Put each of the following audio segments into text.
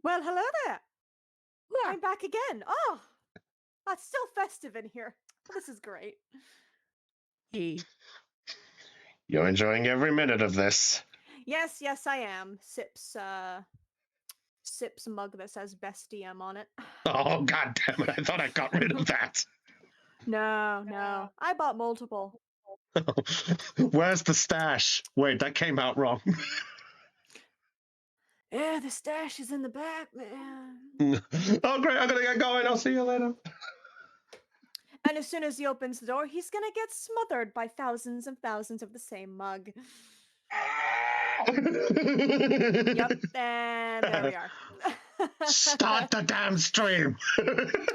Well, hello there. Yeah. I'm back again. Oh, it's still festive in here. This is great. Hey. You're enjoying every minute of this. Yes, yes, I am. Sips mug that says best DM on it. Oh, god damn it. I thought I got rid of that. No. I bought multiple. Where's the stash? Wait, that came out wrong. Yeah, the stash is in the back, man. Oh, great. I'm going to get going. I'll see you later. And as soon as he opens the door, he's gonna get smothered by thousands and thousands of the same mug. Yep, and there we are. Start the damn stream.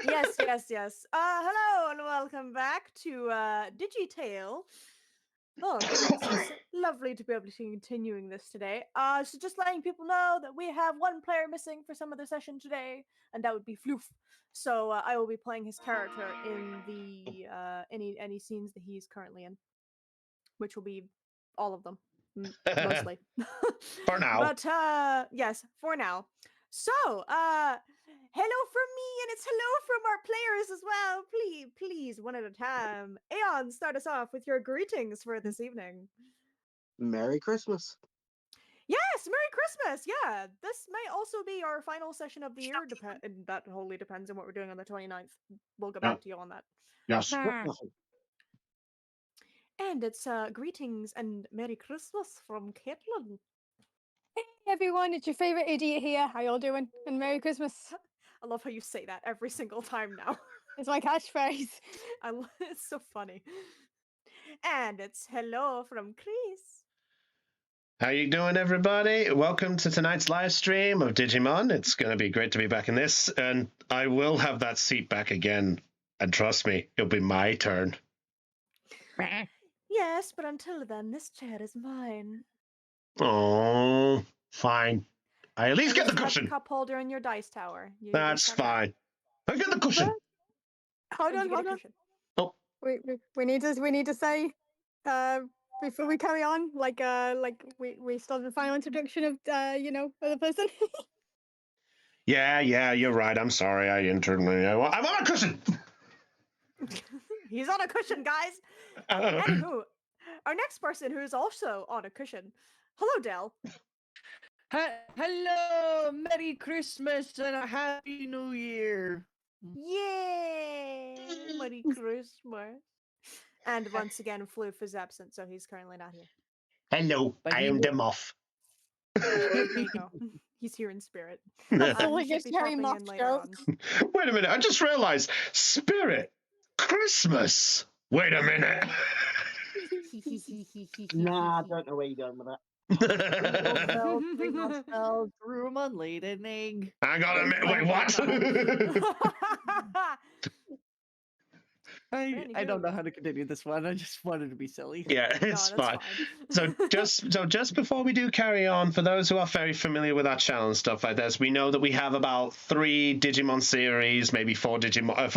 yes. Hello and welcome back to Digi-Tale. Oh goodness, it's lovely to be able to be continuing this today. So just letting people know that we have one player missing for some of the session today, and that would be Floof. So I will be playing his character in the any scenes that he's currently in, which will be all of them, mostly. For now. But yes, for now. So hello from me, and it's hello from our players as well. Please, one at a time. Aeon, start us off with your greetings for this evening. Merry Christmas. Yes, Merry Christmas. Yeah, this might also be our final session of the year. And that wholly depends on what we're doing on the 29th. We'll get back to you on that. Yes. And it's greetings and Merry Christmas from Caitlin. Hey everyone, it's your favorite idiot here. How y'all doing? And Merry Christmas. I love how you say that every single time now. It's my catchphrase. It's so funny. And it's hello from Chris. How you doing, everybody? Welcome to tonight's live stream of Digimon. It's going to be great to be back in this, and I will have that seat back again. And trust me, it'll be my turn. Yes, but until then, this chair is mine. Oh, fine. I at least get the You have cushion. the cup holder in your dice tower. You That's fine. I get the cushion. Hold on. Oh, we need to say before we carry on, like we start the final introduction of of the person. yeah, you're right. I'm sorry. I internally. I'm on a cushion. He's on a cushion, guys. Anywho, our next person who is also on a cushion. Hello, Del. Hello, Merry Christmas and a Happy New Year. Yay! Merry Christmas. And once again, Floof is absent, so he's currently not here. Hello, I am the moth. There you go. He's here in spirit. That's He all I should get be Harry popping Moth in later on. Wait a minute, I just realized. Spirit, Christmas. Wait a minute. Nah, I don't know where you're going with that. Room on late evening. I gotta admit, wait, what? I don't know how to continue this one. I just wanted to be silly. Yeah, it's fine. So just before we do carry on, for those who are very familiar with our channel and stuff like this, we know that we have about 3 Digimon series, maybe 4 Digimon,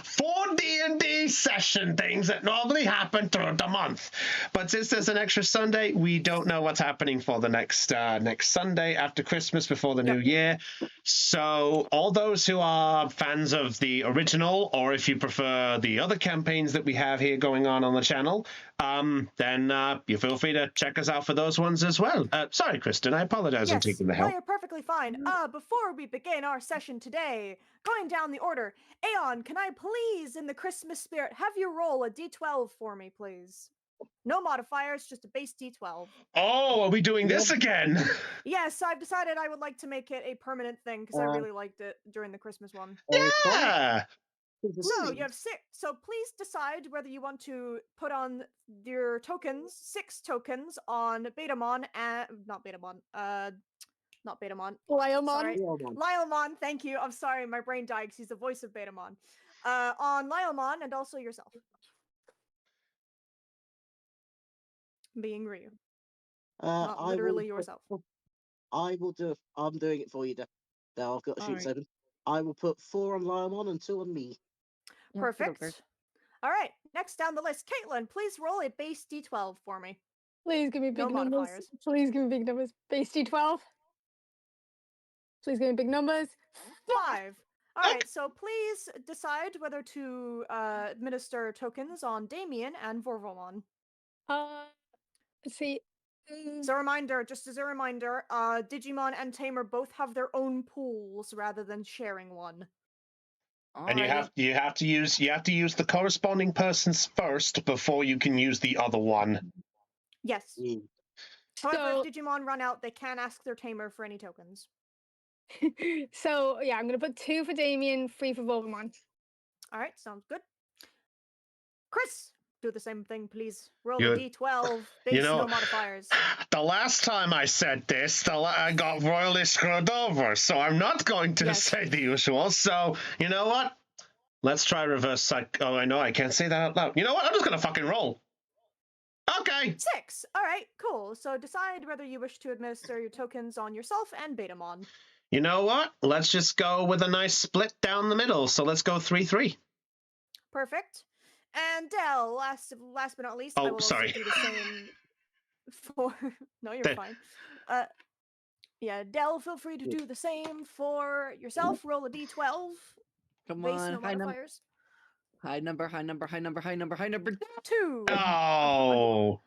4 D&D session things that normally happen throughout the month. But since there's an extra Sunday, we don't know what's happening for the next Sunday after Christmas before the new year. So all those who are fans of the original, or if you prefer the other campaigns that we have here going on the channel, then you feel free to check us out for those ones as well. Sorry, Kristen, I apologize. I'm taking the help. No, you're perfectly fine. Before we begin our session today, going down the order, Aeon, can I please, in the Christmas spirit, have you roll a d12 for me, please? No modifiers, just a base d12. Oh, are we doing this again? Yes, I've decided I would like to make it a permanent thing because I really liked it during the Christmas one. Yeah. So you have 6. So please decide whether you want to put on your tokens, 6 tokens on Betamon and not Betamon. Lylemon. Sorry. Lylemon, thank you. I'm sorry, my brain died because he's the voice of Betamon. On Lylemon and also yourself. Being Ryu. Not literally yourself. I will do. I'm doing it for you, Del. I've got a sheet Alright. open. I will put 4 on Lylemon and 2 on me. Perfect. All right, next down the list, Caitlin, please roll a base d12 for me. Please give me big No numbers. modifiers. Please give me big numbers. Base D12. Please give me big numbers. 5. All right, so please decide whether to administer tokens on Damien and Vorvomon. Let's see. As a reminder, just as a reminder, Digimon and Tamer both have their own pools rather than sharing one. And you have to use the corresponding persons first before you can use the other one. Yes. Mm. However, So- if Digimon run out, they can ask their Tamer for any tokens. So yeah, I'm gonna put 2 for Damien, 3 for Volvemon. All right, sounds good. Chris, do the same thing, please. Roll You- a d12, base you know- no modifiers. The last time I said this, I got royally screwed over, so I'm not going to Yes. say the usual. So, you know what? Let's try reverse psych. Oh, I know, I can't say that out loud. You know what? I'm just going to fucking roll. Okay. 6. All right, cool. So decide whether you wish to administer your tokens on yourself and Betamon. You know what? Let's just go with a nice split down the middle. So let's go 3-3. Perfect. And Dell, last but not least, I Oh, will sorry. also do the same for. No, you're Th- fine. Yeah, Dell, feel free to do the same for yourself. Roll a d12, Come base on. no modifiers. High number. 2. Oh.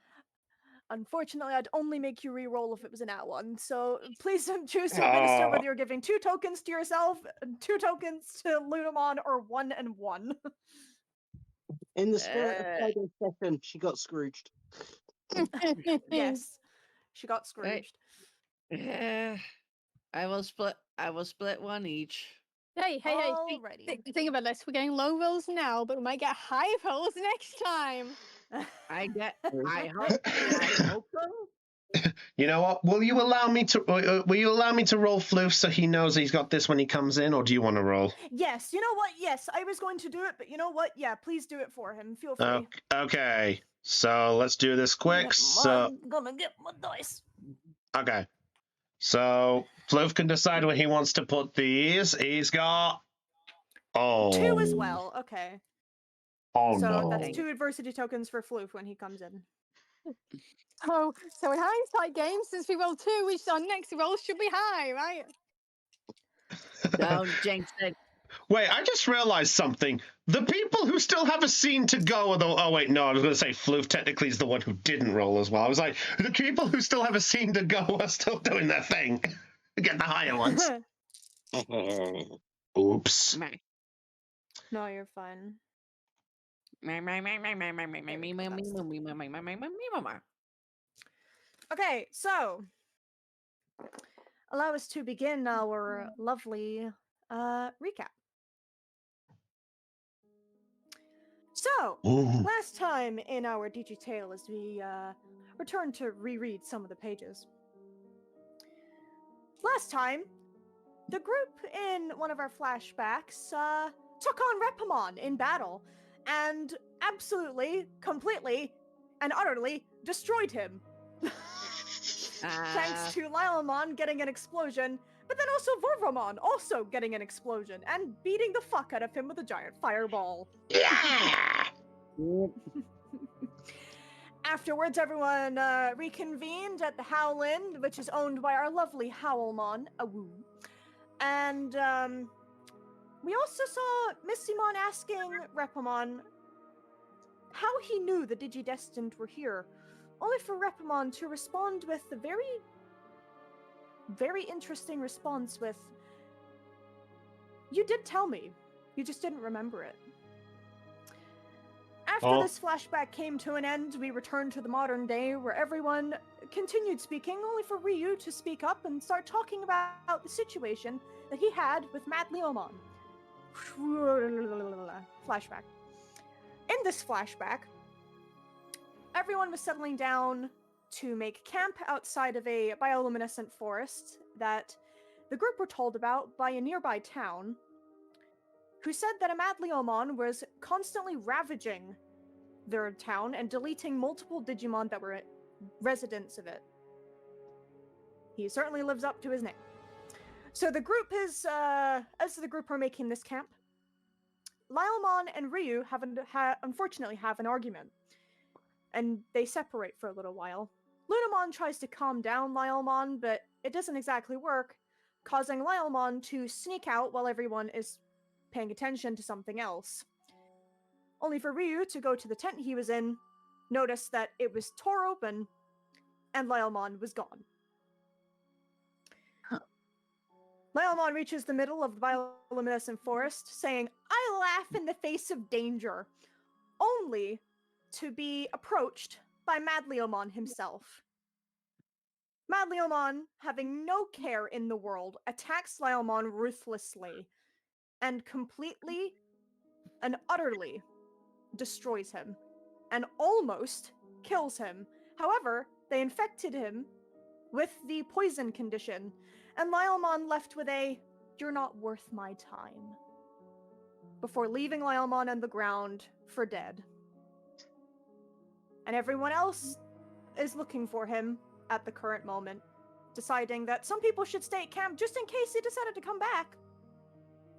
Unfortunately, I'd only make you re-roll if it was an at one. So please don't choose to administer Oh. whether you're giving 2 tokens to yourself, 2 tokens to Lunamon, or 1 and 1. In the spirit of Playday session, she got Scrooged. Yes, she got Scrooged. I will split one each. Hey. Alrighty. Think about this. We're getting low rolls now, but we might get high rolls next time. I hope so. You know what? Will you allow me to roll Floof so he knows he's got this when he comes in, or do you want to roll? Yes, you know what? Yes, I was going to do it, but you know what? Yeah, please do it for him. Feel free. Okay. So let's do this quick. So I'm gonna get my dice. okay. So Floof can decide where he wants to put these. He's got 2 as well. Okay. Oh So no. that's 2 adversity tokens for Floof when he comes in. So in hindsight game, since we rolled 2, which our next roll should be high, right? Don't jinx it. Wait, I just realized something. The people who still have a scene to go are the... Oh, wait, no, I was going to say Floof technically is the one who didn't roll as well. I was like, the people who still have a scene to go are still doing their thing. Get the higher ones. Oops. No, you're fine. Okay, so allow us to begin our lovely recap. So, Ooh. last time in our Digi-Tale, as we return to reread some of the pages. Last time, the group in one of our flashbacks took on Repamon in battle and absolutely, completely, and utterly destroyed him. Thanks to Lilamon getting an explosion, but then also Vorvomon also getting an explosion and beating the fuck out of him with a giant fireball. Yeah! Afterwards, everyone reconvened at the Howland, which is owned by our lovely Howlmon, Awoo. And we also saw Mistymon asking Repamon how he knew the Digidestined were here, only for Repamon to respond with a very, very interesting response with, "You did tell me, you just didn't remember it." After this flashback came to an end, we returned to the modern day where everyone continued speaking, only for Ryu to speak up and start talking about the situation that he had with Mad Leomon. Flashback. In this flashback, everyone was settling down to make camp outside of a bioluminescent forest that the group were told about by a nearby town, who said that a Mad Leomon was constantly ravaging their town and deleting multiple Digimon that were residents of it. He certainly lives up to his name. So the group is, as the group are making this camp, Lilemon and Ryu unfortunately have an argument, and they separate for a little while. Lunamon tries to calm down Lilemon, but it doesn't exactly work, causing Lylemon to sneak out while everyone is paying attention to something else. Only for Ryu to go to the tent he was in, notice that it was tore open, and Lylemon was gone. Lylemon reaches the middle of the bioluminescent forest, saying, "I laugh in the face of danger," only to be approached by Madleomon himself. Madleomon, having no care in the world, attacks Lylemon ruthlessly and completely and utterly destroys him and almost kills him. However, they infected him with the poison condition, and Lylemon left with a "you're not worth my time," before leaving Lylemon on the ground for dead. And everyone else is looking for him at the current moment, deciding that some people should stay at camp just in case he decided to come back,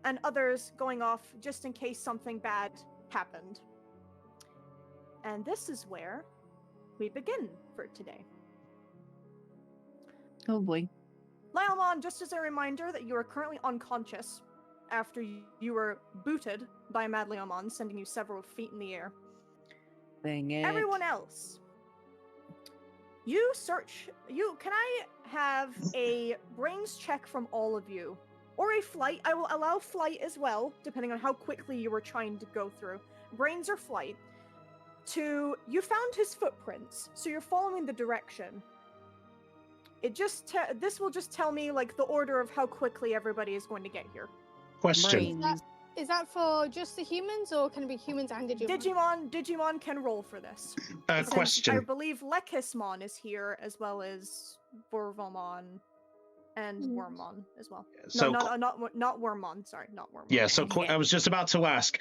and others going off just in case something bad happened. And this is where we begin for today. Oh boy. Lylemon, just as a reminder that you are currently unconscious after you were booted by Madleomon, sending you several feet in the air. Dang it. Everyone else, can I have a brains check from all of you? Or a flight. I will allow flight as well, depending on how quickly you were trying to go through. Brains or flight. You found his footprints, so you're following the direction. This will just tell me, like, the order of how quickly everybody is going to get here. Question. Brains. Is that for just the humans, or can it be humans and Digimon? Digimon can roll for this. Since I Question. believe Lekismon is here, as well as Vorvomon and Wormmon as well. So, not Wormmon. Sorry, not Wormmon. yeah. So I was just about to ask.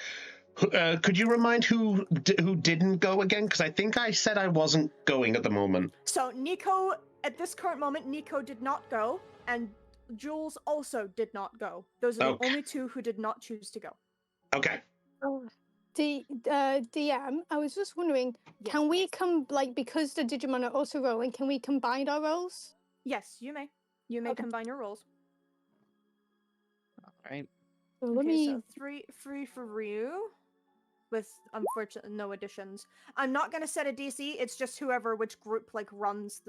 Could you remind who didn't go again? Because I think I said I wasn't going at the moment. So Nico, at this current moment, Nico did not go, and Jules also did not go. Those are the only two who did not choose to go. Okay. DM, I was just wondering, can we because the Digimon are also rolling, can we combine our rolls? Yes, you may. You may combine your rolls. All right. So So three for Ryu, with unfortunately no additions. I'm not gonna set a DC. It's just which group runs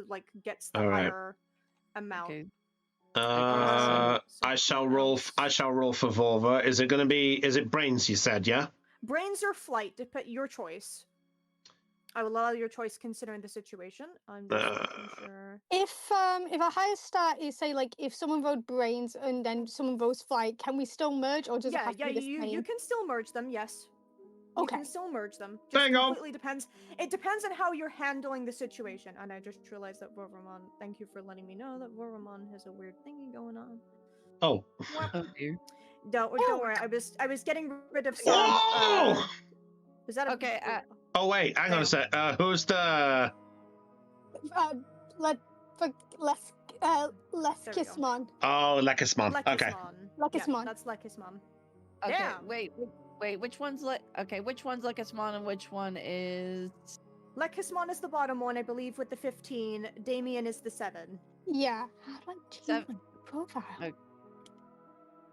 gets the higher amount. Okay. I shall roll. I shall roll for Vorva. Is it going to be? Is it brains? You said, yeah. Brains or flight, your choice. I will allow your choice considering the situation. I'm just making sure. If a higher stat is, say, if someone votes brains and then someone votes flight, can we still merge, or does it have to be the same? You can still merge them. Yes. Okay. You can still merge them. Just There you go. completely depends. It depends on how you're handling the situation. And I just realized that Vorvomon. Thank you for letting me know that Vorvomon has a weird thingy going on. Oh. Oh dear. Don't worry. I was getting rid of some. Oh! Is that Okay, Oh wait, hang on a sec. Who's the? Lekismon. Oh, Lekismon. Okay. Lekismon. Yeah, that's Lekismon. Okay. Damn. Wait. Which one's which one's Lekismon and which one is? Lekismon is the bottom one, I believe, with the 15. Damien is the 7. Yeah. I'd like to Seven. see the profile.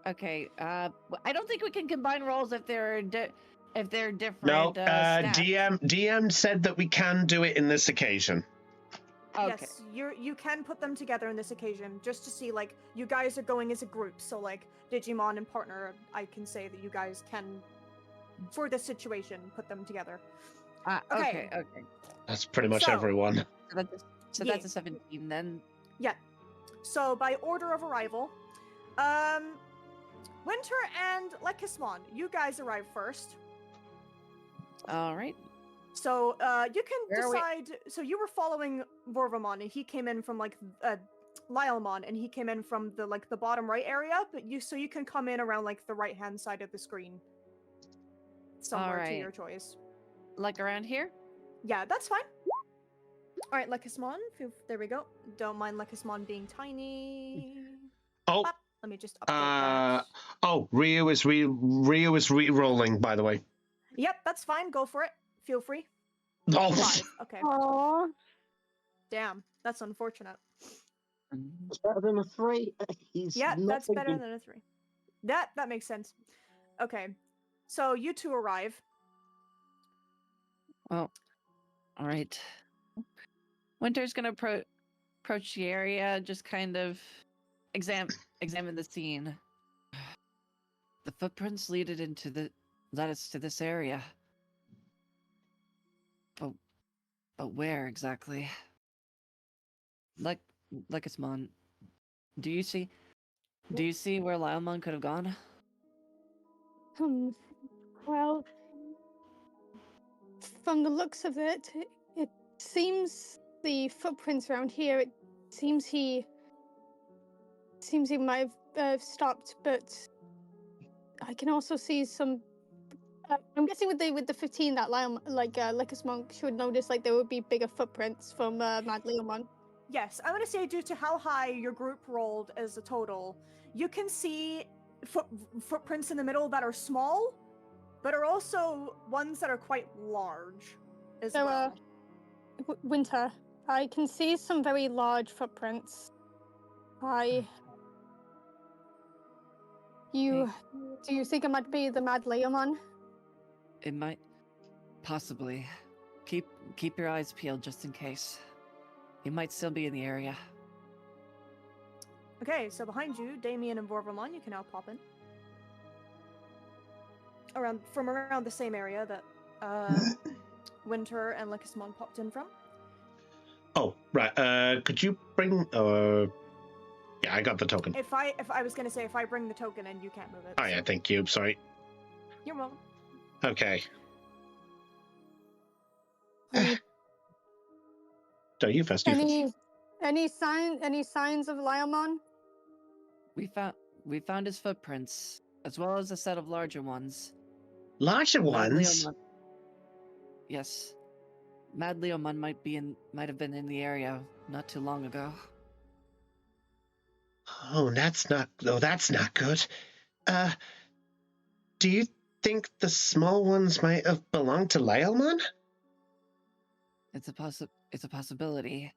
Okay. I don't think we can combine roles if they're different. No. Stats. DM said that we can do it in this occasion. Okay. Yes, you can put them together in this occasion, just to see, you guys are going as a group, so, Digimon and partner, I can say that you guys can, for this situation, put them together. Okay. That's pretty much So- everyone. So that's a 17 then. Yeah. So, by order of arrival, Winter and Lekismon, you guys arrive first. All right. So, you can Where are we- decide. So, you were following Vorvomon, and he came in from Lylemon, and he came in from the bottom right area. But you can come in around the right hand side of the screen, somewhere to Alright. your choice. Around here. Yeah, that's fine. All right, Lekismon. There we go. Don't mind Lekismon being tiny. Oh. Up. Let me just update that. Oh, Ryu is re-rolling, by the way. Yep, that's fine. Go for it. Feel free. Oh. 5. Okay. Aww. Damn, that's unfortunate. It's better than a 3. He's Yeah, not that's better thinking. than a 3. That makes sense. Okay, so you two arrive. Well, all right. Winter's gonna approach the area, just kind of examine the scene. The footprints led us to this area. But where exactly? Like Lekismon, do you see where Lilemon could have gone? Well, from the looks of it, it seems the footprints around here. It seems he might have stopped, but I can also see some. I'm guessing with the 15 that Lion Lickus Monk should notice like there would be bigger footprints from Mad Leomon. Yes, I'm going to say due to how high your group rolled as a total, you can see footprints in the middle that are small, but are also ones that are quite large as So, well. Winter, I can see some very large footprints. Do you think it might be the Mad Leomon? It might, possibly. Keep your eyes peeled just in case. He might still be in the area. Okay, so behind you, Damien and Vorvermon, you can now pop in. From around the same area that Winter and Lekismon popped in from. Oh, right. Could you bring? Yeah, I got the token. If I was gonna say if I bring the token in, you can't move it. Oh yeah, thank you. Sorry. You're welcome. Okay. Any So you first. You first. any signs of Liomon? We found his footprints, as well as a set of larger ones. Larger Mad ones. Leomon. Yes. Mad Leomon might have been in the area not too long ago. Oh, that's not. Oh, that's not good. Do you think the small ones might have belonged to Laelmon? It's a possibility.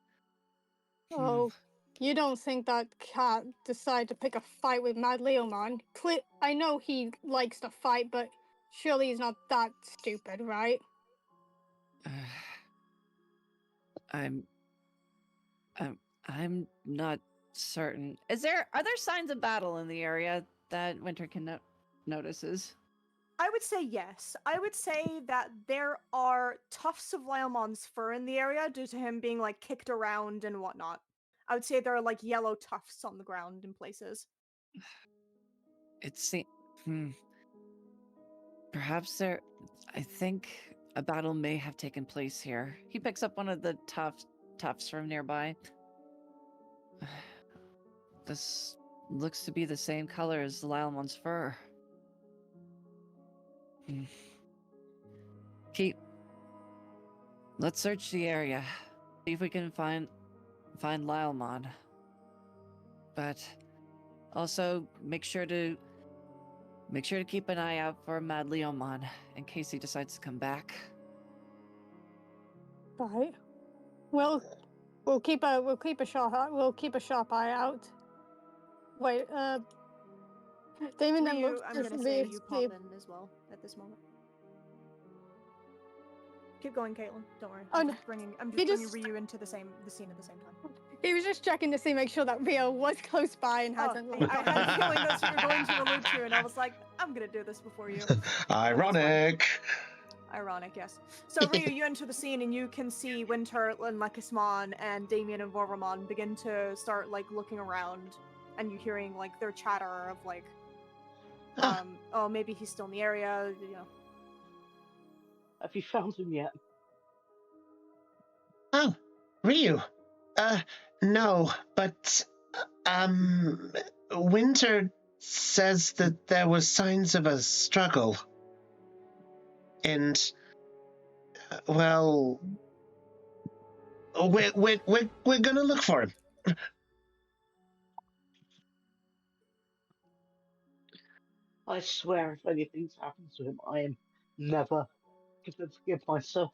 Oh, you don't think that cat decided to pick a fight with Mad Leomon? I know he likes to fight, but surely he's not that stupid, right? I'm not certain. Are there signs of battle in the area that Winter can notices? I would say yes. I would say that there are tufts of Lyomon's fur in the area due to him being like kicked around and whatnot. I would say there are like yellow tufts on the ground in places. Perhaps I think a battle may have taken place here. He picks up one of the tufts from nearby. This looks to be the same color as the Lilemon's fur. Let's search the area. See if we can find Lilemon. But also make sure to keep an eye out for Mad Leomon in case he decides to come back. Right. Well, we'll keep a sharp eye out. Wait, Damon then Ryu, looks I'm just gonna say really you pop in as well at this moment. Keep going, Caitlin. Don't worry. Oh, I'm no. just bringing just- Ryu into the scene at the same time. He was just checking to make sure that Rio was close by and hasn't. I had a feeling that's what you were going to allude to, and I was like, I'm gonna do this before you. Ironic. Ironic, yes. So Ryu, you enter the scene and you can see Winter and Lekismon and Damien and Vorvermon begin to start like looking around, and you're hearing like their chatter of like, oh, maybe he's still in the area, you know. Have you found him yet? Oh, Ryu. No, but Winter says that there was signs of a struggle. And well, we're gonna look for him. I swear, if anything's happened to him, I am never going to forgive myself.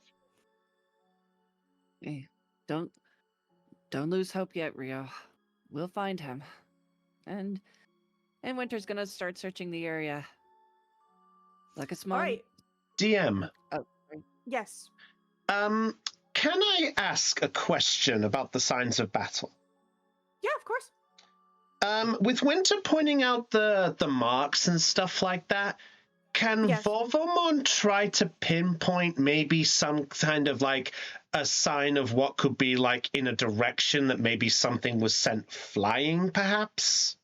Hey, don't lose hope yet, Rio. we'll find him. And Winter's gonna start searching the area. Lucasmon. All right. DM. Oh, sorry. Yes. Can I ask a question about the signs of battle? Yeah, of course. With Winter pointing out the marks and stuff like that, can Yes. Volvomon try to pinpoint maybe some kind of like a sign of what could be like in a direction that maybe something was sent flying, perhaps?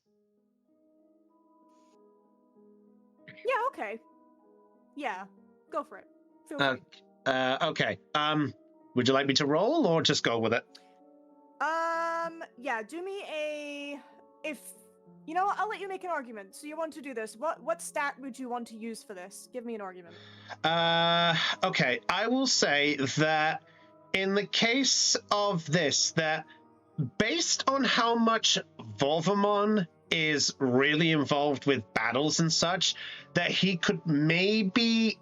Yeah, okay. Yeah, go for it. Feel free. Okay. Would you like me to roll or just go with it? Yeah, do me if you know what, I'll let you make an argument. So you want to do this. What stat would you want to use for this? Give me an argument. Okay. I will say that in the case of this, that based on how much Volvomon is really involved with battles and such, that he could maybe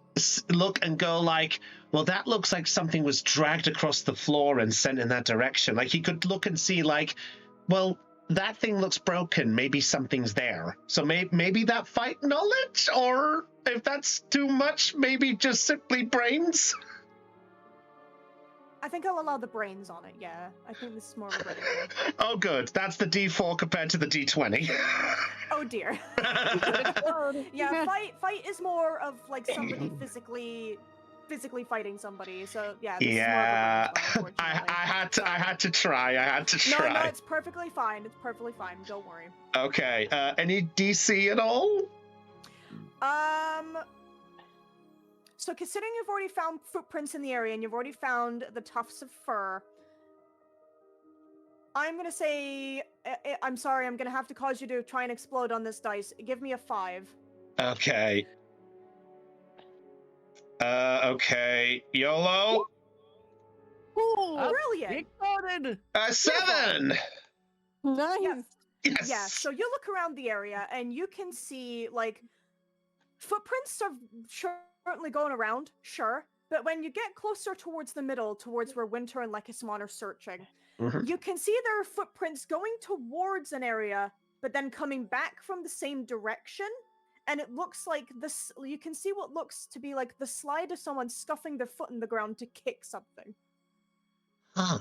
look and go like, well, that looks like something was dragged across the floor and sent in that direction. Like he could look and see like, well, that thing looks broken. Maybe something's there. So maybe that fight knowledge, or if that's too much, maybe just simply brains. I think I'll allow the brains on it, yeah. I think this is more of a brain thing. Oh, good. That's the D4 compared to the D20. Oh dear. Yeah, fight is more of like somebody physically fighting somebody. So yeah, this Yeah, is more of a brains one, I had to try. No, it's perfectly fine. It's perfectly fine. Don't worry. Okay. Any DC at all? So considering you've already found footprints in the area and you've already found the tufts of fur, I'm gonna say, I'm sorry, I'm gonna have to cause you to try and explode on this dice. Give me a 5. Okay. Okay. YOLO. Ooh, Brilliant! Exploded! 7. nice. Yeah. Yes. Yeah, so you look around the area and you can see, like, footprints are certainly going around, sure, but when you get closer towards the middle, towards where Winter and Lekismon are searching, you can see there are footprints going towards an area, but then coming back from the same direction, and it looks like this. You can see what looks to be like the slide of someone scuffing their foot in the ground to kick something. Huh.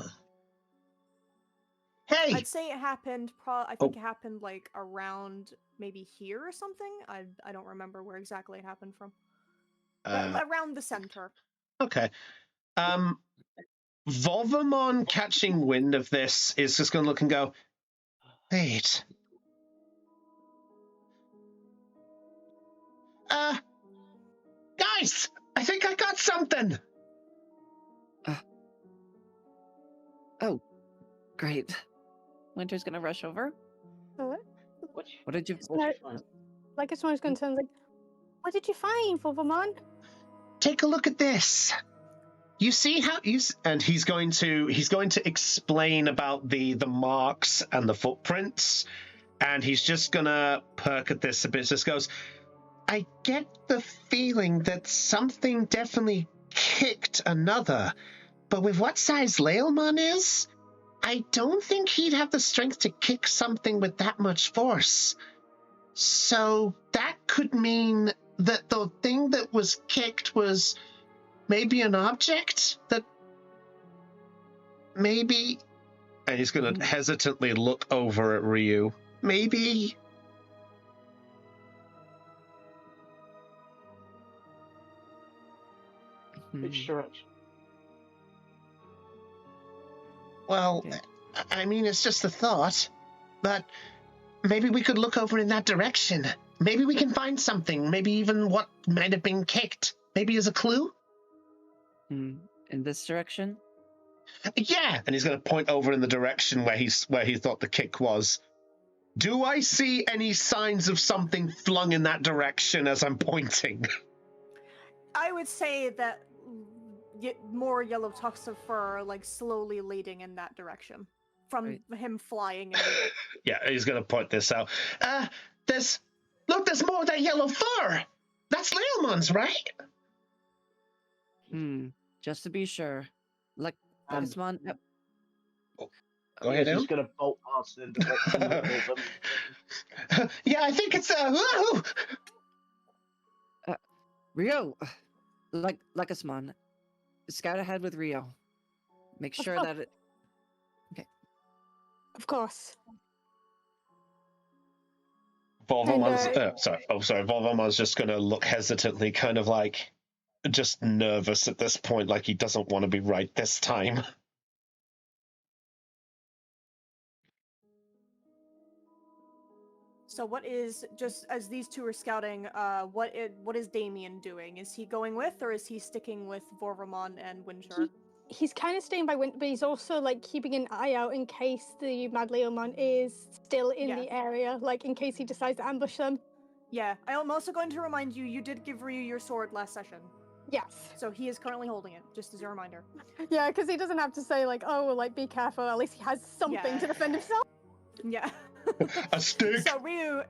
Hey. I'd say it happened. I think it happened like around maybe here or something. I don't remember where exactly it happened from. Around the center. Okay. Volvomon catching wind of this is just going to look and go, wait. Guys, I think I got something. Oh, great. Winter's gonna rush over. What? What did you? What you find? Like if someone's going to sound like, what did you find, Volvomon? Take a look at this. You see how and he's going to explain about the marks and the footprints, and he's just gonna perk at this a bit. Just goes, I get the feeling that something definitely kicked another, but with what size Laelmon is, I don't think he'd have the strength to kick something with that much force. So that could mean that the thing that was kicked was maybe an object that maybe... And he's going to hesitantly look over at Ryu. Maybe... Which direction? Well, Okay. I mean, it's just a thought. But maybe we could look over in that direction. Maybe we can find something. Maybe even what might have been kicked. Maybe as a clue? In this direction? Yeah, and he's going to point over in the direction where he thought the kick was. Do I see any signs of something flung in that direction as I'm pointing? I would say that more yellow tufts of fur are like slowly leading in that direction from him flying. Yeah, he's going to point this out. There's more of that yellow fur. That's Laelmon's, right? Just to be sure. Lucasmon. Go He ahead, was Alan. just going to bolt past in the direction that the woman. Yeah, I think it's whoa! Rio, like us, man. Scout ahead with Rio. Make sure that it. Of course. Volvomon's And, sorry. Volvomon's just gonna look hesitantly, kind of like just nervous at this point, like he doesn't want to be right this time. So what is, just as these two are scouting, what is Damien doing? Is he going with, or is he sticking with Vorvamon and Winter? he's kind of staying by Winter, but he's also like keeping an eye out in case the Mad Leomon is still in Yeah. the area, like in case he decides to ambush them. Yeah, I am also going to remind you, you did give Ryu your sword last session. Yes. So he is currently holding it, just as a reminder. Yeah, because he doesn't have to say like, oh, like be careful. At least he has something Yeah. to defend himself. Yeah. A stick. So Ryu,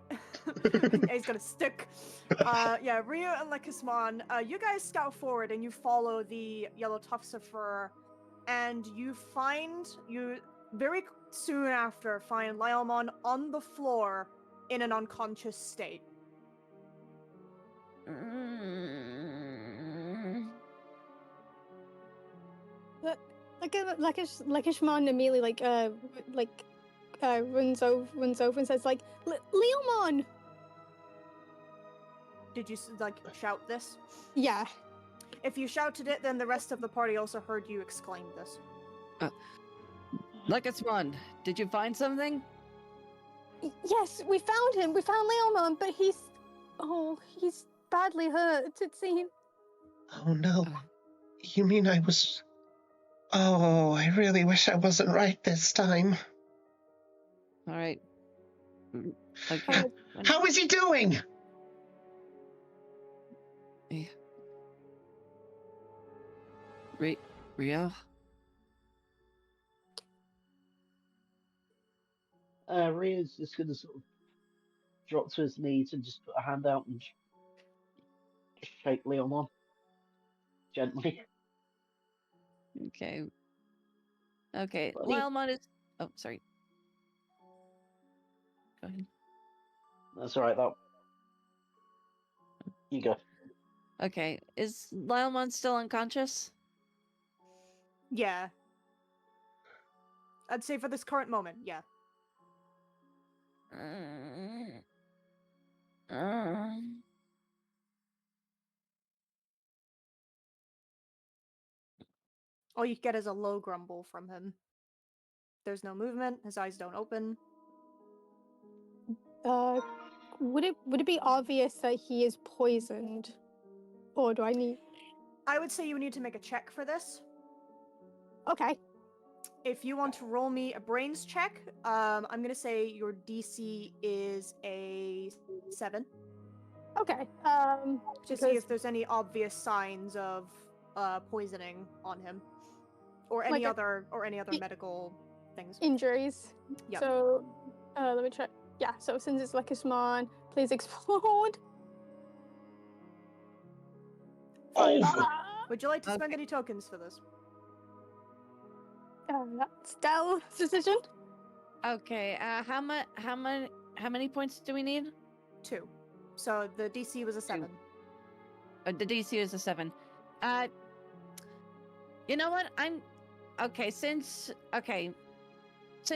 he's got a stick. Yeah, Ryu and Lekismon, you guys scout forward and you follow the yellow tufts of fur, and you very soon after find Lyomon on the floor in an unconscious state. Lekishman immediately runs over and says like, Leomon. Did you shout this? Yeah. If you shouted it, then the rest of the party also heard you exclaim this. Like us, one. Did you find something? Yes, we found him. We found Leomon, but he's badly hurt. It seems. Oh no. You mean I was... Oh, I really wish I wasn't right this time. All right. Okay. How is he doing? Rio? Rhea's just going to sort of drop to his knees and just put a hand out and shake Leomon gently. Okay. Okay. Buddy. Lylmon is. Oh, sorry. Go ahead. That's all right. That you go. Okay. Is Lylmon still unconscious? Yeah. I'd say for this current moment, yeah. All you get is a low grumble from him. There's no movement, his eyes don't open. Would it be obvious that he is poisoned, or do I need? I would say you need to make a check for this. Okay. If you want to roll me a brains check, I'm gonna say your DC is a 7. Okay. To see if there's any obvious signs of poisoning on him, or any Like other medical things. injuries. Yep. So, let me check. Yeah. So since it's Lekismon, please explode. Fine. Oh. Would you like to spend Okay. any tokens for this? Stealth decision. Okay. How many points do we need? 2. So the DC was a 7. The DC is a 7. You know what? Since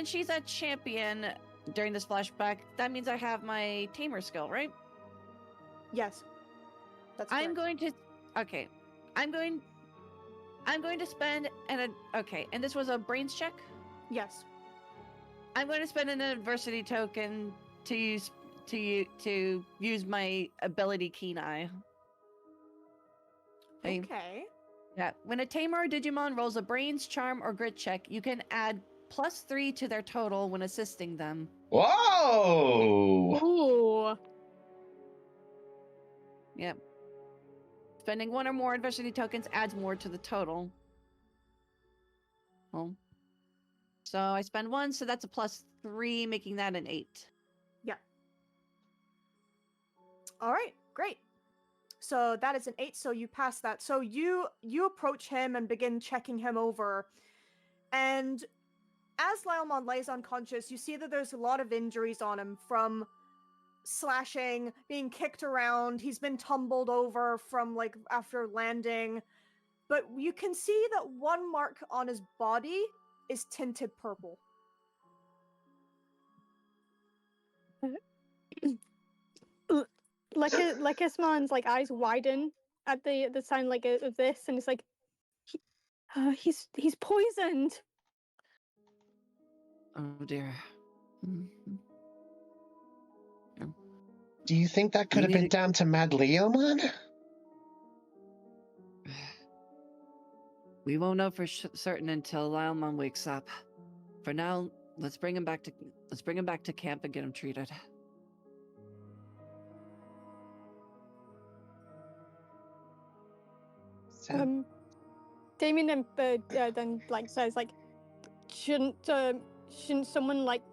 she's a champion during this flashback, that means I have my tamer skill, right? Yes. That's I'm correct. going to spend and this was a brains check? Yes. I'm going to spend an adversity token to use my ability Keen Eye. Okay. Yeah. When a tamer or Digimon rolls a brains, charm, or grit check, you can add +3 to their total when assisting them. Whoa! Ooh. Yep. Spending 1 or more adversity tokens adds more to the total. Well, so I spend 1, so that's a +3, making that an 8. Yeah. All right. Great. So that is an 8. So you pass that. So you approach him and begin checking him over, and as Lylemon lays unconscious, you see that there's a lot of injuries on him from slashing, being kicked around. He's been tumbled over from like after landing. But you can see that one mark on his body is tinted purple. Leckisman's like eyes widen at the sound like of this, and it's like, he's poisoned. Oh dear. Mhm. Do you think that could We have been need down to Mad Leomon? We won't know for certain until Lylemon wakes up. For now, let's bring him back to camp and get him treated. So, Damien then like says like, shouldn't someone like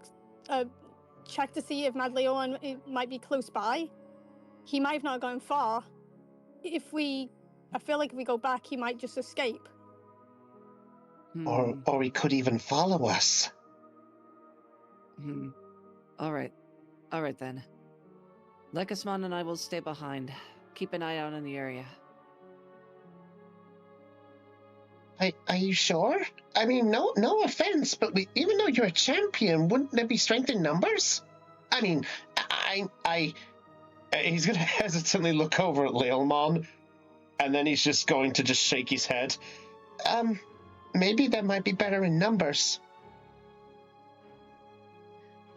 check to see if Mad Leon might be close by? He might have not gone far. I feel like if we go back, he might just escape. or he could even follow us. All right then. Lekisman and I will stay behind. Keep an eye out in the area. Are you sure? I mean, no offense, but even though you're a champion, wouldn't there be strength in numbers? I mean, he's going to hesitantly look over at Leomon, and then he's just going to just shake his head. Maybe that might be better in numbers.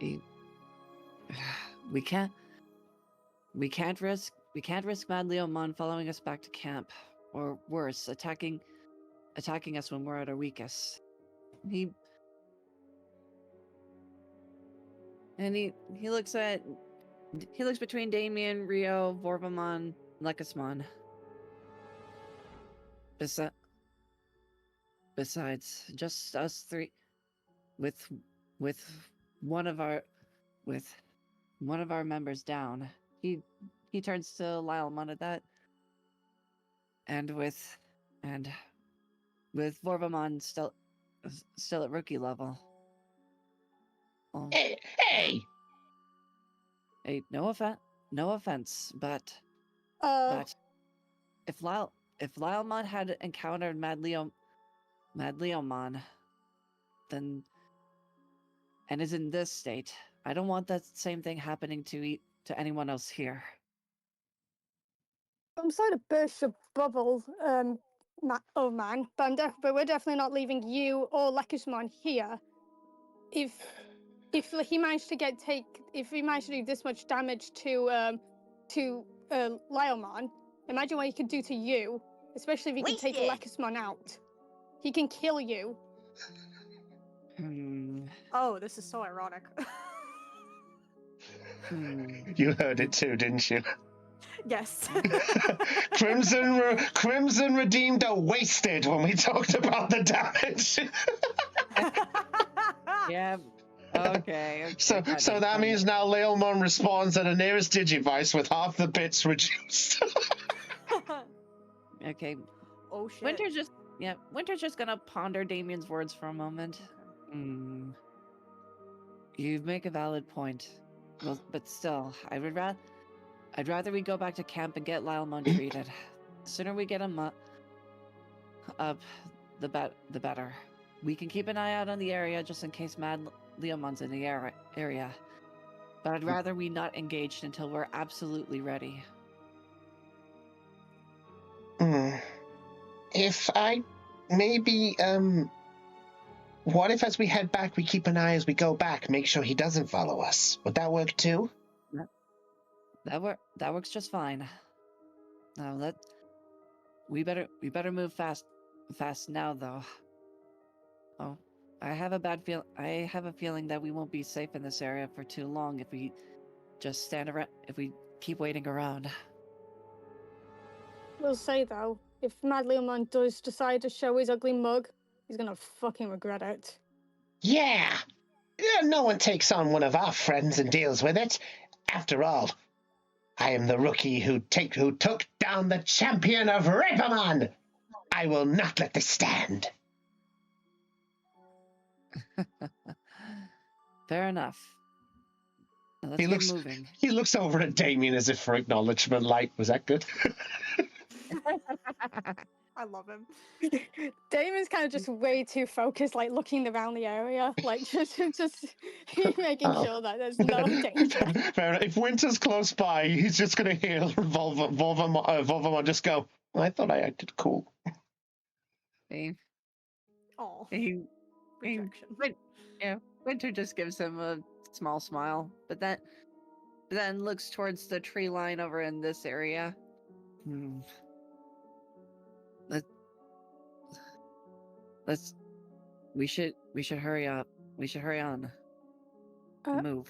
We can't risk Mad Leomon following us back to camp, or worse, attacking us when we're at our weakest. He looks between Damien, Rio, Vorvamon, Lekisman. Besides, just us three, with one of our members down. He turns to Lylemon at that, and with Vorvamon still at rookie level. Oh. Hey! Hey, no offense, but if Lylemon had encountered Mad Leomon, then and is in this state, I don't want that same thing happening to anyone else here. I'm sorry to burst your bubble, man, but we're definitely not leaving you or Lekisman here. If he managed to do this much damage to Lyomon, imagine what he could do to you, especially if he can take Lekisman out. He can kill you. Oh, this is so ironic. You heard it too, didn't you? Yes. Crimson Redeemed are wasted when we talked about the damage. Yeah. Okay. So that means now Leomon responds at the nearest Digivice with half the bits reduced. Okay. Oh shit. Winter's just gonna ponder Damien's words for a moment. You make a valid point. Well, but still, I'd rather we go back to camp and get Lylemon treated. The sooner we get him up, the better. We can keep an eye out on the area just in case Mad Leomon's in the area. But I'd rather we not engage until we're absolutely ready. What if as we head back, we keep an eye as we go back, make sure he doesn't follow us? Would that work too? That works just fine. Now we better move fast now though. Oh, I have a feeling that we won't be safe in this area for too long if we just if we keep waiting around. We'll say though, if Mad Leomon does decide to show his ugly mug, he's gonna fucking regret it. Yeah! No one takes on one of our friends and deals with it. After all, I am the rookie who took down the champion of Ripamon! I will not let this stand. Fair enough. Now let's He get looks moving. he looks over at Damien as if for acknowledgement, like, was that good? I love him. Damon's kind of just way too focused, like looking around the area, like just making Oh. sure that there's no danger. Fair enough. If Winter's close by, he's just going to hear Volvamon just go, I thought I acted cool. He, Oh, he, rejection. Winter just gives him a small smile, but then looks towards the tree line over in this area. Let's. We should hurry up. We should hurry on. Uh, Move.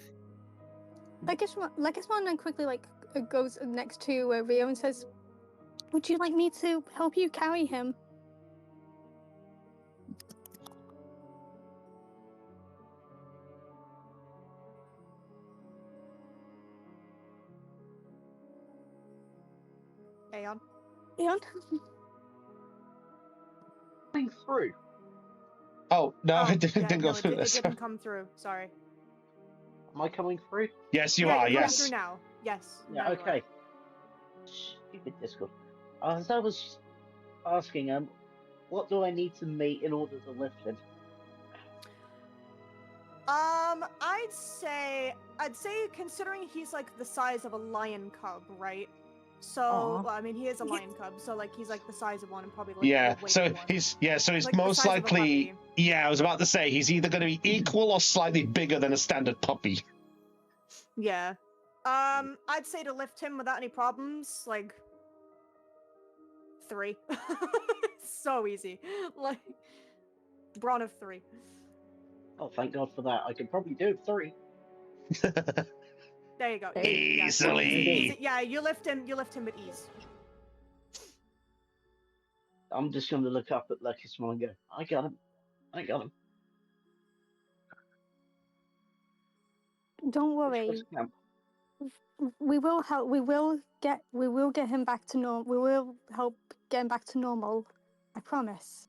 Legismon then quickly goes next to Rio and says, "Would you like me to help you carry him?" Aeon. Aeon? Coming through. Oh, no, Oh, it didn't, yeah, didn't go no, through it this. didn't come through. Sorry. Am I coming through? Yes, you Yeah, are, you're coming yes. through now. Yes. Yeah, now you are. okay. Stupid Discord. As I was asking, what do I need to meet in order to lift him? I'd say considering he's like the size of a lion cub, right? So, Aw. well, I mean, he is a lion cub, so like he's like the size of one and probably like Yeah, the weight so of one. he's Like the most size of a likely. puppy. Yeah, I was about to say he's either going to be equal or slightly bigger than a standard puppy. Yeah. I'd say to lift him without any problems, like 3. So easy. Like brawn of 3. Oh, thank God for that. I can probably do 3. There you go. Easily. Easy. Yeah, you lift him with ease. I'm just going to look up at Legismon and go, I got him. I got him. Don't Which worry. was camp. We will help. We will get him back to normal. We will help get him back to normal. I promise.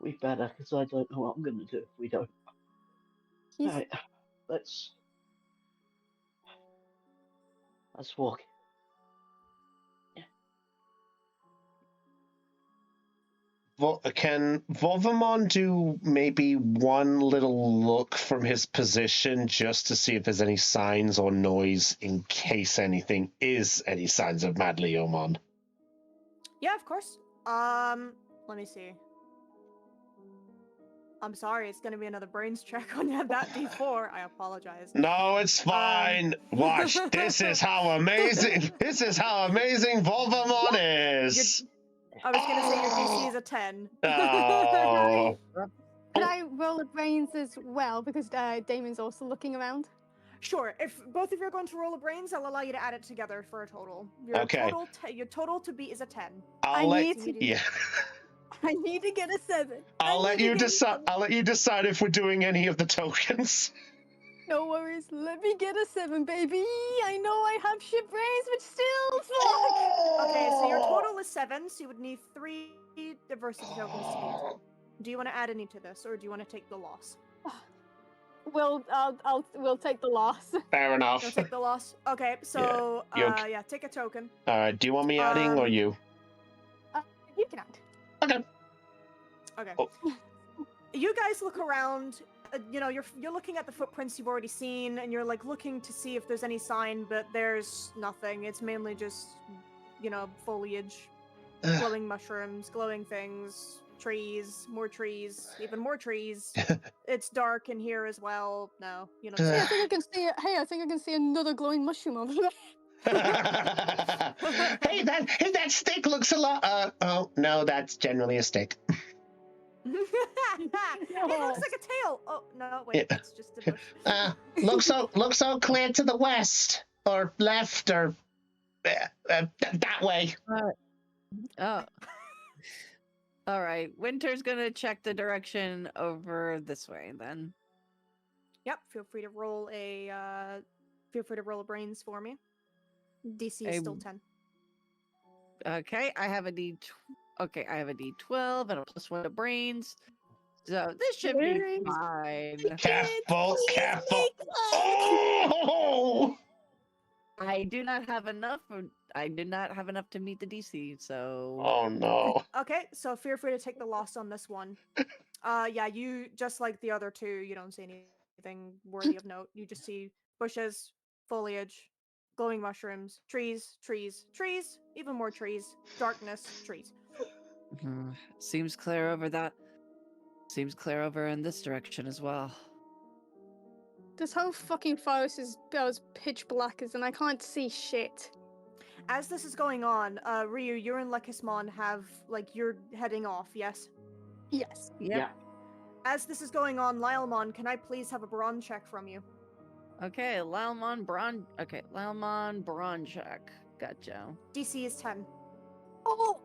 We better, because I don't know what I'm going to do if we don't. He's, Alright, let's walk. Can Volvamon do maybe one little look from his position just to see if there's any signs or noise in case any signs of Mad Leomon? Yeah, of course. Let me see. I'm sorry, it's gonna be another brains check on that D4. I apologize. No, it's fine. Watch. This is how amazing. This is how amazing Volvamon is. I was gonna say your DC is a 10. Oh. Could I roll a brains as well because Damon's also looking around? Sure. If both of you are going to roll a brains, I'll allow you to add it together for a total. Okay. Your total to beat is a 10. I'll let yeah. I need to get a 7. I'll let you decide. I'll let you decide if we're doing any of the tokens. No worries. Let me get a 7, baby. I know I have shit brains, but still, fuck. Okay, so your total is 7, so you would need 3 diversity tokens to beat it. Do you want to add any to this, or do you want to take the loss? We'll take the loss. Fair enough. You'll take the loss. Okay, so Yeah. take a token. All right. Do you want me adding or you? You can add. Okay. Okay. Oh. You guys look around. You're looking at the footprints you've already seen, and you're like looking to see if there's any sign, but there's nothing. It's mainly just, foliage, glowing mushrooms, glowing things, trees, even more trees. It's dark in here as well. No, you don't. Hey, I think I can see another glowing mushroom over there. hey, that stick looks a lot. Oh no, that's generally a stick. It looks like a tail. Oh no, wait, Yeah. that's just a bush. Looks so clear to the west or left or that way. Oh. All right. Winter's gonna check the direction over this way then. Yep. Feel free to roll a brains for me. DC is still 10. Okay, I have a D12 and a +1 to brains. So this should be Very fine. Careful, Please careful. make us. Oh! I do not have enough. I did not have enough to meet the DC. So Oh no. Okay, so feel free to take the loss on this one. Yeah, you just like the other two, you don't see anything worthy of note. You just see bushes, foliage, glowing mushrooms, trees, trees, trees, even more trees, darkness, trees. seems clear over that. Seems clear over in this direction as well. This whole fucking forest is as pitch black as, and I can't see shit. As this is going on, Ryu, you and Lekismon have you're heading off, yes? Yes. Yep. Yeah. As this is going on, Lylemon, can I please have a brawn check from you? Okay, Lalmon Braun. Okay, Lalmon Braun check. Gotcha. DC is 10. Oh,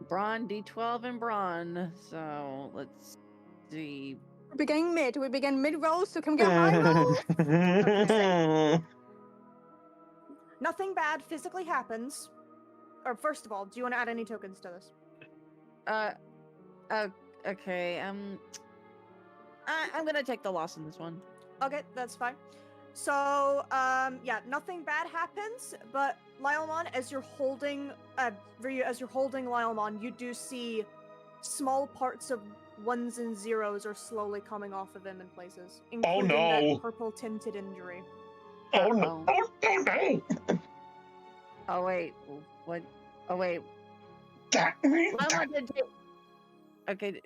Braun D12 and Braun. So let's see. we're beginning mid. We begin mid roll, so can we get high roll? Nothing bad physically happens. Or first of all, do you want to add any tokens to this? Okay. I'm gonna take the loss in this one. Okay, that's fine. So, yeah, nothing bad happens, but Lylemon, as you're holding, Ryu, as you're holding Lylemon, you do see small parts of ones and zeros are slowly coming off of him in places, including no. that purple tinted injury. Oh no. Uh-oh. Oh no. Oh wait, what? Oh wait, That- Lalmon did take. Okay.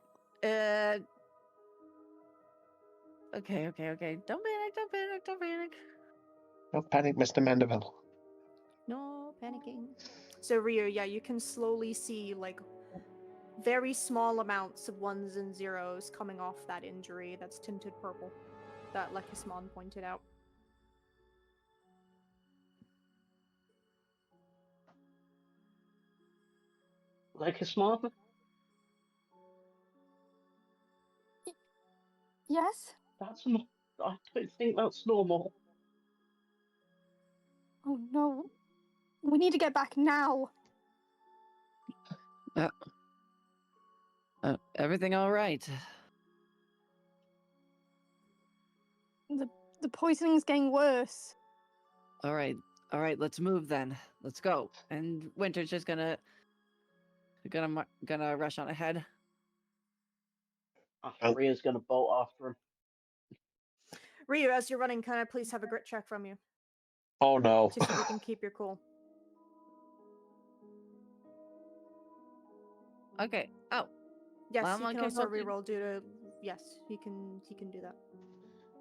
Okay. Don't panic. Don't panic, Mr. Mandeville. No panicking. So, Ryu, yeah, you can slowly see, very small amounts of ones and zeros coming off that injury that's tinted purple that Lekismon pointed out. Like a smart. Yes. That's not. I don't think that's normal. Oh no. We need to get back now. Everything all right? The poisoning's getting worse. All right. Let's move then. Let's go. And Winter's just gonna rush on ahead. Rhea's gonna bolt after him. Ryu, as you're running, can I please have a grit check from you Oh no. to see if you can keep your cool? Okay. Oh, Yes, Lylemon he can can also help you. reroll due to. Yes, he can do that.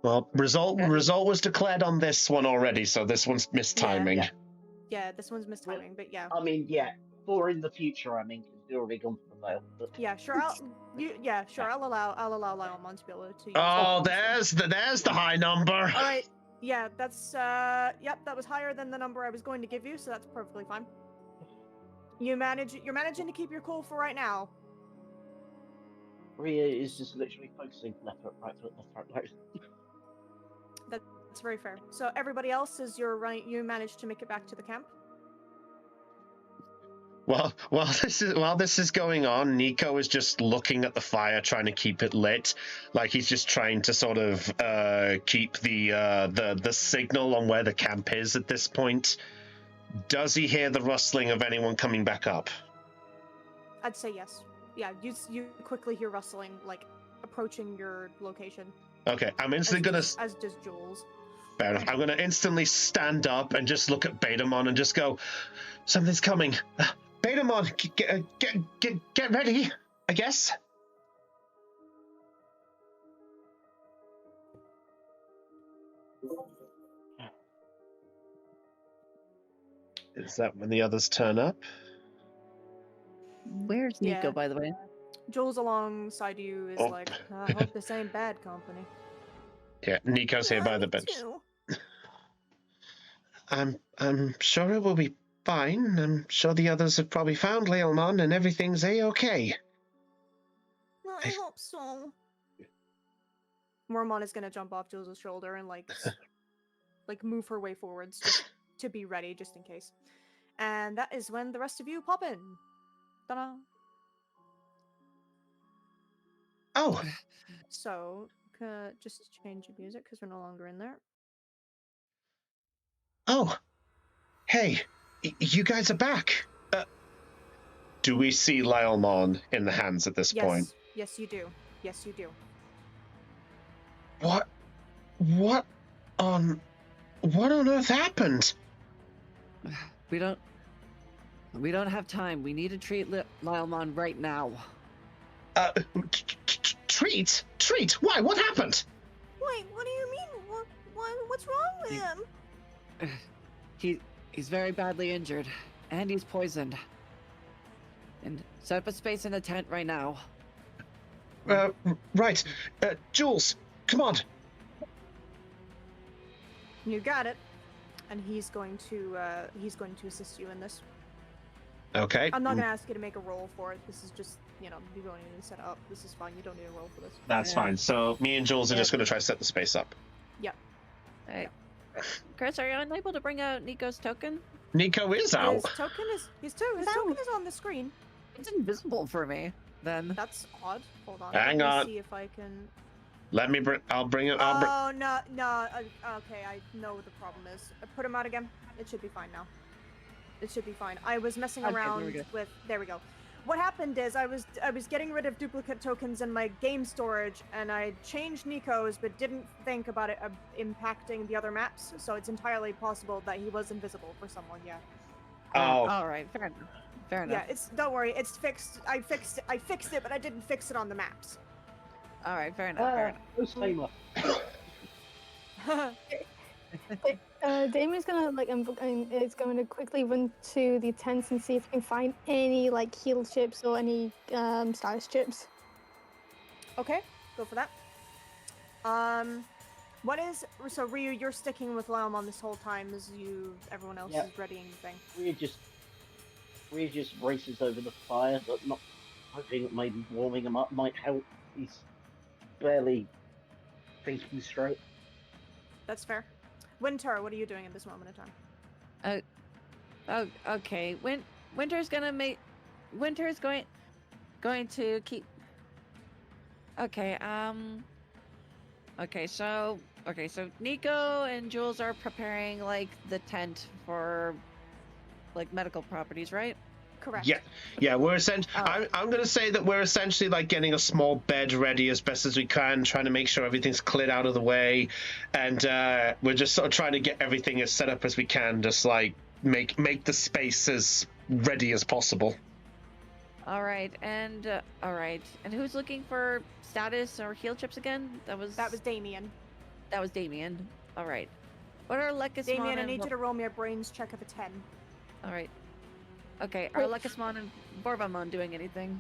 Well, result Okay. was declared on this one already, so this one's missed timing. Yeah. Yeah, this one's mistiming, but yeah. I mean, yeah. For in the future, I mean, because you've already gone for the veil. But Yeah, sure. I'll allow Lylemon to be able to use Oh, that. there's the high number. All right. Yeah, that's yep, that was higher than the number I was going to give you, so that's perfectly fine. You're managing to keep your cool for right now. Rhea is just literally focusing left foot, right foot, left foot, right. That's very fair. So everybody else, as you're running, you managed to make it back to the camp. Well, while this is going on, Nico is just looking at the fire, trying to keep it lit, like he's just trying to sort of keep the signal on where the camp is at this point. Does he hear the rustling of anyone coming back up? I'd say yes. Yeah, you quickly hear rustling, approaching your location. Okay, I'm instantly gonna. As does Jules. Fair enough. I'm gonna instantly stand up and just look at Betamon and just go, "Something's coming." Betamon, get ready, I guess. Is that when the others turn up? Where's Nico, Yeah. by the way? Jules alongside you is Oh. like, I hope this ain't bad company. Yeah, Nico's here by the bench. I'm sure it will be fine. I'm sure the others have probably found Leilmon and everything's a-okay. Well, I hope so. Mormon is gonna jump off Jules' shoulder and move her way forwards just to be ready, just in case. And that is when the rest of you pop in. Ta-da! Oh, So, just change the music because we're no longer in there. oh, hey, you guys are back. Do we see Lylemon in the hands at this point? Yes, you do. Yes, you do. What on earth happened? We don't have time. We need to treat Lylemon right now. Treat? Why? What happened? Wait, what do you mean? What's wrong with him? He's very badly injured, and he's poisoned. And set up a space in the tent right now. Right. Jules, come on. You got it. And he's going to assist you in this. Okay. I'm not gonna ask you to make a roll for it. This is just, you don't need to set it up. This is fine. You don't need a roll for this. That's fine. So me and Jules are just going to try to set the space up. Yep. Hey, Chris, are you unable to bring out Nico's token? Nico is out. His token is on the screen. It's invisible for me. Then That's odd. Hold on. Hang Let me on. see if I can. I'll bring it. Oh no. Okay, I know what the problem is. Put him out again. It should be fine now. It should be fine. I was messing Okay, around there we go. with. There we go. What happened is I was getting rid of duplicate tokens in my game storage, and I changed Nico's, but didn't think about it impacting the other maps. So it's entirely possible that he was invisible for someone. Yeah. Oh. all right, fair enough. Fair enough. Yeah. Don't worry. It's fixed. I fixed it, but I didn't fix it on the maps. All right, fair enough. Fair enough. Damien's gonna is going to quickly run to the tents and see if he can find any heal chips or any status chips. Okay, go for that. What is so Ryu? You're sticking with Lylemon this whole time as everyone else Yep. is readying thing. Rhea just races over the fire, but not hoping that maybe warming him up might help. He's barely thinking straight. That's fair. Winter, what are you doing at this moment in time? Oh, okay. Winter's going to keep. Okay. Okay. So Nico and Jules are preparing the tent for medical properties, right? Correct. Yeah. We're essentially. Oh. I'm going to say that we're essentially getting a small bed ready as best as we can, trying to make sure everything's cleared out of the way, and we're just sort of trying to get everything as set up as we can, just make the space as ready as possible. All right. And who's looking for status or heal chips again? That was Damien. That was Damien. All right. What are Lekismon Damien, I and need you to roll me a brains check of a 10. All right. Okay. Are Lekismon and Borbamon doing anything?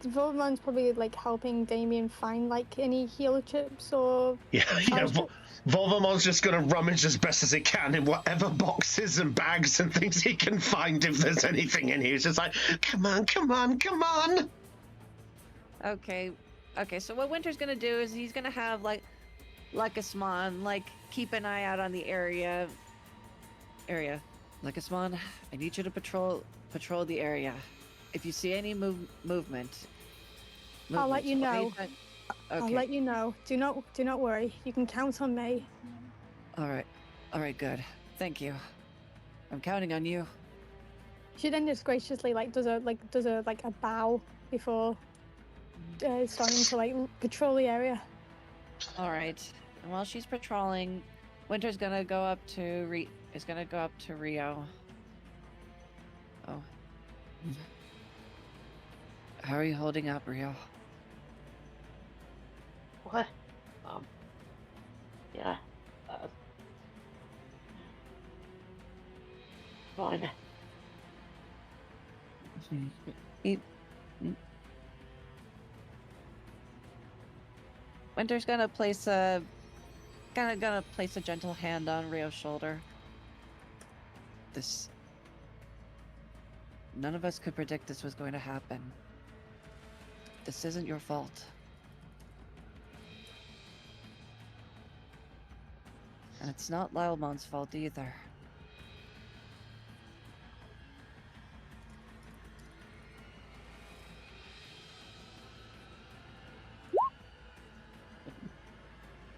Volman's probably helping Damien find any heal chips or Yeah. status chips. Volvamon's just going to rummage as best as he can in whatever boxes and bags and things he can find if there's anything in here. He's just come on. Okay. So what Winter's gonna do is he's gonna have Lekismon keep an eye out on the area. Lekismon, I need you to patrol the area. If you see any movement, I'll let you know. Okay. I'll let you know. Do not worry. You can count on me. All right, good. Thank you. I'm counting on you. She then just graciously does a bow before starting to patrol the area. All right. And while she's patrolling, Winter's gonna go up to Rio. Oh. How are you holding up, Rio? What? Yeah. Fine. Winter's gonna place a gentle hand on Rio's shoulder. None of us could predict this was going to happen. This isn't your fault. And it's not Lylemon's fault either.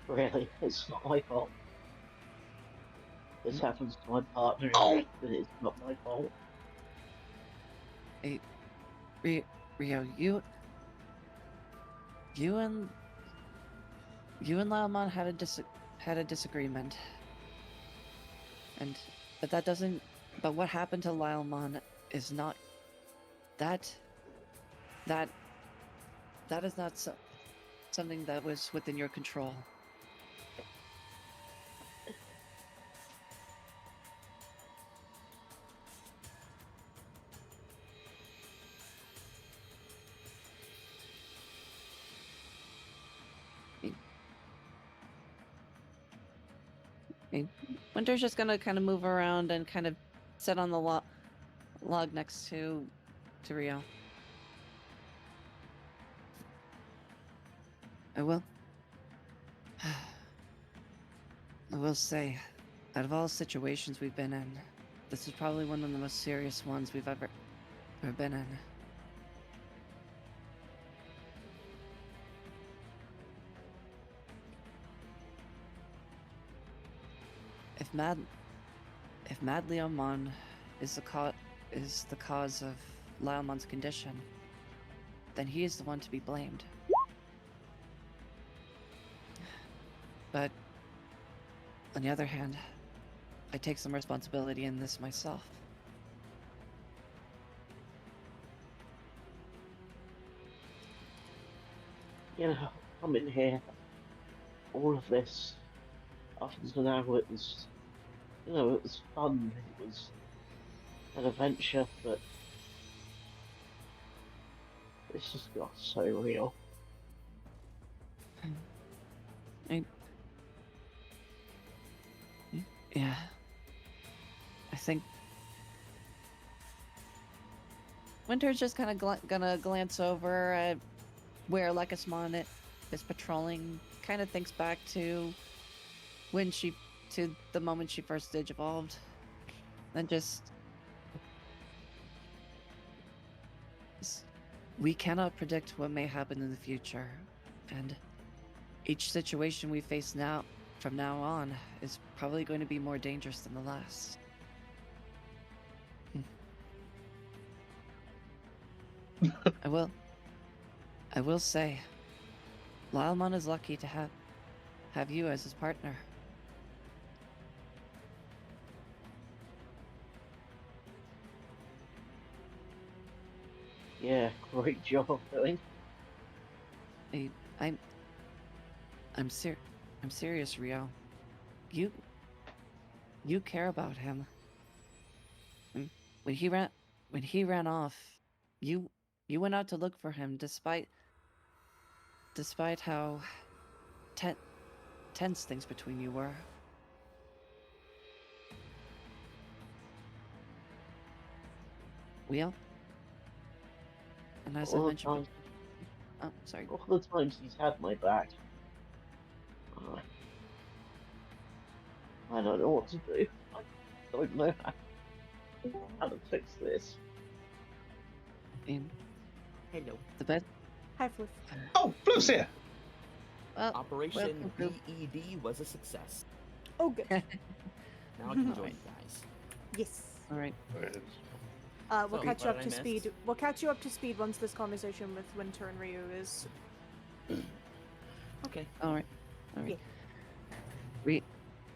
Really, it's not my fault. This happens to my partner, Oh, but it's not my fault. Hey, Rio, you and Laomon had a disagreement, but that doesn't. But what happened to Laomon is not that that that is not something that was within your control. Winter's just gonna kind of move around and kind of sit on the log next to Rio. I will. I will say, out of all situations we've been in, this is probably one of the most serious ones we've ever been in. If Mad Leomon is the cause of Laomon's condition, then he is the one to be blamed. But on the other hand, I take some responsibility in this myself. You know, coming here, all of this, up until now, it was, it was fun. It was an adventure, but this just got so real. Yeah. I think Winter's just kind of gonna glance over at where Lekismon is patrolling. Kind of thinks back to to the moment she first digivolved, and we cannot predict what may happen in the future, and each situation we face from now on is probably going to be more dangerous than the last. I will say, Laomon is lucky to have you as his partner. Yeah, great job, doing. I'm serious, Rio. You care about him. When he ran off, you went out to look for him despite how tense things between you were. Well, and as I mentioned, oh, sorry. All the times he's had my back, I don't know what to do. I don't know how to fix this. Hello. The best. Hi, Fluff. oh, Blue's here. Well, Operation Blue. BED was a success. Oh, good. Now I can join you guys. Yes. All right. We'll So, catch you what up did to I speed. miss? We'll catch you up to speed once this conversation with Winter and Ryu is. Okay. All right.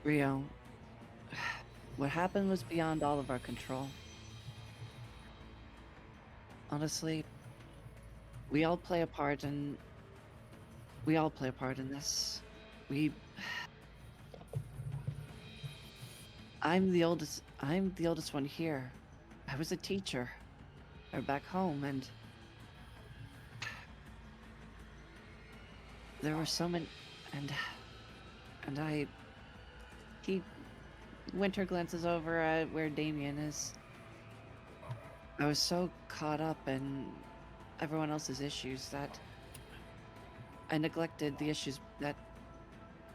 Rio, what happened was beyond all of our control. Honestly, we all play a part in this. I'm the oldest one here. I was a teacher back home, and there were so many, and Winter glances over at where Damien is. I was so caught up in everyone else's issues that I neglected the issues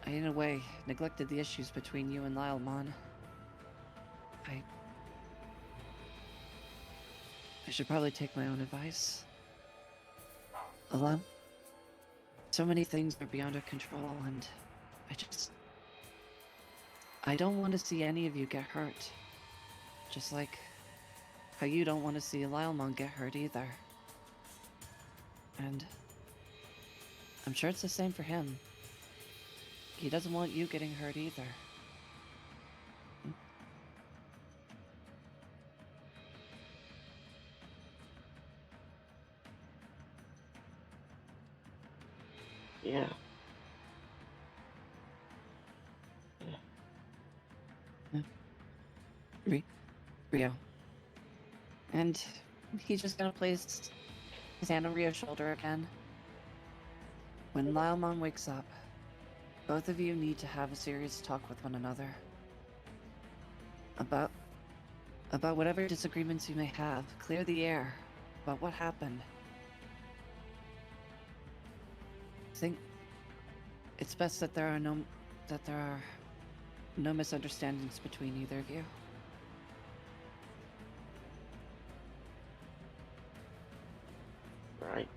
in a way, neglected the issues between you and Laomon. I should probably take my own advice. So many things are beyond our control, and I don't want to see any of you get hurt. Just like how you don't want to see Lylemon get hurt either. And I'm sure it's the same for him. He doesn't want you getting hurt either. Yeah. Rio. And he's just gonna place his hand on Rio's shoulder again. When Lylemon wakes up, both of you need to have a serious talk with one another. About whatever disagreements you may have. Clear the air about what happened. I think it's best that there are no misunderstandings between either of you. Right.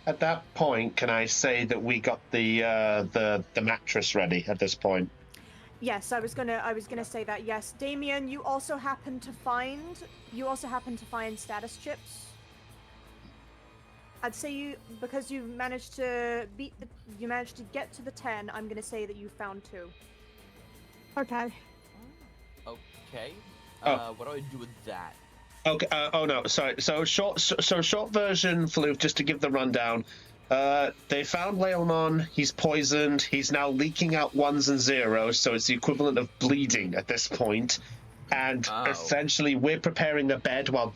At that point, can I say that we got the mattress ready at this point? Yes, I was gonna say that. Yes, Damien, you also happen to find status chips. I'd say because you managed to get to the 10. I'm gonna say that you found 2. Okay. Okay. Oh. What do I do with that? Okay. Oh no. Sorry. So short version, Floof. Just to give the rundown. They found Lylemon. He's poisoned. He's now leaking out 1s and 0s. So it's the equivalent of bleeding at this point. And essentially, we're preparing the bed while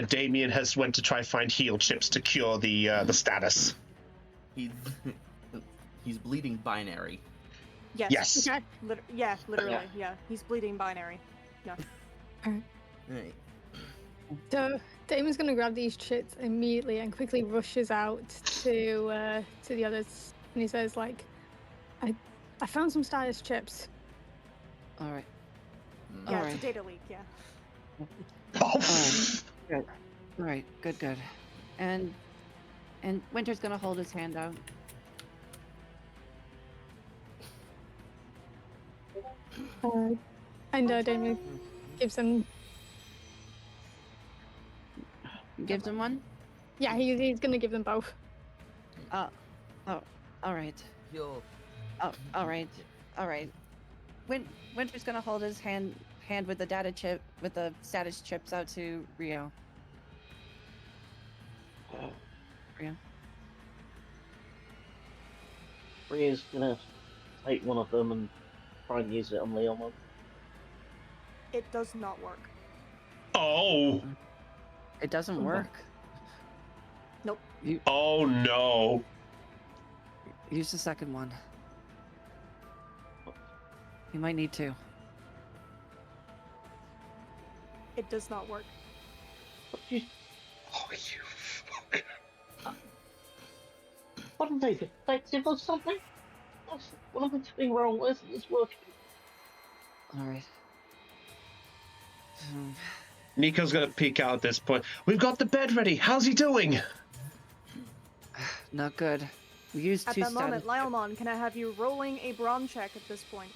Damien has went to try find heal chips to cure the status. He's bleeding binary. Yes. Yes. Okay. Literally. Yeah. He's bleeding binary. Yeah. Right. So Damon's gonna grab these chits immediately and quickly rushes out to the others, and he says, like, I found some status chips. All right. Yeah, All it's a right. data leak. Yeah. Good. All right. Good. And Winter's gonna hold his hand out. And Damon gives them. Gives him one. Yeah, he's gonna give them both. Oh. All right. He'll. Oh. All right. Winter's gonna hold his hand with the data chip with the status chips out to Rio. Rio. Rio's gonna take one of them and try and use it on Lylemon. It does not work. Oh. It doesn't work. Nope. Oh no. Use the second one. You might need to. It does not work. Oh, you fuck. What are they, defective or something? What am I doing wrong? Why isn't this working? All right. Nico's gonna peek out at this point. We've got the bed ready. How's he doing? Not good. We used At 2 that moment, status. Lylemon, can I have you rolling a brawn check at this point?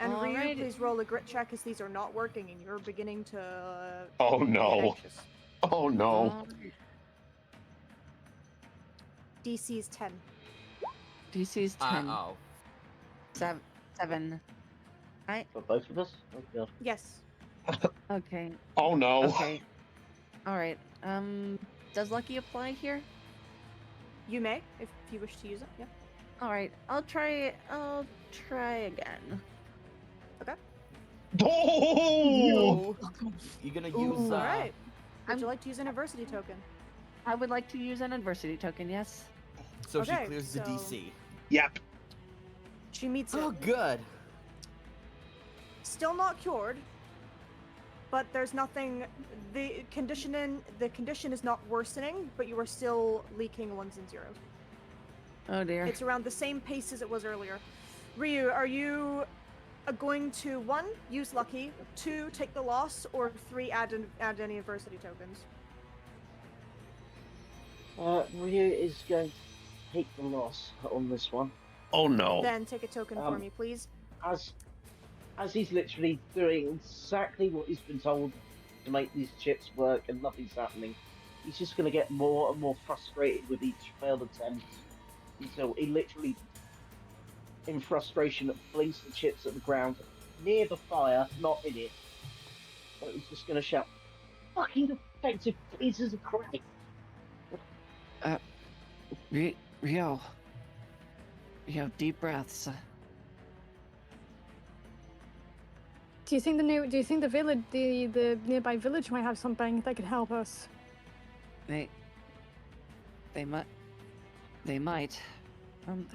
And Ryu, Alrighty. please roll a grit check as these are not working and you're beginning to Oh get no. anxious. Oh no. DC's 10. DC's 10. Oh. 7. Right? For both of us? Oh god. Yes. Okay. Oh no. Okay. All right. Does Lucky apply here? You may, if you wish to use it, yeah. All right. I'll try again. Okay. Oh! You're gonna use. Alright. Would I'm- you like to use an adversity token? I would like to use an adversity token. Yes. So Okay, she clears the so- DC. Yep. She meets it. Oh, good. Still not cured, but there's nothing. The condition is not worsening, but you are still leaking 1s and 0s. Oh dear. It's around the same pace as it was earlier. Ryu, are you going to 1, use lucky, 2, take the loss, or 3, add any adversity tokens? Ryu is going to take the loss on this one. Oh no. Then take a token for me, please. As he's literally doing exactly what he's been told to make these chips work and nothing's happening, he's just going to get more and more frustrated with each failed attempt until he literally, in frustration, flings the chips at the ground near the fire, not in it. So he's just going to shout, "Fucking effective pieces of crap!" Rio, deep breaths. Do you think the village, the nearby village, might have something that could help us? They might.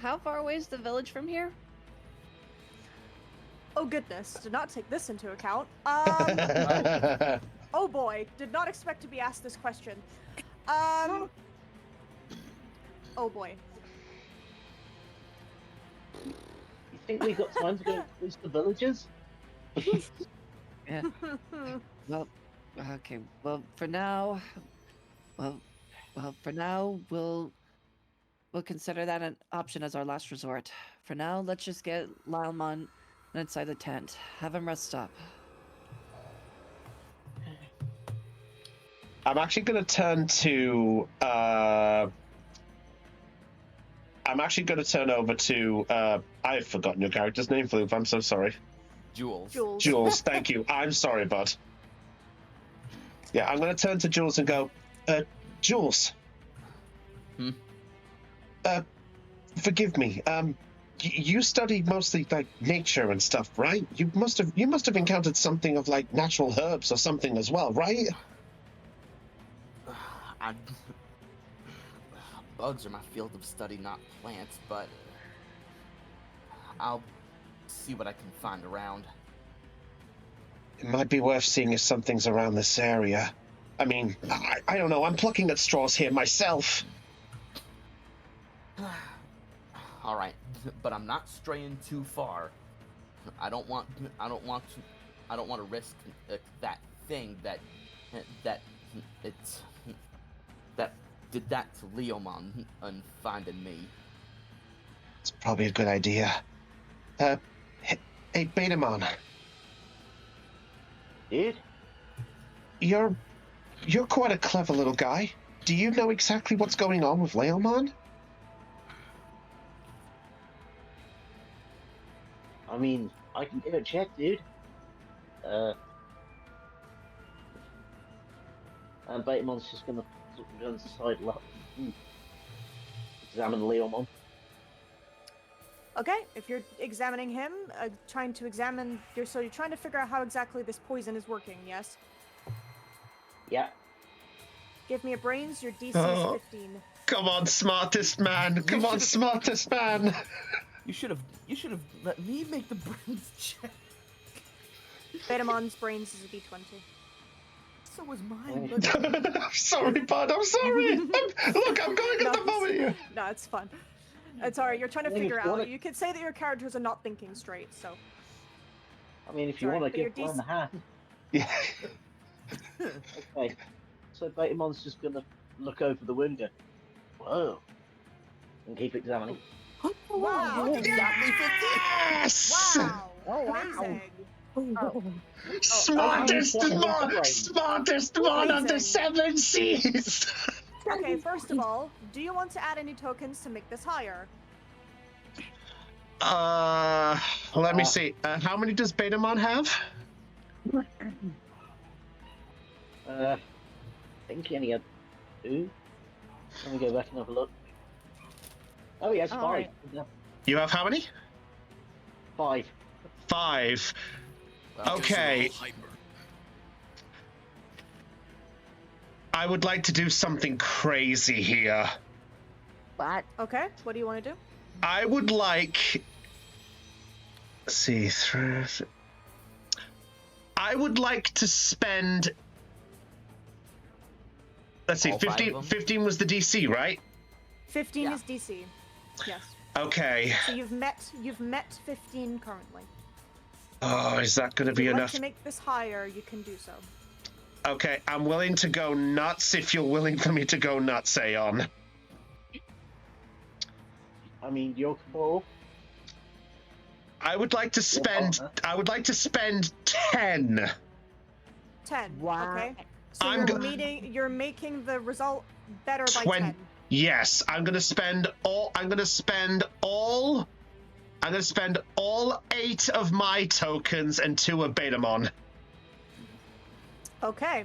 How far away is the village from here? Oh goodness, did not take this into account. Oh boy, did not expect to be asked this question. Oh boy. You think we've got time to go and police the villagers? Yeah. Well, okay. Well, for now, we'll consider that an option as our last resort. For now, let's just get Lylemon inside the tent. Have him rest up. I'm actually going to turn to. I'm actually going to turn over to. I've forgotten your character's name, Floop. I'm so sorry. Jules. Jules, thank you. I'm sorry, bud. Yeah, I'm going to turn to Jules and go, Jules. Forgive me. You study mostly like nature and stuff, right? You must have encountered something of like natural herbs or something as well, right? Bugs are my field of study, not plants, but I'll see what I can find around. It might be worth seeing if something's around this area. I mean, I don't know. I'm plucking at straws here myself. All right, but I'm not straying too far. I don't want to risk that thing that did that to Leomon and finding me. It's probably a good idea. Hey, Betamon. Dude? You're quite a clever little guy. Do you know exactly what's going on with Leomon? I mean, I can give it a check, dude. And Betamon's just gonna sort of go to the side, examine Leomon. Okay, if you're examining him, trying to figure out how exactly this poison is working, yes? Yeah. Give me a brains, your DC is 15. Come on, smartest man. Come on, smartest man. You should have let me make the brains check. Betamon's brains is a D20. So was mine. I'm sorry, bud. I'm sorry. Look, I'm going at the moment here. No, it's fun. It's alright, you're trying to figure out. You could say that your characters are not thinking straight, so. I mean, if you want to give one the hand. Yeah. Okay. So Betamon's just gonna look over the window. Whoa. And keep examining. Wow! Exactly 15. Yes! Wow! Amazing! Smartest one of the 7 seas! Okay, first of all, do you want to add any tokens to make this higher? Let me see. How many does Betamon have? I think he only had 2. Let me go back and have a look. Oh, he has 5. Alright. You have how many? 5. 5. Okay. I would like to do something crazy here. What? Okay, what do you want to do? I would like... Let's see. I would like to spend... Let's see, All 5 15, of them? 15 was the DC, right? 15 Yeah. is DC. Yes. Okay. So you've met 15 currently. Oh, is that going to If be you'd like enough? to make this higher, you can do so. Okay, I'm willing to go nuts if you're willing for me to go nuts, Aeon. I mean, your call. I would like to spend. partner. I would like to spend 10. 10. Wow. Okay. So I'm you're making the result better by 20. 10. Yes, I'm gonna spend all. I'm gonna spend all 8 of my tokens and 2 of Betamon. Okay.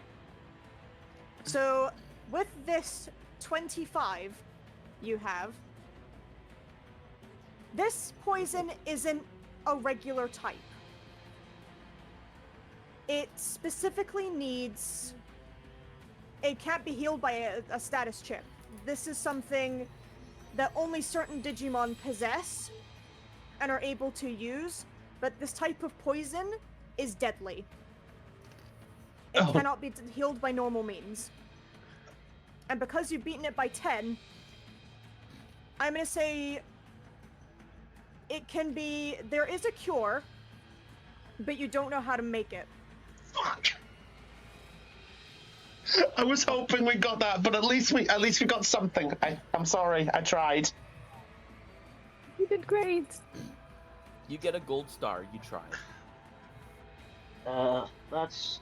So with this 25 you have, this poison isn't a regular type. It specifically needs... It can't be healed by a status chip. This is something that only certain Digimon possess and are able to use, but this type of poison is deadly. It Oh. cannot be healed by normal means. And because you've beaten it by 10, I'm gonna say it can be... There is a cure, but you don't know how to make it. Fuck. I was hoping we got that, but at least we got something. I'm sorry, I tried. You did great. You get a gold star. You tried. That's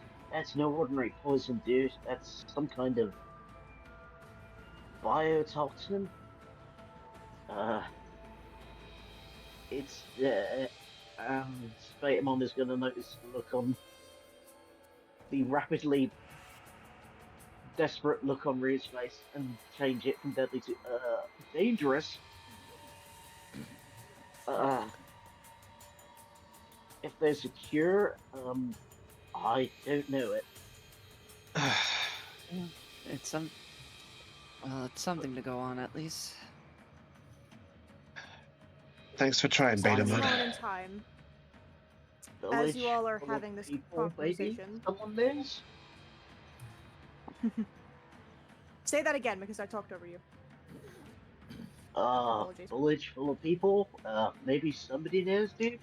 no ordinary poison, dude. That's some kind of biotoxin. It's Spatamon is going to notice the look on the rapidly desperate look on Ryu's face and change it from deadly to dangerous. If there's a cure, I don't know it. It's something to go on at least. Thanks for trying, At this Betamon. moment in time, as you all are having this conversation... Someone lives? Say that again, because I talked over you. Apologies. Village full of people. Maybe somebody knows, dude.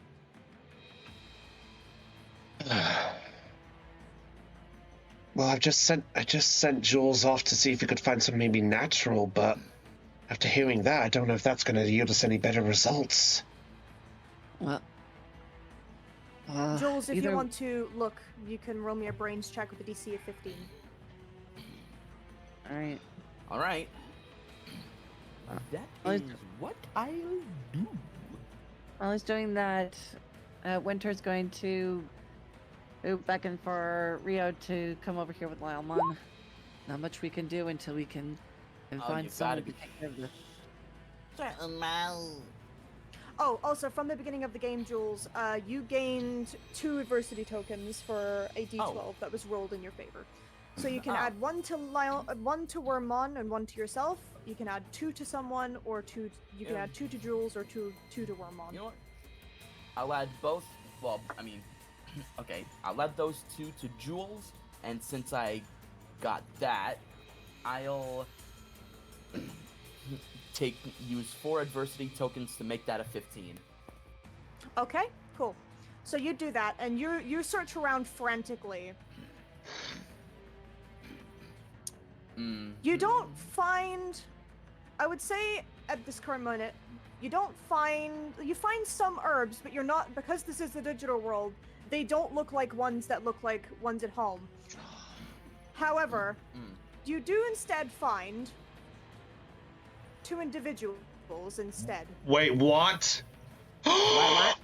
Well, I just sent Jules off to see if he could find some maybe natural, but after hearing that, I don't know if that's going to yield us any better results. Well, Jules, if either... you want to look, you can roll me a brains check with a DC of 15. Alright. All right. That I- is what I'll do. While he's doing that, Winter's going to beckon for Rio to come over here with Lylemon. Not much we can do until we can find you someone gotta to take care of this. Oh, also, from the beginning of the game, Jules, you gained 2 adversity tokens for a d12 that was rolled in your favor. So you can add 1 to one to Wormmon and 1 to yourself. You can add 2 to someone, or 2. You can add 2 to Jules, or 2 to Wormmon. You know what? I'll add both. Well, I mean, okay. I'll add those 2 to Jules, and since I got that, I'll use 4 adversity tokens to make that a 15. Okay, cool. So you do that, and you search around frantically. You don't find... I would say, at this current moment, you find some herbs, but you're not... Because this is the digital world, they don't look like ones that look like ones at home. However, you do instead find 2 individuals instead. Wait, what? What?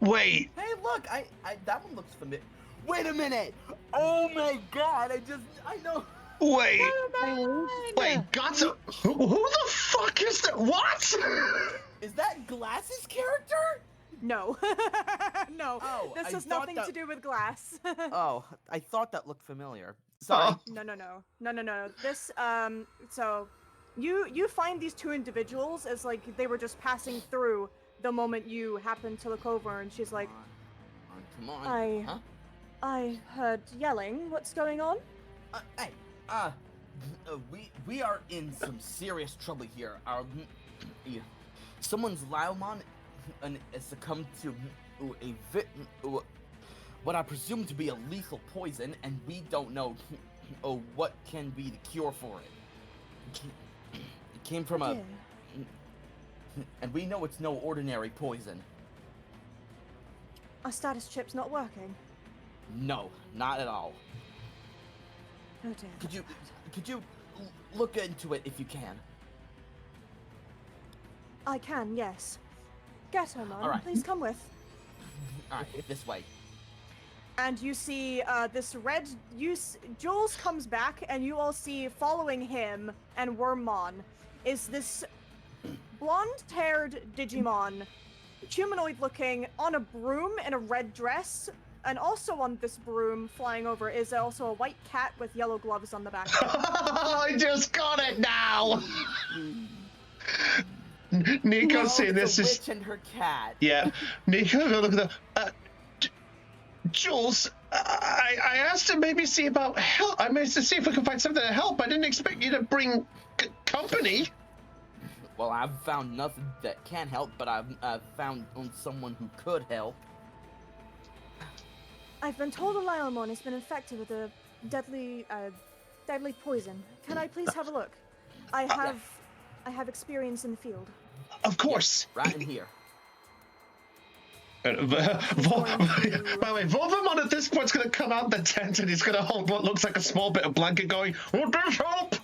Wait. Hey, look! I that one looks familiar. Wait a minute! Oh my god! I know. Wait. Wait, Gatsu. Who the fuck is that? What? Is that Glass's character? No. No. Oh, This I has thought nothing that- to do with glass. Oh, I thought that looked familiar. Sorry. No. This, so you find these 2 individuals as like they were just passing through the moment you happened to look over, and she's like, Come on. I- I heard yelling. What's going on? Hey, we are in some serious trouble here. Someone's Lylemon has succumbed to what I presume to be a lethal poison, and we don't know or what can be the cure for it. It came from a, dear. and we know it's no ordinary poison. Our status chip's not working. No, not at all. Oh dear. Could you look into it if you can? I can, yes. Gatomon, All right. please come with. All right, this way. And you see this red. Jules comes back, and you all see following him and Wormmon is this blonde-haired Digimon, humanoid-looking, on a broom in a red dress, and also on this broom flying over is also a white cat with yellow gloves on the back. I just got it now. Nico's saying this the is. witch and her cat. Yeah, Nico, look at the. Jules, I asked to maybe see about help. I meant to see if we could find something to help. I didn't expect you to bring company. Well, I've found nothing that can help, but I've found someone who could help. I've been told Aliamon has been infected with a deadly poison. Can I please have a look? I have experience in the field. Of course. Right in here. By the way, Volvemon at this point is going to come out the tent and he's going to hold what looks like a small bit of blanket going, "Will this help?"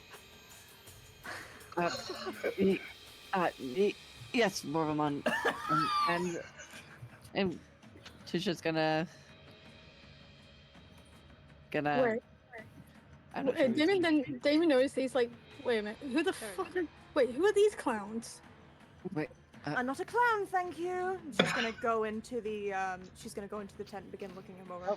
Yes, Morvamon. And she's just gonna. Where? I'm not sure. Damon noticed he's like, wait a minute, who the fuck? Wait, who are these clowns? Wait, I'm not a clown, thank you. She's gonna go into the tent and begin looking him over.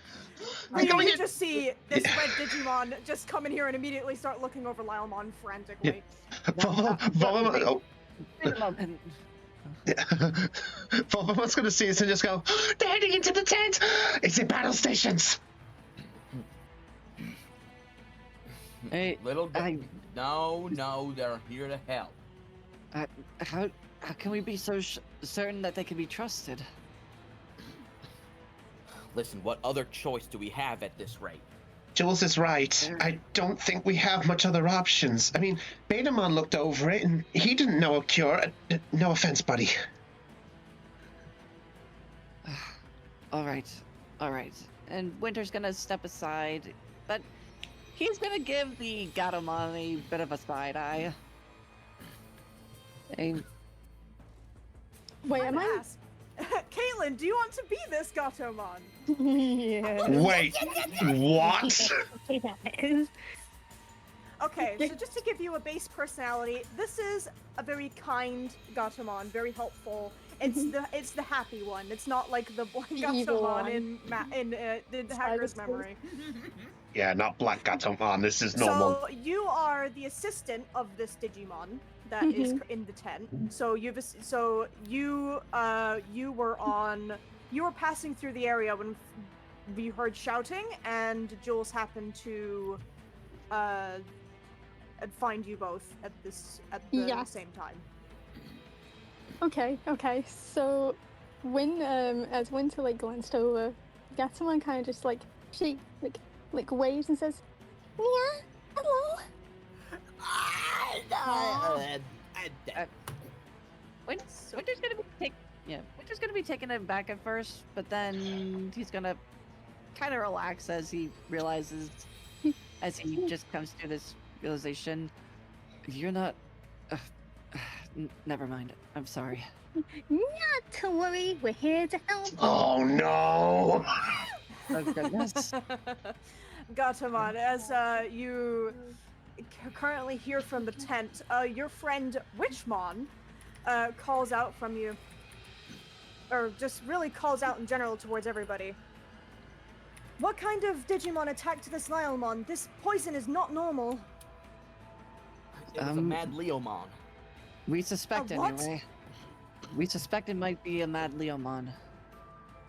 I'm going You in- just see this red Digimon just come in here and immediately start looking over Lilemon frantically. Volvemon, oh. and Volvemon's going to see us and just go, "They're heading into the tent! It's in battle stations!" hey, Little no, they're here to help. how can we be so certain that they can be trusted? Listen, what other choice do we have at this rate? Jules is right. I don't think we have much other options. I mean, Betamon looked over it and he didn't know a cure. No offense, buddy. All right. And Winter's gonna step aside, but he's gonna give the Gatomon a bit of a side eye. And Wait, am I? Ask. Caitlin, do you want to be this Gatomon? Yeah. Wait, what? Okay, so just to give you a base personality, this is a very kind Gatomon, very helpful. It's the happy one. It's not like the black Evil one. Gatomon in the hacker's memory. Yeah, not Black Gatomon. This is normal. So you are the assistant of this Digimon that is in the tent. So you were passing through the area when you heard shouting, and Jules happened to find you both at the same time. Okay. So when as Winter like glanced over, Gatomon kind of just like waves and says, "Yeah, hello." Winter's gonna be taken aback at first, but then he's gonna kind of relax as he realizes, as he just comes to this realization, you're not. Never mind. I'm sorry. Not to worry, we're here to help. Oh no! Oh goodness. Gatomon, as you currently hear from the tent, your friend Witchmon calls out from you, or just really calls out in general towards everybody. What kind of Digimon attacked this Lilemon? This poison is not normal. It was a mad Leomon. We suspect what? anyway. We suspect it might be a mad Leomon.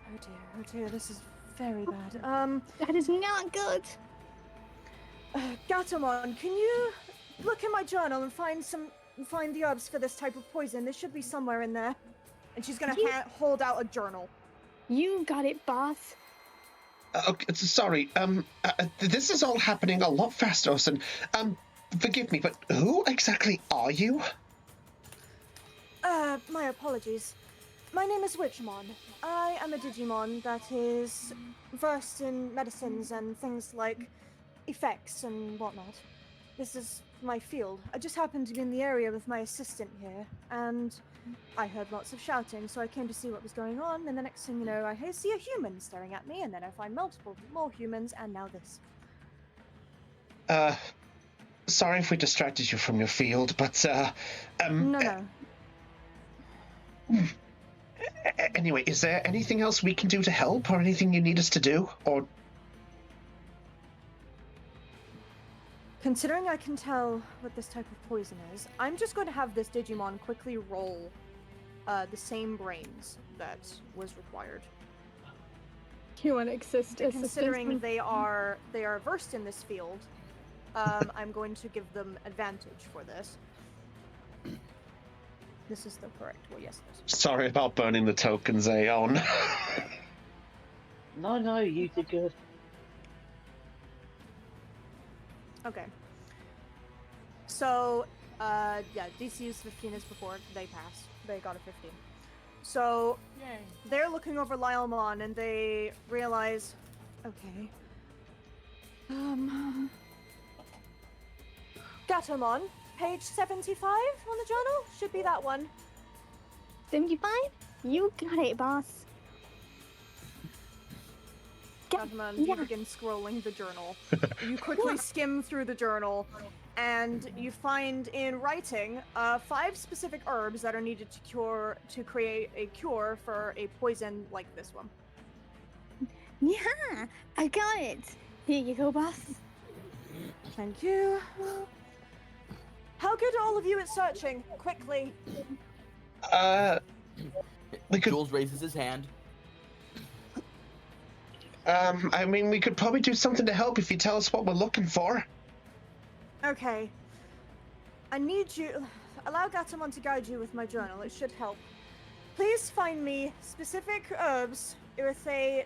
Oh dear, this is very bad. That is not good. Gatomon, can you look in my journal and find the herbs for this type of poison? This should be somewhere in there. And she's gonna hold out a journal. You got it, boss. Okay, sorry. This is all happening a lot faster, Austin. Forgive me, but who exactly are you? My apologies. My name is Witchmon. I am a Digimon that is versed in medicines and things like effects and whatnot. This is my field. I just happened to be in the area with my assistant here, and I heard lots of shouting, so I came to see what was going on, and the next thing you know, I see a human staring at me, and then I find multiple more humans, and now this. Sorry if we distracted you from your field, but, No. Anyway, is there anything else we can do to help, or anything you need us to do, or... Considering I can tell what this type of poison is, I'm just going to have this Digimon quickly roll the same brains that was required. You want to assist? Considering they are versed in this field, I'm going to give them advantage for this. This is the correct. Well, yes, it is. Sorry about burning the tokens, Aeon. No, you did good. Okay. So, yeah, DC is 15 as before. They passed. They got a 15. So, they're looking over Lylemon and they realize, okay. Gatomon, page 75 on the journal? Should be that one. 75? You got it, boss. Gatomon, you begin scrolling the journal. You quickly skim through the journal, and you find in writing 5 specific herbs that are needed to create a cure for a poison like this one. Yeah, I got it. Here you go, boss. Thank you. How good are all of you at searching? Quickly. We could... Jules raises his hand. I mean, we could probably do something to help if you tell us what we're looking for. Okay. I need you... Allow Gatomon to guide you with my journal. It should help. Please find me specific herbs with a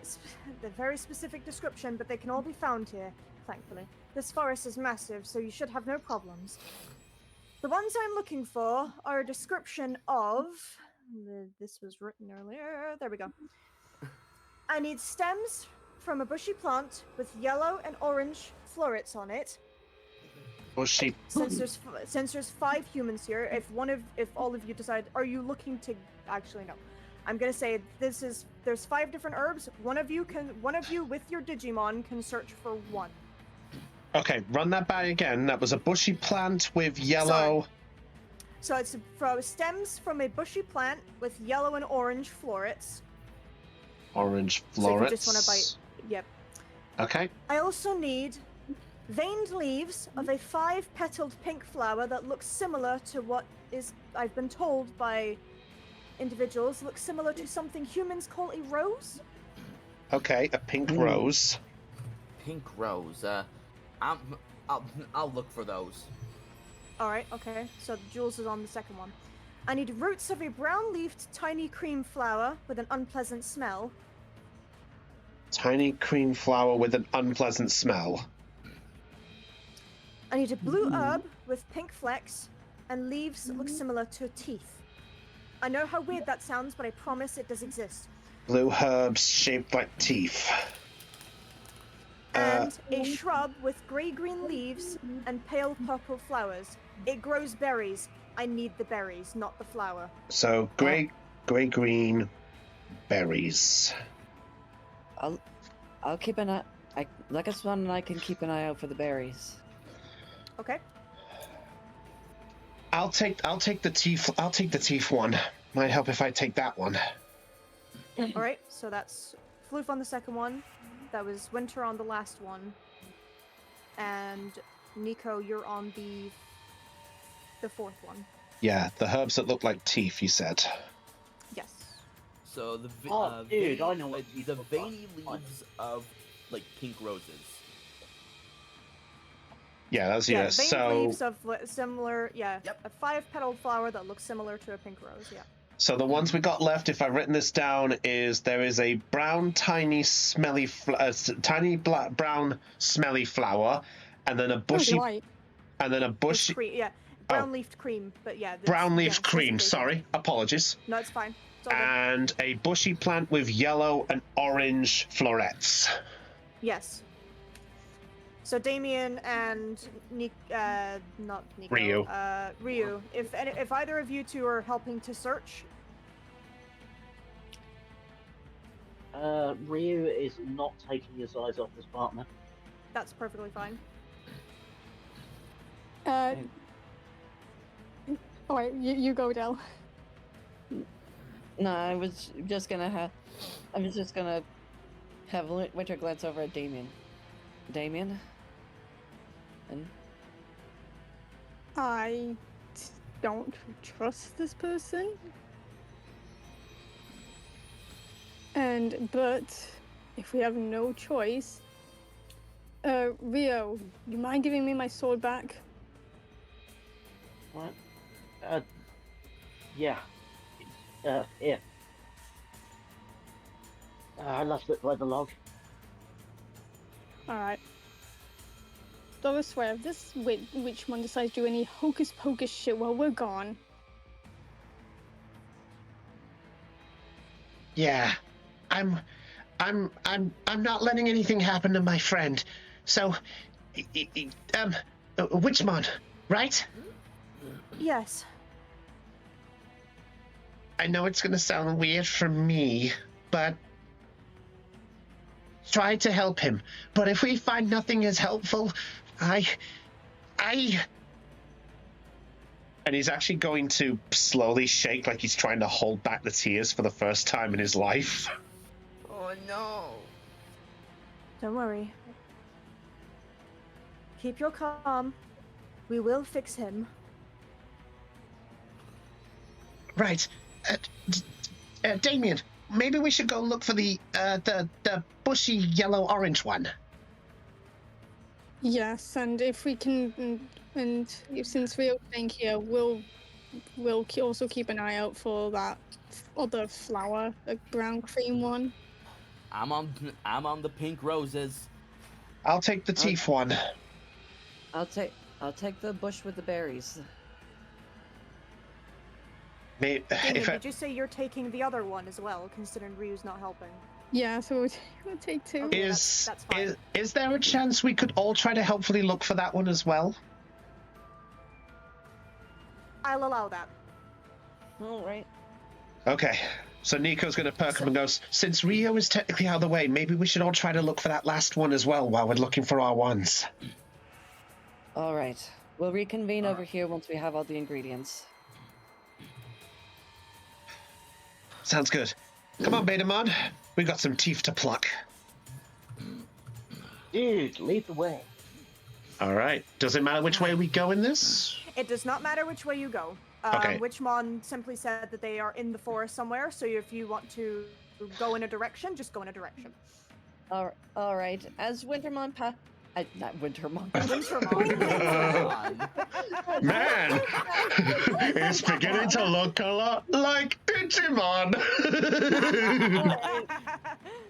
very specific description, but they can all be found here, thankfully. This forest is massive, so you should have no problems. The ones I'm looking for are a description of... This was written earlier. There we go. I need stems from a bushy plant with yellow and orange florets on it. Bushy... Since there's 5 humans here, if all of you decide, are you looking to... Actually, no. I'm gonna say there's 5 different herbs. One of you with your Digimon can search for one. Okay, run that by again. That was a bushy plant with yellow... So it's stems from a bushy plant with yellow and orange florets. Orange florets. So if you just want to bite... Yep. Okay. I also need veined leaves of a 5-petaled pink flower that looks similar to what is, I've been told by individuals, looks similar to something humans call a rose. Okay, a pink rose. Pink rose. I'll look for those. Alright, okay. So Jules is on the second one. I need roots of a brown-leafed tiny cream flower with an unpleasant smell. Tiny cream flower with an unpleasant smell. I need a blue herb with pink flecks and leaves that look similar to teeth. I know how weird that sounds, but I promise it does exist. Blue herbs shaped like teeth. And a shrub with grey-green leaves and pale purple flowers. It grows berries. I need the berries, not the flower. So grey-green berries. I'll keep an eye. Legacy and I can keep an eye out for the berries. Okay. I'll take the teeth one. Might help if I take that one. All right. So that's Floof on the second one. That was Winter on the last one. And Nico, you're on the fourth one. Yeah, the herbs that look like teeth, you said. Yes. So the dude, I know what the veiny leaves of like pink roses. Yeah, that's Yeah, so vein leaves of similar. Yeah. Yep. A 5-petaled flower that looks similar to a pink rose. Yeah. So the ones we got left, if I've written this down, is there is a brown, tiny, smelly, brown, smelly flower, and then a bushy, Right. and then a It's bushy, cream, yeah. Brown leafed cream, but yeah. brown leaf yes, cream. that's Sorry, apologies. no, it's fine. It's all good. And a bushy plant with yellow and orange florets. Yes. So Damien and not Nico, Ryu. Ryu. If either of you two are helping to search, Ryu is not taking his eyes off his partner. that's perfectly fine. All right, you go, Del. No, I was just gonna have Winter glance over at Damien. Damien? And I don't trust this person. But if we have no choice, Rio, you mind giving me my sword back? What? Yeah. Here. I left it by the log. All right. Though I swear, if this witch one decides to do any hocus pocus shit while we're gone, Yeah, I'm not letting anything happen to my friend. So, Witchmon, right? Yes. I know it's gonna sound weird for me, but try to help him. But if we find nothing as helpful, I... And he's actually going to slowly shake like he's trying to hold back the tears for the first time in his life. Oh no. Don't worry. Keep your calm. We will fix him. Right. Damien, maybe we should go look for the bushy yellow-orange one. yes, and if we can, and since Rio's staying here, we'll also keep an eye out for that other flower, the brown cream one. I'm on the pink roses. I'll take the teeth one. I'll take the bush with the berries. Maybe, Damien, did you say you're taking the other one as well, considering Ryu's not helping? Yeah, so we'll take two. Okay. is that's fine. is there a chance we could all try to helpfully look for that one as well? I'll allow that. All right. Okay. So Nico's going to perk up and goes, since Rio is technically out of the way, maybe we should all try to look for that last one as well while we're looking for our ones. All right. We'll reconvene over here once we have all the ingredients. Sounds good. Come on, Betamon. We got some teeth to pluck. Dude, lead the way. All right. Does it matter which way we go in this? It does not matter which way you go. Okay. Witchmon simply said that they are in the forest somewhere, so if you want to go in a direction, just go in a direction. All right. As Wintermon not Wintermon. Wintermon. Man, it's beginning to look a lot like Digimon.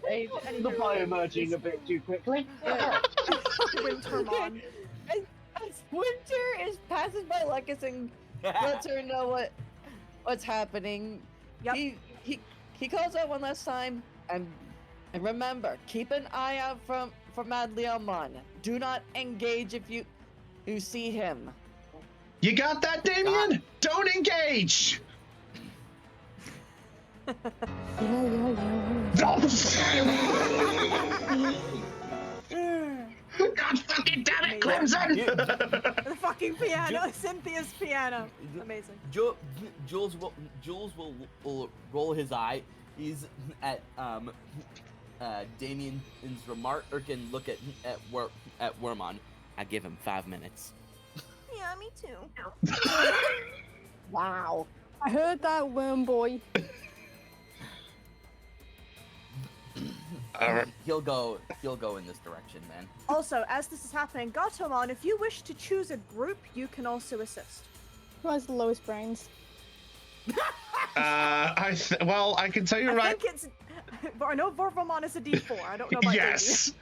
The bio merging a bit too quickly. Wintermon. As Winter passes by Lucas and lets her know what's happening. Yep. He calls out one last time, and remember, keep an eye out for Mad Leomon. Do not engage if you see him. You got that, Damien? Don't engage! God fucking damn it, Clemson! The fucking piano, Cynthia's piano. Amazing. Jules will roll his eye. He's at Damien's remark, or can look at Wormon. I give him 5 minutes. Yeah, me too. Wow. I heard that, worm boy. He'll go in this direction, man. Also, as this is happening, Gatomon, if you wish to choose a group, you can also assist. Who has the lowest brains? Well, I can tell you I right. think it's. I know Vorvomon is a D4. I don't know about Yes.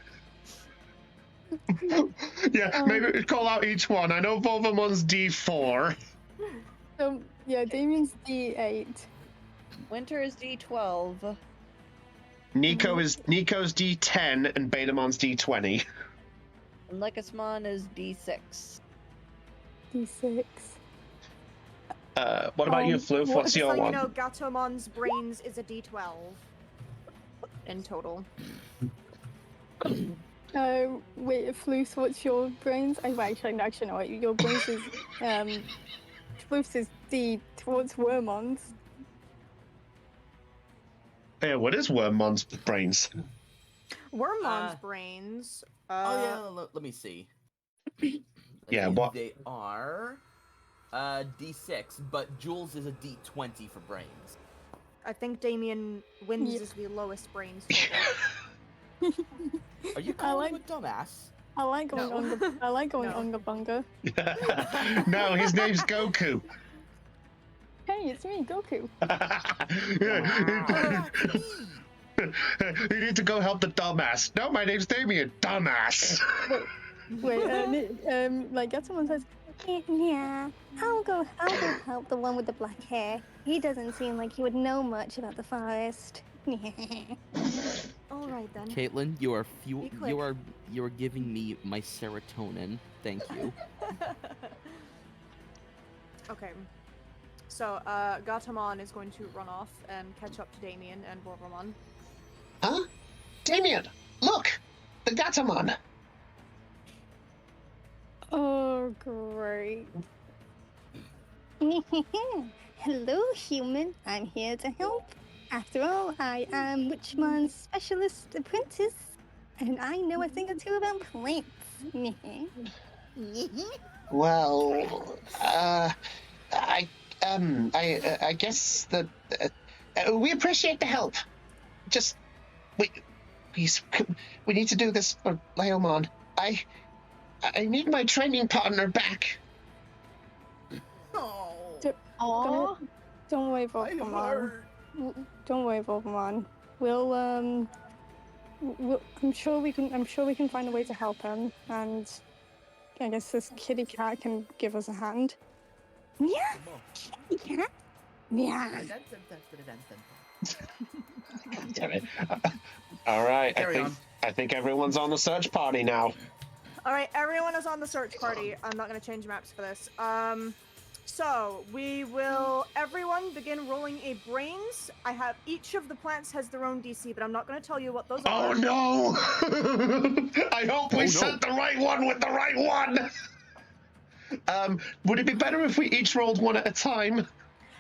Yeah, maybe call out each one. I know Volvamon's D4. So yeah, Damien's D8. Winter is D12. Nico's D10 and Betamon's D20. And Lekismon is D6. D6. What about you, Floof? What's Just your so one? you know, Gatomon's brains is a D12 in total. Wait, Floof's, what's your brains? Actually no, your brains is Floof's is D. What's Wormon's? Yeah, what is Wormmon's brains? Wormon's brains. Oh yeah, let me see. Yeah, Okay, what? They are D6, but Jules is a D20 for brains. I think Damien wins Yep. is the lowest brains. Are you calling him a dumbass? I like going No. on the No. Unga Bunga. No, his name's Goku. Hey, it's me, Goku. You need to go help the dumbass. No, my name's Damien. Dumbass. Wait, like someone says, Yeah, I'll go help the one with the black hair. He doesn't seem like he would know much about the forest. All right then. Caitlin, you are Be quick. you are giving me my serotonin. Thank you. Okay. So, Gatomon is going to run off and catch up to Damien and Vorvomon. Huh? Damien, look! The Gatomon! "Oh, great." Hello, human. I'm here to help. After all, I am Witchmon's specialist apprentice, and I know a thing or two about plants. Well, I guess that we appreciate the help. Just we need to do this for Leomon. I need my training partner back. Aww. Don't worry, Volcamon. Don't worry, Volcamon. We'll I'm sure we can find a way to help him, and I guess this kitty cat can give us a hand. Yeah, yeah, yeah. Damn it. All right, Carry on. I think everyone's on the search party now. All right, everyone is on the search party. I'm not going to change maps for this. So we will everyone begin rolling a brains. I have each of the plants has their own DC, but I'm not going to tell you what those Oh are. no! I hope we sent the right one with the right one. Would it be better if we each rolled one at a time?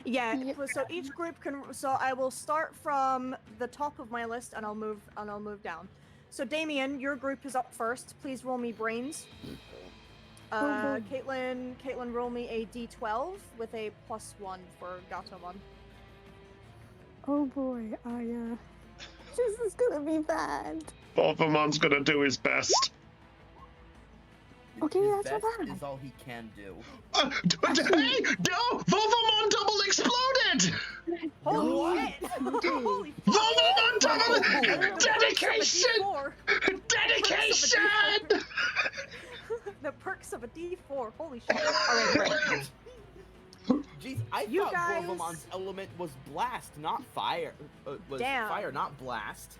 Yeah. So each group can. So I will start from the top of my list, and I'll move down. So Damien, your group is up first. Please roll me brains. Caitlin, roll me a D12 with a +1 for Gatomon. Oh boy, This is gonna be bad. Volvamon's gonna do his best. okay, His that's not best bad. is all he can do. Hey! No! Volvamon double exploded! Holy shit! Holy fuck! Volvamon double! The Dedication! Dedication! The perks of a D4. Holy shit! All right, great. Jeez, I You thought guys- Vorvamon's element was blast, not fire. Was Damn. fire, not blast.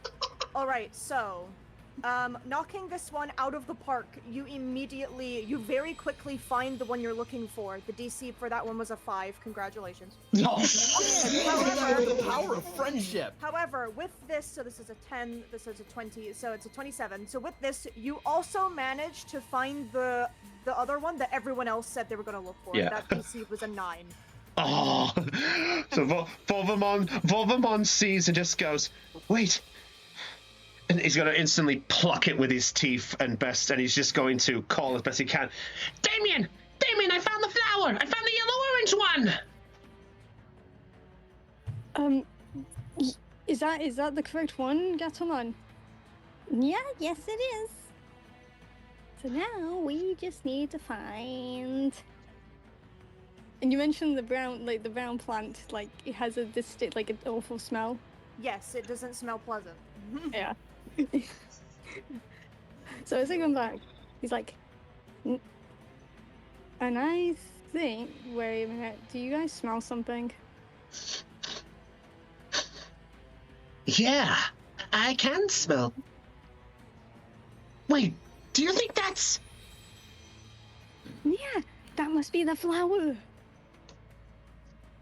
All right, so, knocking this one out of the park, you very quickly find the one you're looking for. The DC for that one was a 5. Congratulations. However, the power of friendship. However, with this, so this is a 10, this is a 20, so it's a 27. So with this, you also managed to find the other one that everyone else said they were going to look for. Yeah. That DC was a 9. Oh, so Volvamon sees and just goes, wait. And he's going to instantly pluck it with his teeth and he's just going to call as best he can. Damien, I found the flower. I found the yellow-orange one. Is that the correct one, Gatomon? Yeah, yes it is. So now we just need to find And you mentioned the brown plant, like it has a distinct, like an awful smell. Yes, it doesn't smell pleasant. Yeah. So as I come back, he's like, and I think, wait a minute, do you guys smell something? Yeah, I can smell. Wait, do you think that's... Yeah, that must be the flower.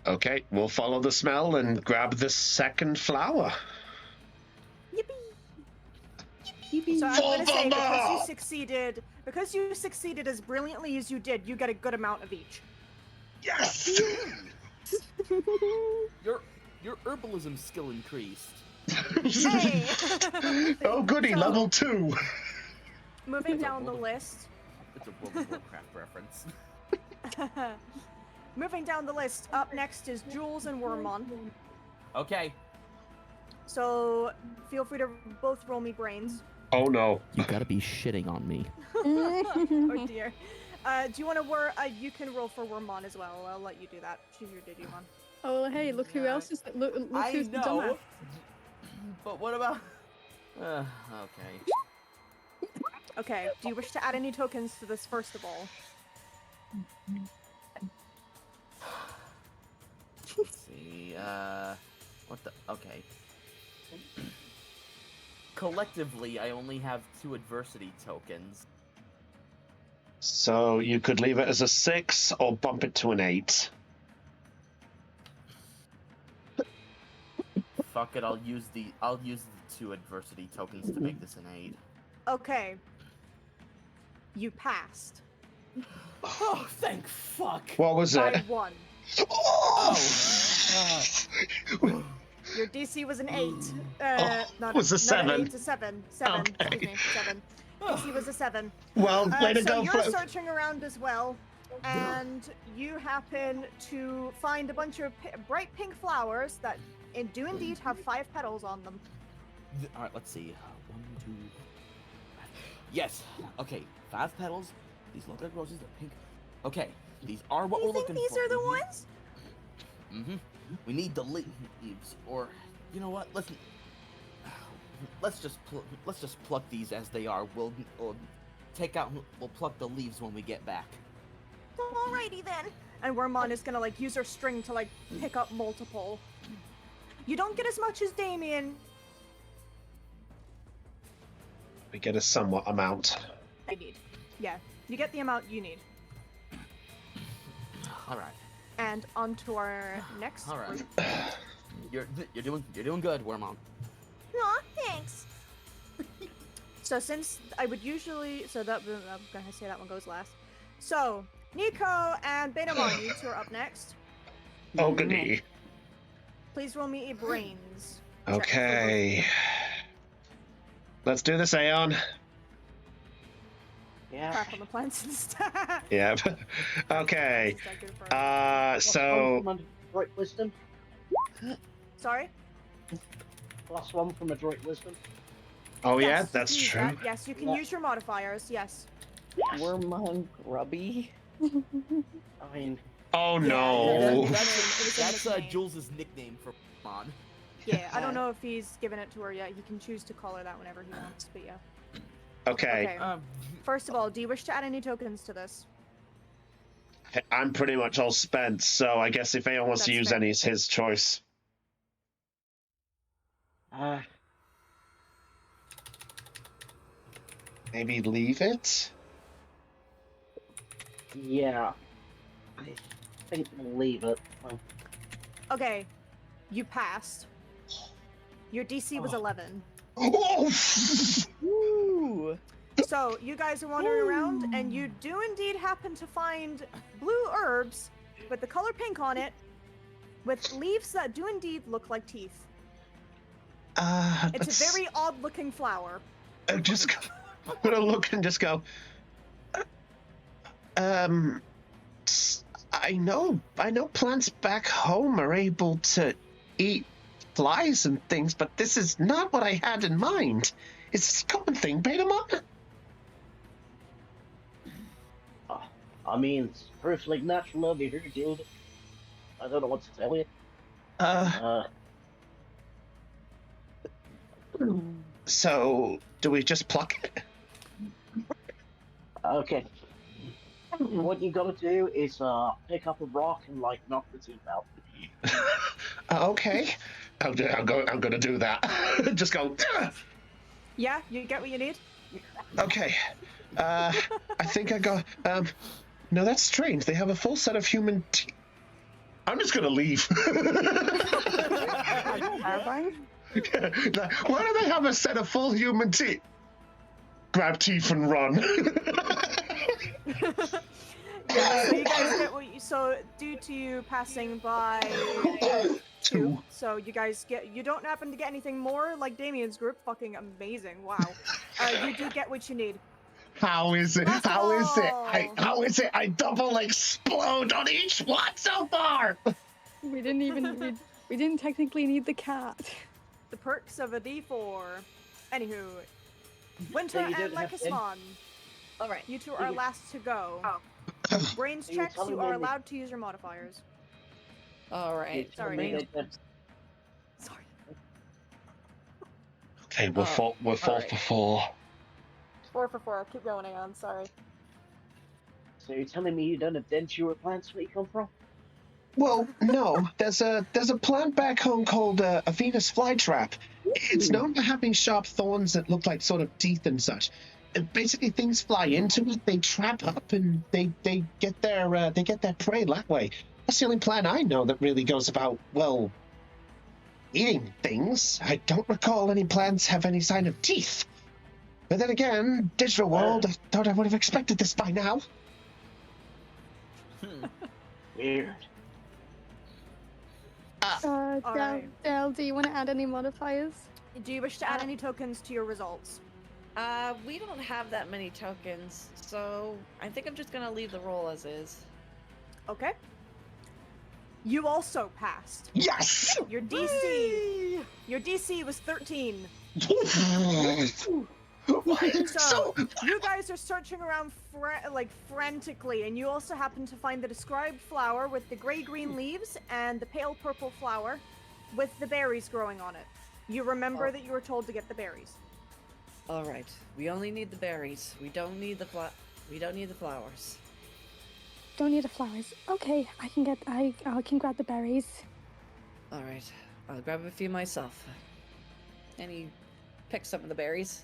Okay, we'll follow the smell and grab the second flower. So I'm going to say Favor! because you succeeded as brilliantly as you did, you get a good amount of each. Yes! Your herbalism skill increased. Hey! Oh goody, So- level 2. Moving down the list. It's a World of Warcraft reference. Moving down the list, up next is Jules and Wormmon. Okay. So feel free to both roll me brains. Oh no. You gotta be shitting on me. Oh dear. Do you want to you can roll for Wormmon as well. I'll let you do that. Choose your Digimon. Oh, hey, look who else is look I who's the know. dumbass. But what about? Okay. Okay. Do you wish to add any tokens to this first of all? Let's see. What the? Okay. Collectively, I only have 2 adversity tokens. So you could leave it as a 6 or bump it to an 8. Fuck it, I'll use the 2 adversity tokens to make this an 8. Okay. You passed Oh, thank fuck! What was by it? 1. Oh! Your DC was an 8. Not was a not 7. An 8, a 7. 7. Okay. Excuse me. 7. DC was a 7. Well, way to So go, you're Flo. searching around as well, and you happen to find a bunch of bright pink flowers that do indeed have 5 petals on them. Alright, let's see. 1, 2. Yes. Okay, 5 petals. These look like roses. They're pink. Okay, these are what You we're think looking these for. are the ones? Mm-hmm. We need the leaves, or you know what? Let's just pluck these as they are. We'll pluck the leaves when we get back. Alrighty then. And Wormmon is gonna like use her string to like pick up multiple. You don't get as much as Damien. We get a somewhat amount. I need. Yeah, you get the amount you need. All right. And on to our next All right. group. You're doing good, Wormmon. Aw, thanks. So since I would usually, I'm gonna say that one goes last. So Nico and Betamon, you two are up next. Oh goody. Please roll me a brains. check for Okay. Let's do this, Aeon. both Yeah. crap on the plants and stuff. Yep. Okay. Plus So... one from Adroit Wisdom. Sorry. Plus 1 from Adroit Wisdom. Oh yeah, Yes, you that's can use true. that. Yes, you can Yeah. use your modifiers. Yes. Wormmon Grubby. I mean, Oh Yeah, no. It was in That's his name. Jules' nickname for Wormmon. Yeah, I don't know if he's given it to her yet. He can choose to call her that whenever he wants, but yeah. Okay. Okay. First of all, do you wish to add any tokens to this? I'm pretty much all spent, so I guess if Aeon wants to That's use fair. any, it's his choice. Maybe leave it? yeah. I think we'll leave it. Okay, you passed. Your DC was Oh. 11. Oh! Woo! So you guys are wandering around, and you do indeed happen to find blue herbs with the color pink on it, with leaves that do indeed look like teeth. It's a very odd-looking flower. I'm just gonna look and just go. I know plants back home are able to eat flies and things, but this is not what I had in mind. Is this a common thing, Betamon? I mean, it's perfectly natural over here, dude. I don't know what to tell you. Uh, so do we just pluck it? Okay. What you gotta do is pick up a rock and like knock the teeth out. Okay. I'm gonna do that. Just go. Yeah, you get what you need. Okay. I think I got. No, that's strange. They have a full set of human teeth. I'm just gonna leave. Terrifying. Why do they have a set of full human teeth? Grab teeth and run. Yeah, so you guys get what you. So due to you passing by 2, so you guys get. You don't happen to get anything more like Damien's group. Fucking amazing! Wow. You do get what you need. How is it? Last of How is it? all. How is it? I double explode on each one so far. We didn't even. We didn't technically need the cat. The perks of a D4. Anywho, Winter you and don't have to- Lycosmon, All right. you two are last to go. Brains You checks, tell you me are when you- allowed to use your modifiers. All right. Sorry, Tell me Daniel. that- Sorry. Okay, we're four right. for 4. 4 for 4. Keep going on. Sorry. So you're telling me you don't have denture plants where you come from? Well, no. There's a plant back home called a Venus flytrap. It's known for having sharp thorns that look like sort of teeth and such. And basically, things fly into it. They trap up and they get their prey that way. That's the only plant I know that really goes about eating things. I don't recall any plants have any sign of teeth. But then again, digital world, I thought I would have expected this by now. Weird. Dale, do you want to add any modifiers? Do you wish to add any tokens to your results? We don't have that many tokens, so I think I'm just gonna leave the roll as is. Okay. You also passed. Yes! Your DC was 13. So you guys are searching around frantically, and you also happen to find the described flower with the gray-green leaves and the pale purple flower with the berries growing on it. You remember that you were told to get the berries. All right. We only need the berries. We don't need the flowers. Don't need the flowers. Okay, I can grab the berries. All right. I'll grab a few myself. And he picks some of the berries.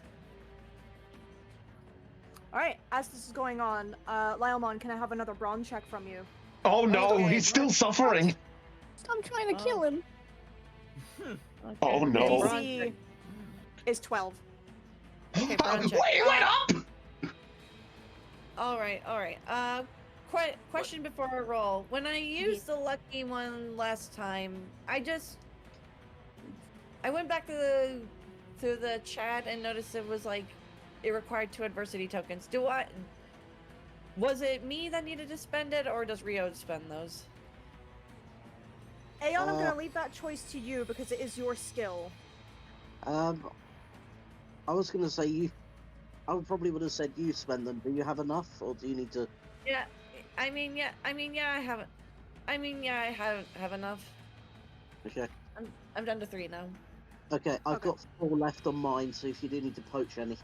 Alright, as this is going on, Lylemon, can I have another brawn check from you? Oh no, Okay. he's still suffering. Stop trying to kill him. Oh no. DC is 12. Okay, brawn check. Wait, it went up! All right. Question before I roll. When I used the lucky one last time, I went back to the chat and noticed it was like it required 2 adversity tokens. Was it me that needed to spend it, or does Rio spend those? Aeon, I'm gonna leave that choice to you because it is your skill. I was gonna say I probably would have said you spend them. Do you have enough, or do you need to? Yeah, I have enough. Okay. I'm down to 3 now. Okay, I've Okay. got 4 left on mine, so if you do need to poach any.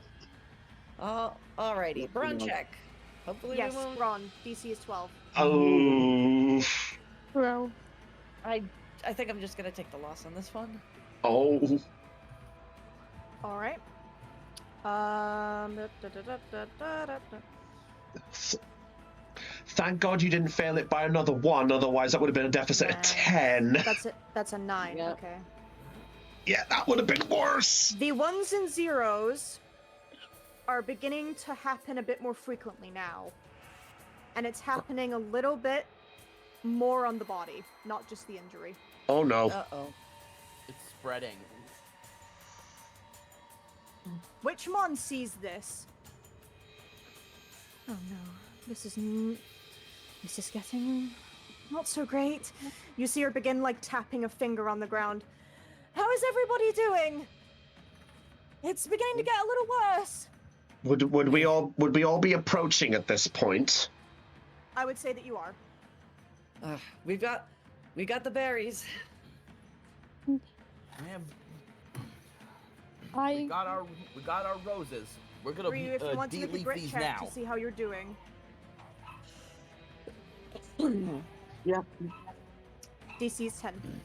Alrighty, brawn check. Hopefully Yes, we won't. brawn. DC is 12. Oh. Bro. I think I'm just gonna take the loss on this one. Oh. Alright. Thank God you didn't fail it by another 1, otherwise that would have been a deficit of 10. That's a 9, Yeah. okay. Yeah, that would have been worse. The 1s and 0s are beginning to happen a bit more frequently now. And it's happening a little bit more on the body, not just the injury. Oh no. Uh-oh. It's spreading. Witchmon sees this. Oh no, this is getting not so great. You see her begin tapping a finger on the ground. How is everybody doing? It's beginning to get a little worse. Would we all be approaching at this point? I would say that you are. We got the berries. We got our roses. We're gonna Ryu, if you want to make a delete grit these check now. to see how you're doing. Yeah. DC's 10.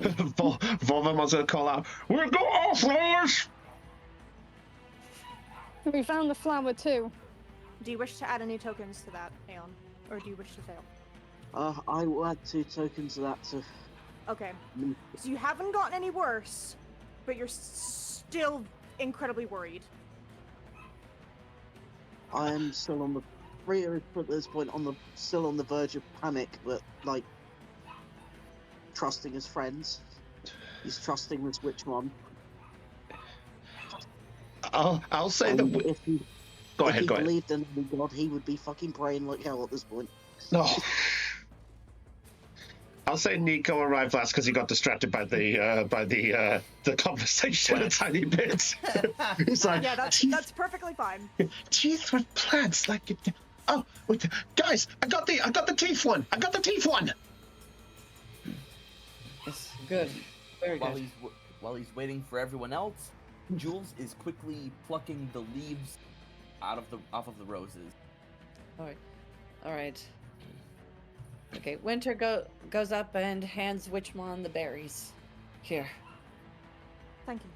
Volvomon's gonna call out, "We got our flowers!" We found the flower too. Do you wish to add any tokens to that, Aeon? Or do you wish to fail? I will add 2 tokens to that to. Okay. Mm. So you haven't gotten any worse, but you're still incredibly worried. I am still on the. Rhea is at this point still on the verge of panic, but like trusting his friends. He's trusting this Witchmon. I'll say And that. if he Go ahead. believed in any god, he would be fucking praying like hell at this point. No. I'll say Nico arrived last because he got distracted by the conversation a tiny bit. He's like, Yeah, that's perfectly fine. teeth with plants, like. Oh, wait, guys! I got the teeth one. I got the teeth one. Yes, good. Very good. While he's waiting for everyone else, Jules is quickly plucking the leaves off of the roses. All right. Okay, Winter goes up and hands Witchmon the berries. Here. Thank you.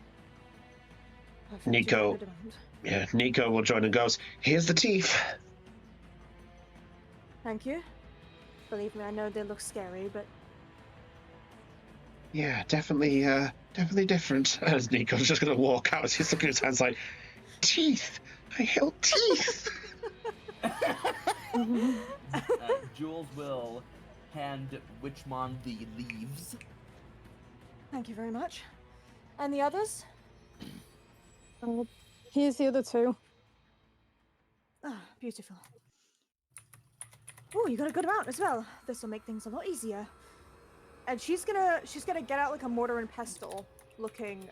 Perfect. Nico. You demand. Yeah, Nico will join and goes, "Here's the teeth." Thank you. Believe me, I know they look scary, but Yeah, definitely different. As Nico's just gonna walk out, he's looking at his hands like, "Teeth! I held teeth!" Jules will hand Witchmon the leaves. thank you very much. And the others? Here's the other 2. Ah, beautiful. Oh, you got a good amount as well. This will make things a lot easier. And she's gonna get out like a mortar and pestle looking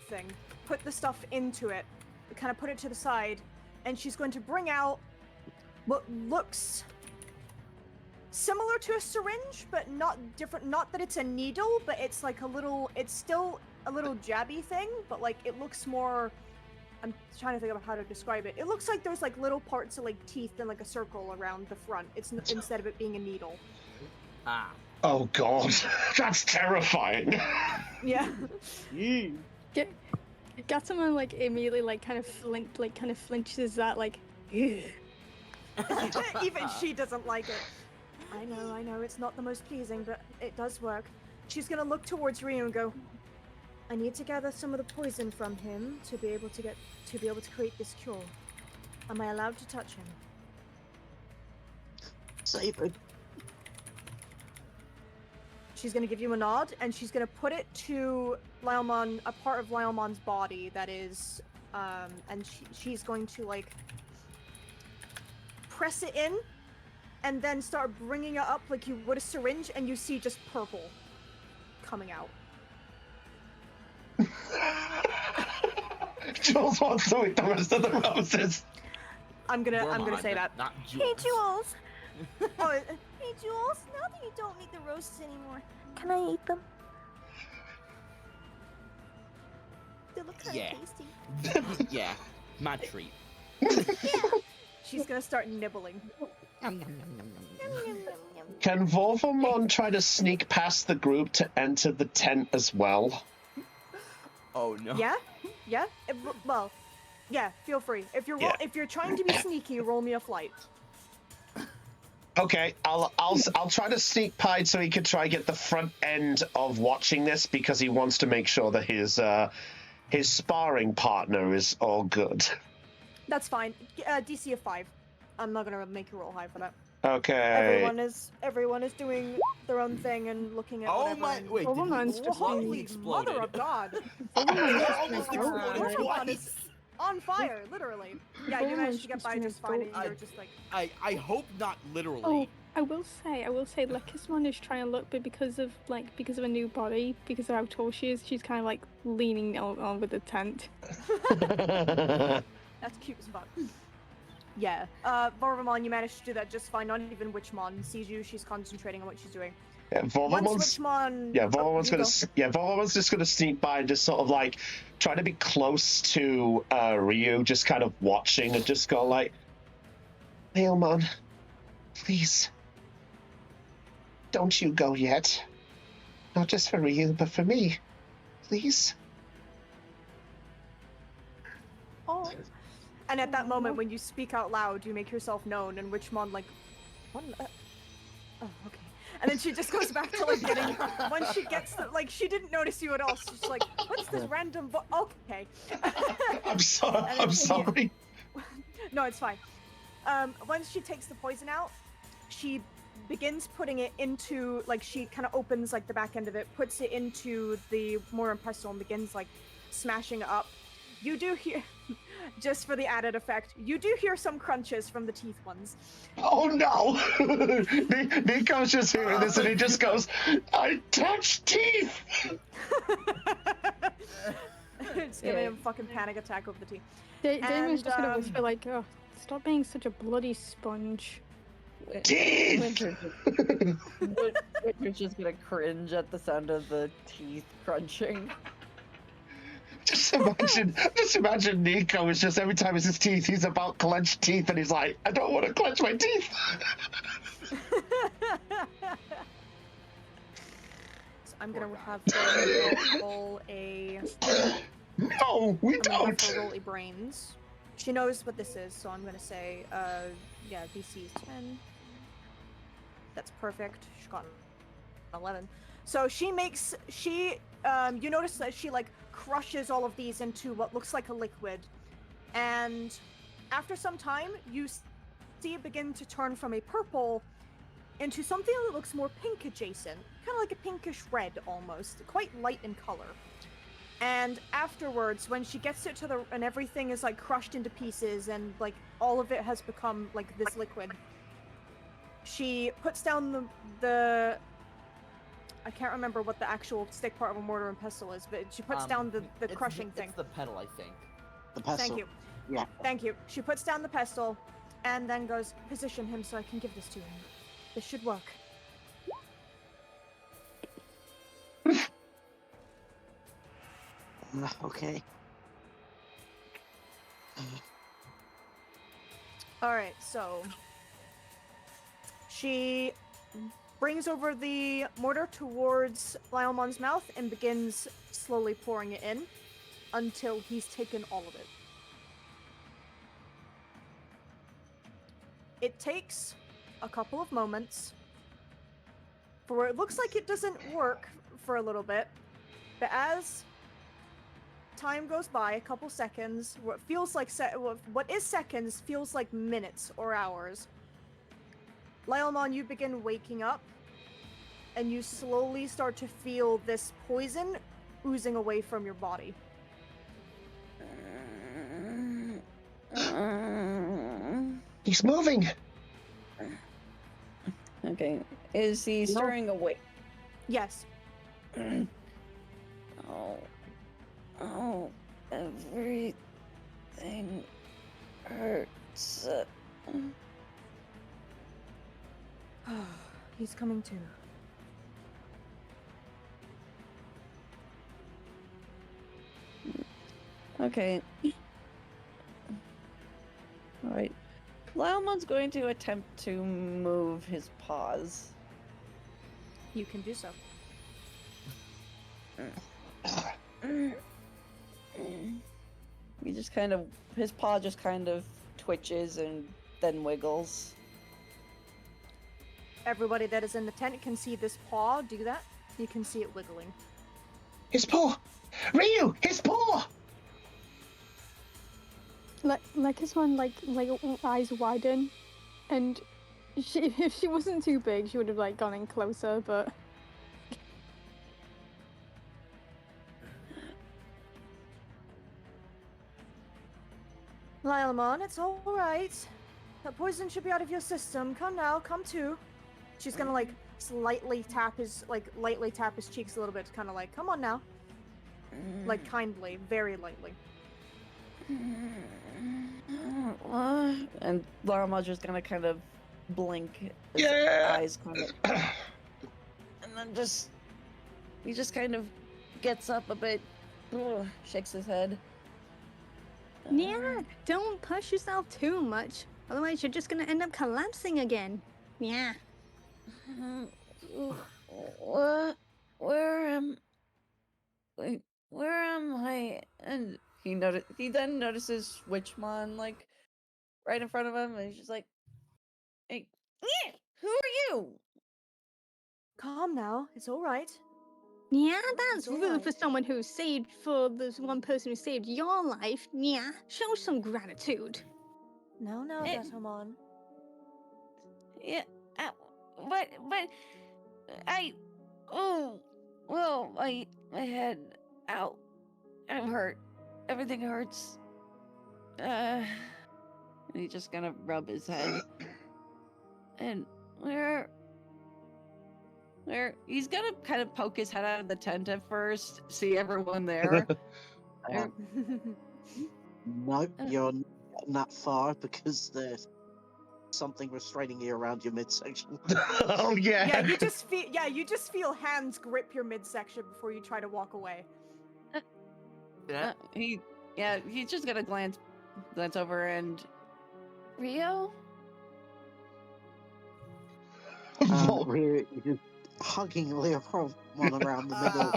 thing, put the stuff into it, kind of put it to the side, and she's going to bring out what looks similar to a syringe, but not different. Not that it's a needle, but it's like it's still a little jabby thing, but like it looks more. I'm trying to think about how to describe it. It looks like there's like little parts of like teeth in like a circle around the front. It's instead of it being a needle. Ah. Oh God, that's terrifying. Yeah. Gatoman like immediately like kind of flinches that like. Even she doesn't like it. I know, it's not the most pleasing, but it does work. She's gonna look towards Ryu and go, I need to gather some of the poison from him to be able to create this cure. Am I allowed to touch him? Save it. She's gonna give you a nod, and she's gonna put it to Lylemon, a part of Lylemon's body that is, and she's going to like press it in, and then start bringing it up like you would a syringe, and you see just purple coming out. Jules wants to eat the rest of the roses. I'm gonna say that. Not Hey, Jules. Jules. Oh, Hey, Jules. Now that you don't need the roses anymore, can I eat them? They look kind of Yeah. tasty. Yeah, my treat. she's gonna start nibbling. Yum, yum, yum, yum. Can Volvomon try to sneak past the group to enter the tent as well? Oh no. Yeah. Well, yeah. Feel free. If you're trying to be sneaky, roll me a flight. Okay, I'll try to sneak Pied so he can try get the front end of watching this because he wants to make sure that his sparring partner is all good. That's fine. DC of 5. I'm not gonna make you roll high for that. Okay. Everyone is doing their own thing and looking at Oh whatever. my! and- Wait, did Volvomon's he just Holy exploded? mother of God! Almost exploded Volvomon twice. is on fire, literally. Yeah, you managed to get by just fine, and you're just like. I hope not literally. Oh, I will say, Lekismon is trying to look, but because of a new body, because of how tall she is, she's kind of like leaning on with the tent. That's cute as fuck. Yeah. Vorvamon, you managed to do that just fine. Not even Witchmon sees you. She's concentrating on what she's doing. Yeah, Once Vorvamon's Witchmon... yeah, Oh, Vorvamon's you gonna go. yeah, Vorvamon's just gonna sneak by and just sort of like try to be close to Ryu, just kind of watching and just go like, Leomon, please, don't you go yet. Not just for Ryu, but for me. Please. Oh. And at that moment, when you speak out loud, you make yourself known, and Witchmon like, what? Oh, okay. And then she just goes back to like getting. Once she gets to, like, she didn't notice you at all. So she's like, what's this random? Okay. I'm sorry. I'm sorry. No, it's fine. Once she takes the poison out, she begins putting it into, like, she kind of opens like the back end of it, puts it into the mortar and pestle, and begins like smashing it up. You do hear, just for the added effect, you do hear some crunches from the teeth ones. Oh no! Nico's just hearing this and he just goes, I touched teeth! It's giving him a fucking panic attack over the teeth. Damon's just gonna whisper like, oh, stop being such a bloody sponge. Teeth! Winter's just gonna cringe at the sound of the teeth crunching. Just imagine Nico is just every time it's his teeth, he's about clenched teeth and he's like, I don't want to clench my teeth. So I'm gonna have to roll a. No, we don't. Have to roll a brains. She knows what this is, so I'm gonna say, yeah, DC is 10. That's perfect. She got 11. So you notice that she like crushes all of these into what looks like a liquid, and after some time, you see it begin to turn from a purple into something that looks more pink adjacent, kind of like a pinkish red almost, quite light in color. And afterwards, when she gets it to and everything is like crushed into pieces and like all of it has become like this liquid, she puts down the I can't remember what the actual stick part of a mortar and pestle is, but she puts down the crushing thing. It's the pedal, I think. The pestle. Thank you. Yeah. Thank you. She puts down the pestle and then goes, position him so I can give this to him. This should work. Okay. Alright, so she brings over the mortar towards Lyomon's mouth and begins slowly pouring it in until he's taken all of it. It takes a couple of moments for where it looks like it doesn't work for a little bit, but as time goes by, a couple seconds, what feels like what is seconds feels like minutes or hours. Lyomon, you begin waking up, and you slowly start to feel this poison oozing away from your body. He's moving. Okay. Is he stirring awake? Yes. Oh, everything hurts. He's coming too. Okay. Alright. Lyomon's going to attempt to move his paws. You can do so. He just kind of, his paw just kind of twitches and then wiggles. Everybody that is in the tent can see this paw do that. You can see it wiggling. His paw! Ryu! His paw! Like his one, like eyes widen, and if she wasn't too big, she would have like gone in closer, but. Lylemon, it's all right. That poison should be out of your system. Come now, come to. She's gonna like lightly tap his cheeks a little bit, to kind of like, come on now. Like kindly, very lightly. And Larmal's just gonna kind of blink his Yeah. eyes kind of, and then he just kind of gets up a bit, shakes his head. Yeah, don't push yourself too much. Otherwise, you're just gonna end up collapsing again. Yeah. What? Where am? Wait, where am I? And he then notices Witchmon like right in front of him, and he's just like, "Hey, who are you?" Calm now. It's all right. Yeah, that's It's all rude for right. someone who saved for this one person who saved your life. Yeah, show some gratitude. No, no, Eh. Datamon. Yeah, but I, oh, well, my head, ow, I'm hurt. Everything hurts. And he's just gonna rub his head. And where he's gonna kind of poke his head out of the tent at first, see everyone there. Where- Nope, you're not getting that far because there's something restraining you around your midsection. Oh yeah. Yeah, you just feel hands grip your midsection before you try to walk away. he's just gonna glance over and Rio. We're just hugging Leopold around the middle.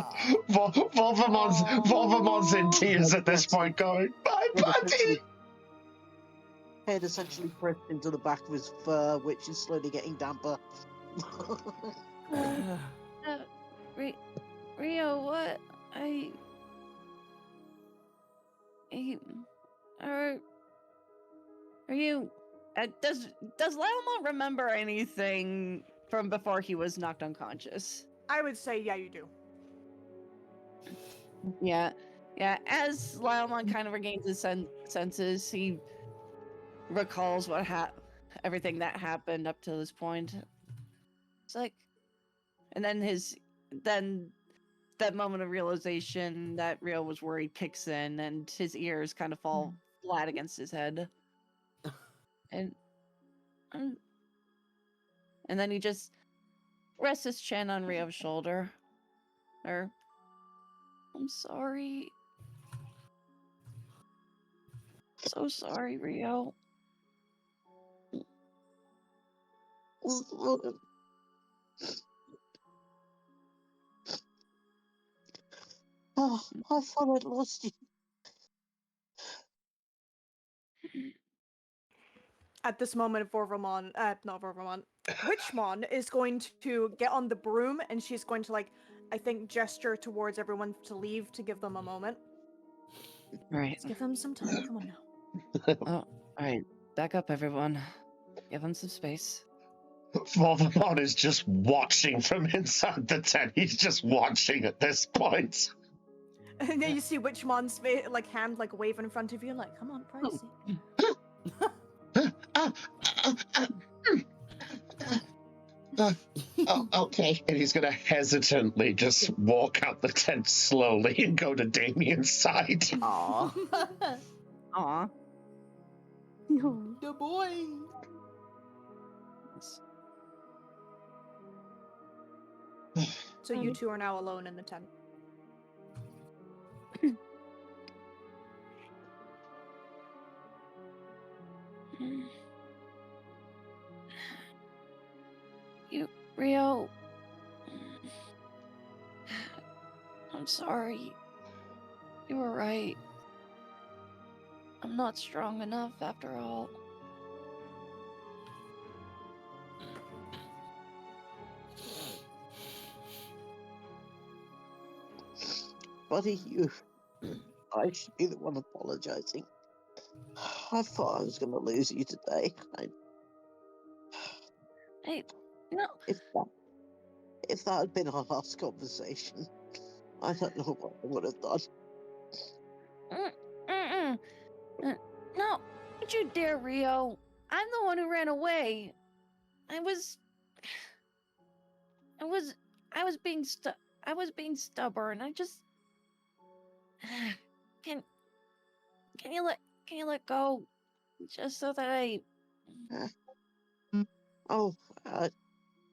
Volvermon's in tears at this point, going, "My buddy." Head essentially pressed into the back of his fur, which is slowly getting damper. Rio, what? Are you? Does Laomon remember anything from before he was knocked unconscious? I would say, yeah, you do. Yeah. As Laomon kind of regains his senses, he recalls everything that happened up to this point. It's like, and then that moment of realization that Rio was worried kicks in, and his ears kind of fall flat against his head, and then he just rests his chin on Rio's shoulder. I'm sorry. So sorry, Rio. Oh, I thought I'd lost you. At this moment, Witchmon is going to get on the broom and she's going to, like, I think, gesture towards everyone to leave to give them a moment. Right. Let's give them some time. Come on now. Oh, alright. Back up, everyone. Give them some space. Volvermon is just watching from inside the tent. He's just watching at this point. And then you see Witchmon's hand like wave in front of you, and like, come on, privacy. Oh, okay. And he's going to hesitantly just walk out the tent slowly and go to Damien's side. Aww. Aw. No. The boy. So you two are now alone in the tent. Rio. I'm sorry. You were right. I'm not strong enough after all. Buddy, I should be the one apologizing. I thought I was going to lose you today. Hey, no. If that had been our last conversation, I don't know what I would have done. No, don't you dare, Rio. I'm the one who ran away. I was being stubborn. I just can you can you let go? Just so that I... Oh,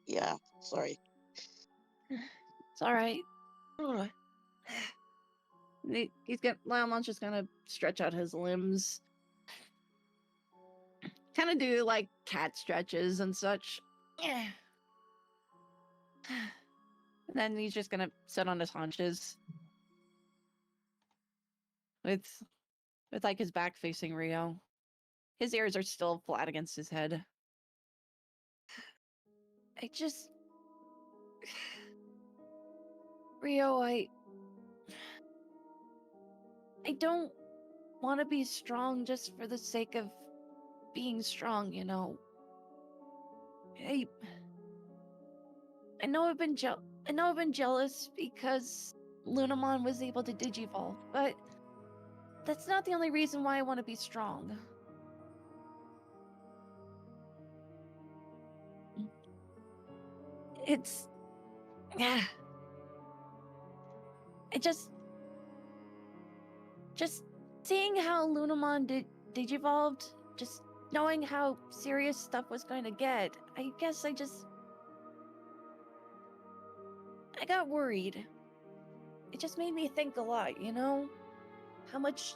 yeah, sorry. It's alright. Lionel's just gonna stretch out his limbs. Kind of do like cat stretches and such. And then he's just gonna sit on his haunches. With like his back facing Rio. His ears are still flat against his head. Rio, I don't want to be strong just for the sake of being strong, you know. I know I've been jealous because Lunamon was able to digivolve, but that's not the only reason why I want to be strong. It's... yeah. It just seeing how Lunamon digivolved, just knowing how serious stuff was going to get, I guess I got worried. It just made me think a lot, you know? How much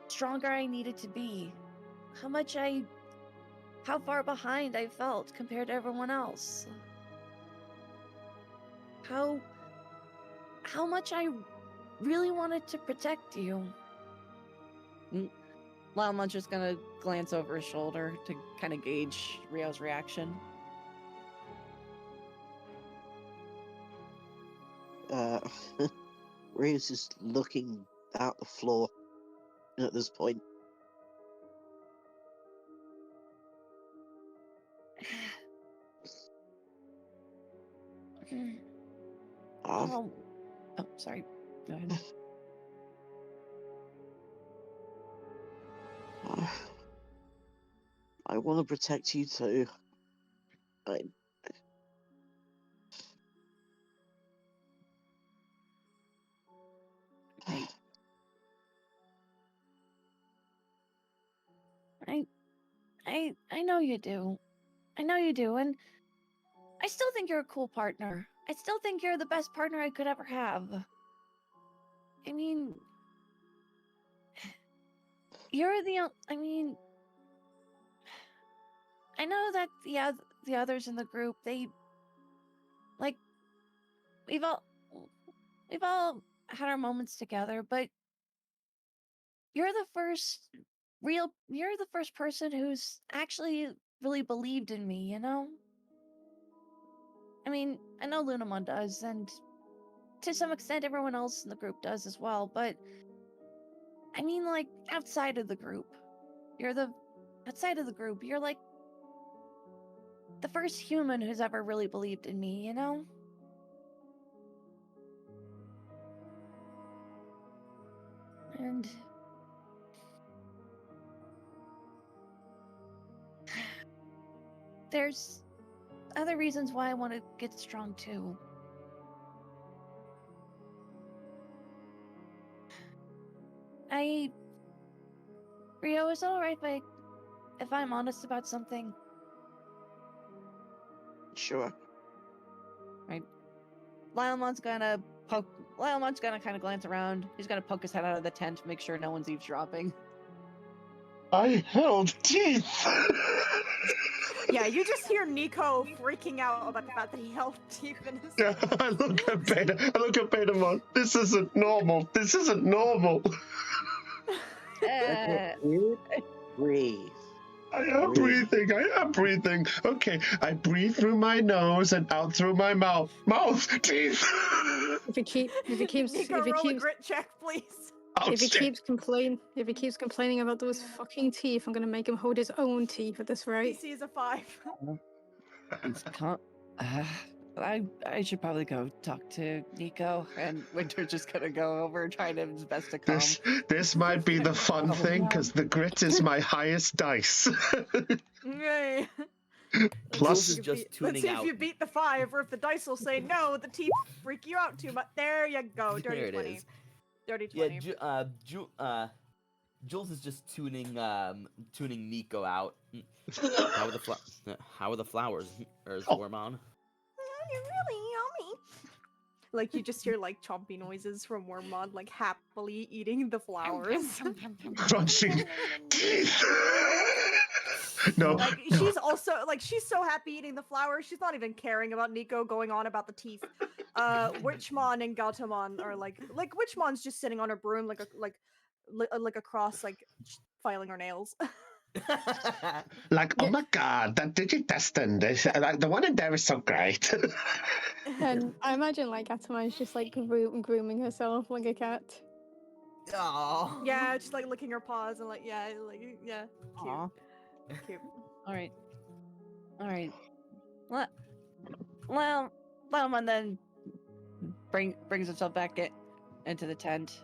stronger I needed to be. How far behind I felt compared to everyone else. How much I really wanted to protect you. Lionel's just gonna glance over his shoulder to kind of gauge Rio's reaction. Rio's just looking at the floor at this point. Oh, sorry. Go ahead. I want to protect you too. I know you do. I know you do, and I still think you're a cool partner. I still think you're the best partner I could ever have. I mean, I know that the others in the group, they, like, we've all had our moments together, but you're the first person who's actually really believed in me, you know? I mean, I know Lunamon does, and to some extent everyone else in the group does as well, but I mean, like, outside of the group. You're like the first human who's ever really believed in me, you know? And there's other reasons why I want to get strong too. Rio, is it alright if I'm honest about something? Sure. Right. Lionel's gonna kind of glance around. He's gonna poke his head out of the tent to make sure no one's eavesdropping. I held teeth. Yeah, you just hear Nico freaking out about the fact that he held teeth in his Yeah, I look at Betamon. This isn't normal. This isn't normal. Breathe. I am breathing. Okay, I breathe through my nose and out through my mouth. Teeth. If he keeps Nico, roll a grit check, please. if he keeps complaining about those fucking teeth, I'm gonna make him hold his own teeth at this rate. DC is a 5. I should probably go talk to Nico, and Winter's just gonna go over and try his best to calm. This might be the fun thing, because the grit is my highest dice. Yay. Plus, Jules is just Let's tuning see out. if you beat the 5, or if the dice will say no, the teeth freak you out too much. There you go. Dirty There it 20. is. Dirty Yeah, 20. Jules is just tuning Nico out. How are the flowers, Wormon? You're really yummy. Like you just hear like chompy noises from Wormmod, like happily eating the flowers. Crunching teeth. No, Like no. she's also like she's so happy eating the flowers, she's not even caring about Nico going on about the teeth. Witchmon and Gautamon are like Witchmon's just sitting on her broom like across like filing her nails. Like, oh my god, that Digi-Destined, like, the one in there is so great. And I imagine like Ataman's just like grooming herself like a cat. Aww. Yeah, just like licking her paws and like yeah, cute. Aw. Cute. All right. All right. Well, Lelman then brings himself back into the tent.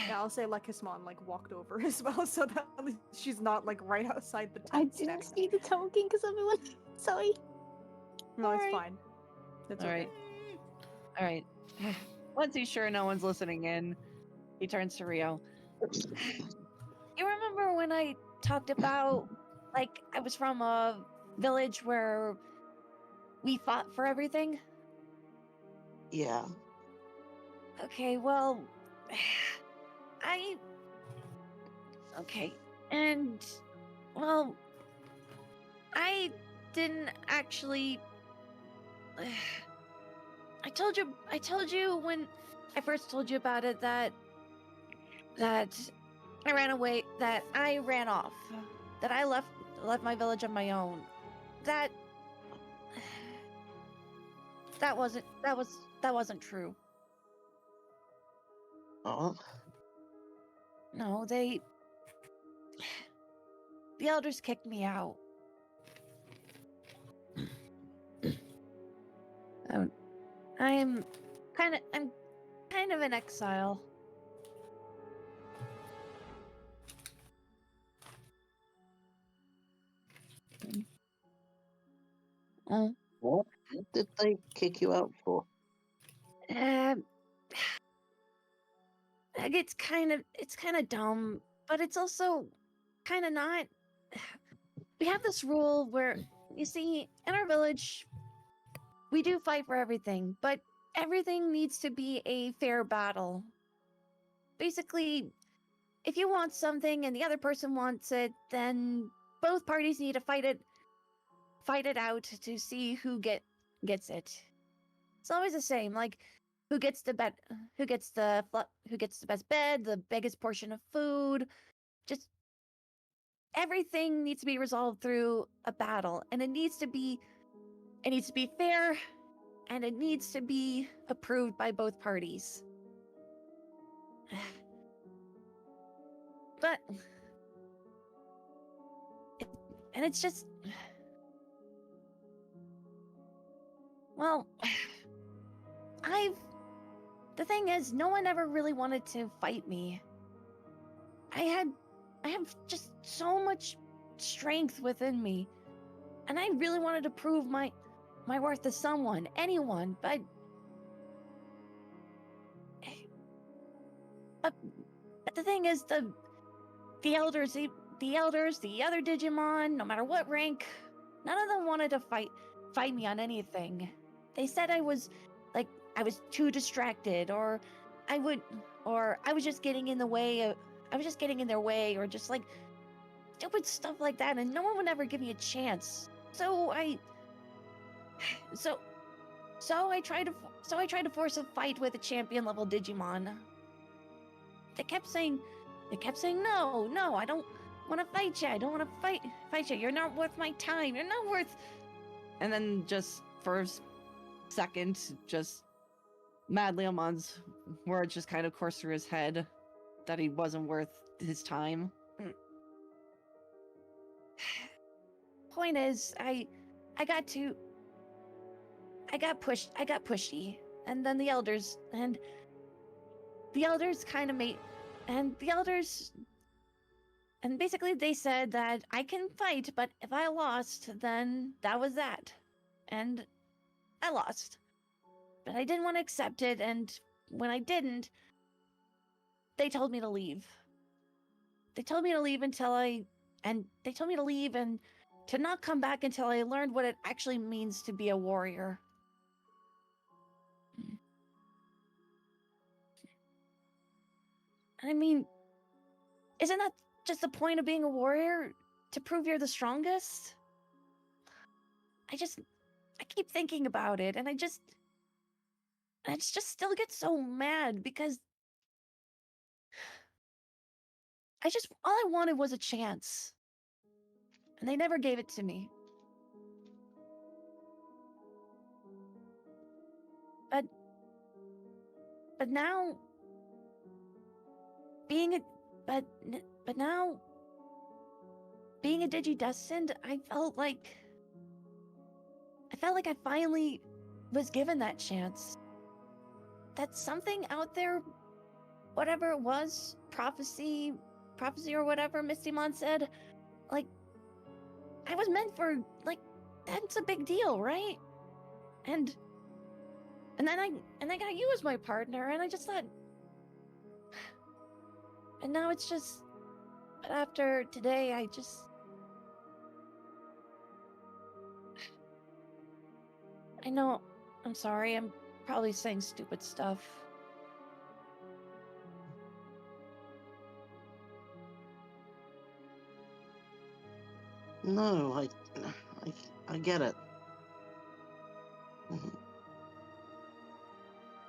Yeah, I'll say Lekismon like walked over as well, so that at least she's not like right outside the I tent. didn't staring see the talking because everyone. Sorry. No, it's Alright. fine. It's All okay. right. All right. Once he's sure no one's listening in, he turns to Rio. You remember when I talked about, like, I was from a village where we fought for everything? Yeah. Okay, well, okay, and, well, I didn't actually. I told you when I first told you about it that I ran away, that I ran off, that I left my village on my own. That wasn't true. Oh. No, the elders kicked me out. I'm kind of in exile. What did they kick you out for? Um, it's kind of dumb, but it's also kind of not. We have this rule where, you see, in our village, we do fight for everything, but everything needs to be a fair battle. Basically, if you want something and the other person wants it, then both parties need to fight it out to see who gets it. It's always the same, like who gets the best bed, the biggest portion of food. Just everything needs to be resolved through a battle, and it needs to be fair, and it needs to be approved by both parties. But it's just, well, the thing is, no one ever really wanted to fight me. I have just so much strength within me, and I really wanted to prove my worth to someone, anyone, but the thing is, the elders, the other Digimon, no matter what rank, none of them wanted to fight me on anything. They said I was too distracted, or I was just getting in the way. I was just getting in their way, or just like stupid stuff like that, and no one would ever give me a chance. So I tried to force a fight with a champion level Digimon. They kept saying no, I don't want to fight you. I don't want to fight you. You're not worth my time. You're not worth. And then just for a second, just Mad Leomon's words just kind of coursed through his head that he wasn't worth his time. Point is, I got pushy, and then the elders kind of made, and basically they said that I can fight, but if I lost, then that was that. And I lost. But I didn't want to accept it, and when I didn't, they told me to leave. they told me to leave they told me to leave and to not come back until I learned what it actually means to be a warrior. I mean, isn't that just the point of being a warrior? To prove you're the strongest? I keep thinking about it, and I just still get so mad because all I wanted was a chance. And they never gave it to me. But now, being a, but now, being a Digi-Destined, I felt like I finally was given that chance. That something out there, whatever it was, prophecy or whatever Mistymon said, like, I was meant for, like, that's a big deal, right? And then I got you as my partner, and I just thought, and now it's just, but after today, I know, I'm sorry, I'm probably saying stupid stuff. No, I get it.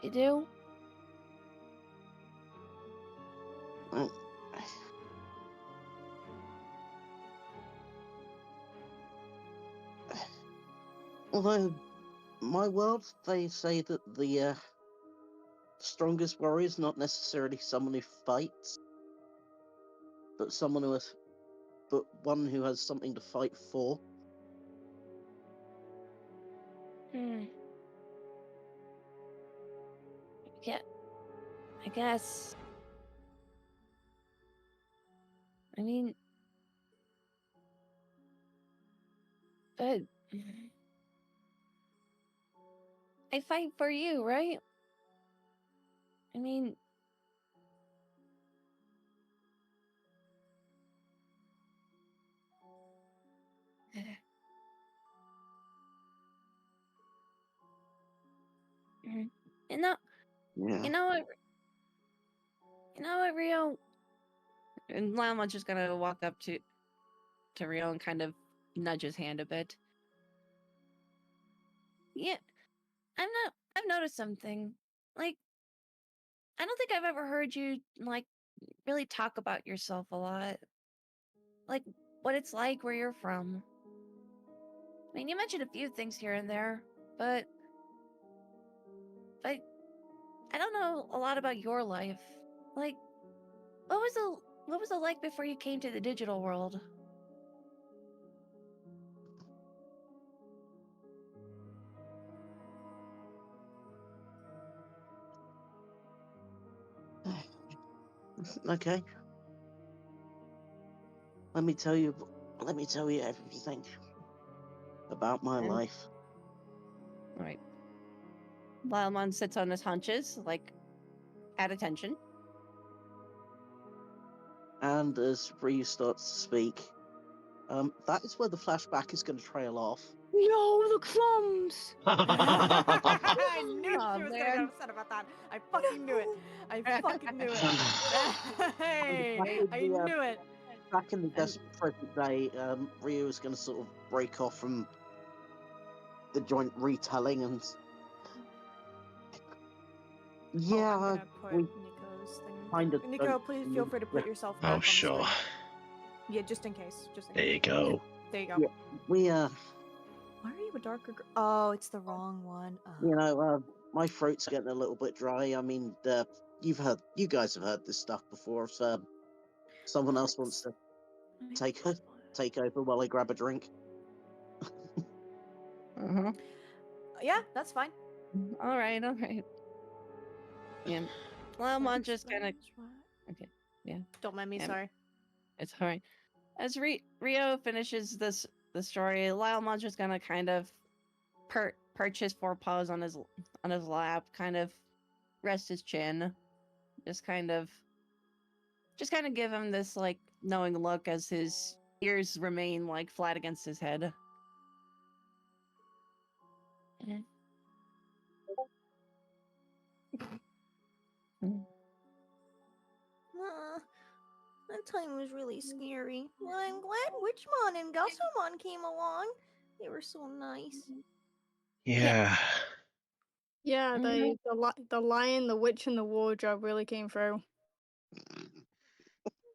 You do? I- Although, my world, they say that the strongest warrior is not necessarily someone who fights, but one who has something to fight for. Yeah, I guess. I mean, but I fight for you, right? I mean, you know, Yeah. you know what, Rio? And Lama's just gonna walk up to Rio and kind of nudge his hand a bit. Yeah, I've noticed something. Like, I don't think I've ever heard you, like, really talk about yourself a lot. Like, what it's like where you're from. I mean, you mentioned a few things here and there, but I don't know a lot about your life. Like, what was it like before you came to the digital world? Okay. Let me tell you everything about my And- life. All right. Lailamon sits on his haunches, like, at attention. And as Ryu starts to speak, that is where the flashback is going to trail off. No, the crumbs! I knew Aw, she was gonna man. get upset about that. I fucking knew it. I fucking knew it. Hey, I knew it. Back in the desert present day, Ryu is going to sort of break off from the joint retelling and. Yeah, I'm gonna put we Nico's thing. kind of Nico, don't please feel free to put yourself back Oh, on the sure. screen. Yeah, just in case. Just in There case. you go. There you go. Yeah. We Why are you a darker? Oh, it's the wrong one. you know, my throat's getting a little bit dry. I mean, you guys have heard this stuff before. If someone else wants to take over while I grab a drink. Uh-huh. Yeah, that's fine. All right. Yeah. Lailamon just kind of. Okay. Yeah. Don't mind me. Yeah. Sorry. It's all right. As Rio finishes the story, Lailamon's just gonna kind of perch his forepaws on his lap, kind of rest his chin, just kind of give him this, like, knowing look as his ears remain like flat against his head. That time was really scary. I'm glad Witchmon and Gusomon came along. They were so nice. Yeah. Yeah, the lion, the witch, and the wardrobe really came through.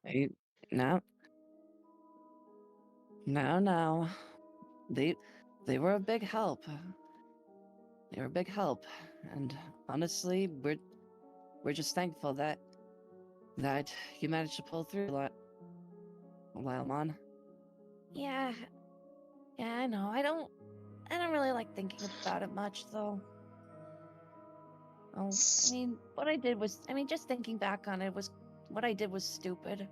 Hey, no. No. They were a big help. They were a big help, and honestly, we're just thankful that you managed to pull through Lilmon. Yeah, I know. I don't really like thinking about it much, though. Oh, I mean, what I did was, just thinking back on it what I did was stupid.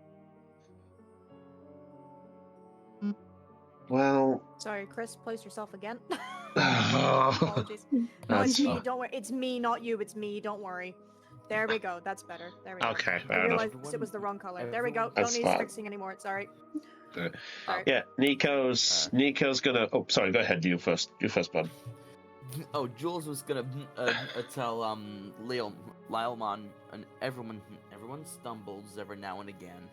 Well. Sorry, Chris, place yourself again. Oh, Apologies. No, that's it's me. fine. Don't worry. It's me, not you. It's me. Don't worry. There we go. That's better. There we go. Okay, I fair enough. realized it was the wrong color. There we go. Everyone- Don't That's need fine. fixing anymore. It's alright. Good. Sorry. Yeah, Nico's gonna. Oh, sorry. Go ahead. You first. You first, bud. Oh, Jules was gonna tell Lilmon and everyone stumbles every now and again.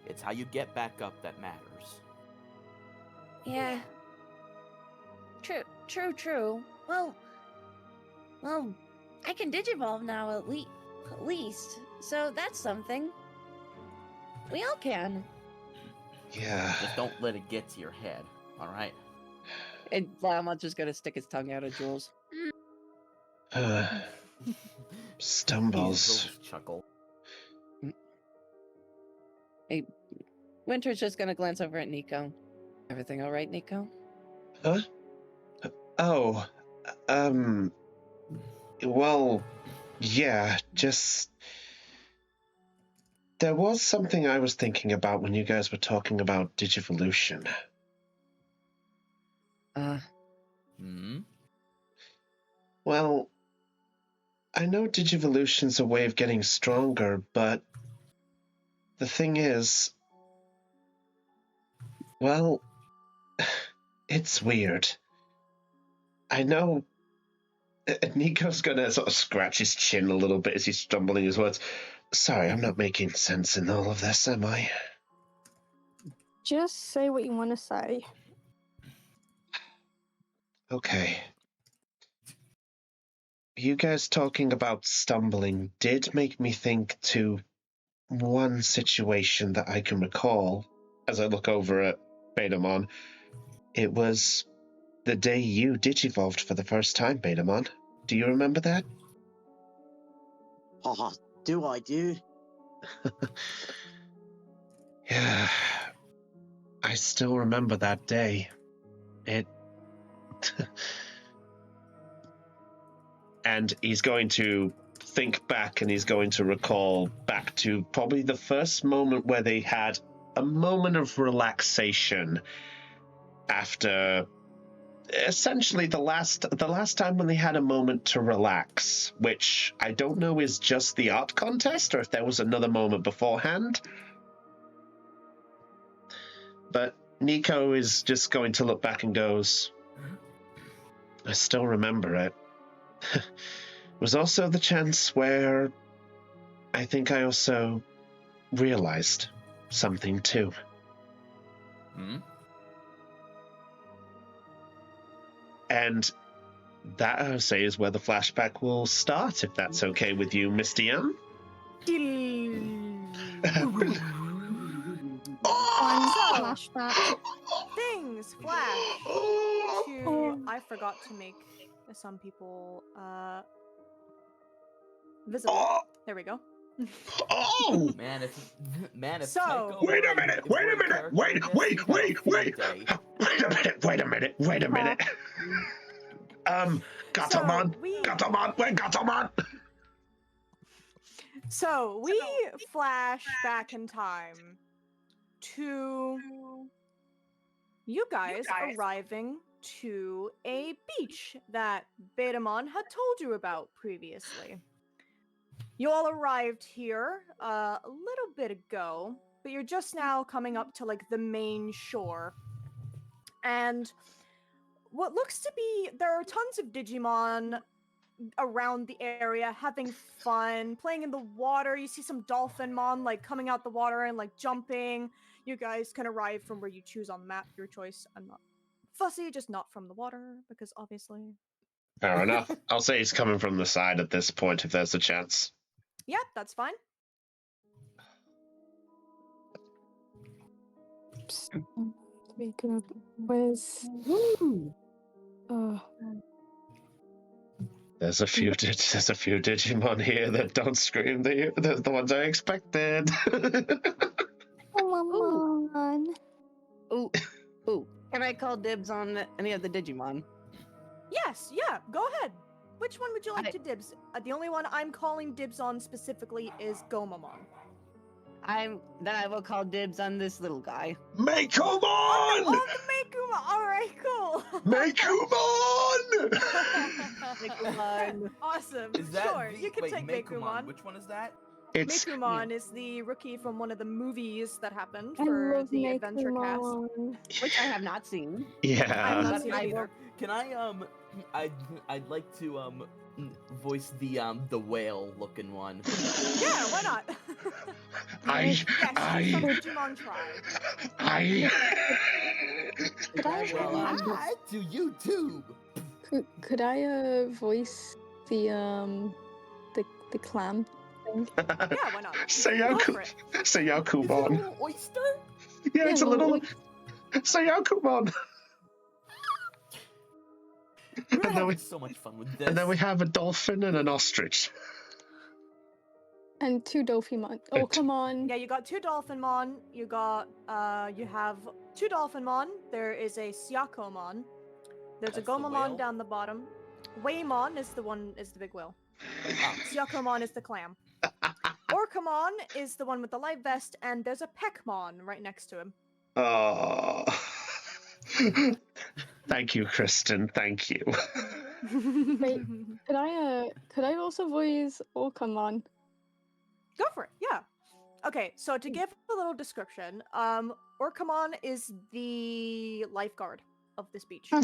It's how you get back up that matters. Yeah. True. Well, I can digivolve now at least. So that's something. We all can. Yeah. Just don't let it get to your head, all right? And Lilmon's just gonna stick his tongue out at Jules. Stumbles. He'll chuckle. Hey, Winter's just gonna glance over at Nico. Everything all right, Nico? Huh? Oh. Well, yeah. Just. There was something I was thinking about when you guys were talking about Digivolution. Hmm? Well, I know Digivolution's a way of getting stronger, but the thing is, well, it's weird. I know Nico's gonna sort of scratch his chin a little bit as he's stumbling his words. Sorry, I'm not making sense in all of this, am I? Just say what you want to say. Okay. You guys talking about stumbling did make me think to one situation that I can recall as I look over at Betamon. It was the day you digivolved for the first time, Betamon. Do you remember that? Oh, do I do? Yeah. I still remember that day. It... And he's going to think back and he's going to recall back to probably the first moment where they had a moment of relaxation after essentially the last time when they had a moment to relax, which I don't know is just the art contest or if there was another moment beforehand. But Nico is just going to look back and goes, I still remember it. It was also the chance where I think I also realized something too. Hmm? And that, I would say, is where the flashback will start, if that's okay with you, Misty M. Flashback. Things flash to. I forgot to make some people visible. There we go. Oh! Man, if So- Tycho Wait a were minute! if Wait were a minute! character Wait! in this, Wait! he'd have a Wait! field Wait! day. Wait a minute! Wait a minute! Wait a minute! Gatomon! Gatomon! Wait, Gatomon! So we flash back in time to you guys arriving to a beach that Betamon had told you about previously. You all arrived here a little bit ago, but you're just now coming up to like the main shore. And what looks to be, there are tons of Digimon around the area having fun, playing in the water. You see some Dolphinmon like coming out the water and like jumping. You guys can arrive from where you choose on the map, your choice. I'm not fussy, just not from the water, because obviously. Fair enough. I'll say he's coming from the side at this point if there's a chance. Yeah, that's fine. Where's There's a few Digimon here that don't scream. They're the ones I expected. Come on. Ooh, ooh. Can I call dibs on any of the Digimon? Yes, yeah, go ahead. Which one would you like I- to dibs? The only one I'm calling dibs on specifically is Gomamon. Then I will call dibs on this little guy. Meikumon! Oh, the Meikumon! Alright, cool. Meikumon! Meikumon. Awesome. Is that Sure, the... you can Wait, take Meikumon. Which one is that? It's Meikumon is the rookie from one of the movies that happened I for love the Adventure Cast. Mekumon. Which I have not seen. I have yeah. not But seen I it will- either. Can I I'd like to voice the whale looking one. Yeah, why not? I Yes, some Digimon try. Could I, Well, hi to YouTube. could I voice the clam thing? Yeah, why not? Go Sayaku, for it. Is it a Sayakumon. little oyster? Yeah, it's a little like- Sayakumon. We're And then we- having so much fun with this. And then we have a dolphin and an ostrich. And 2 Dolphimon. Oh, come on. Yeah, you got 2 Dolphinmon. You got you have 2 Dolphinmon. There is a Syakomon. There's That's a the Gomamon whale? down the bottom. Waymon is the big whale. Syakomon is the clam. Orcamon is the one with the light vest, and there's a Peckmon right next to him. Oh. Thank you, Kristen. Thank you. Wait. Could I also voice Orcamon? Go for it, yeah. Okay, so to give a little description, Orcamon is the lifeguard of this beach. He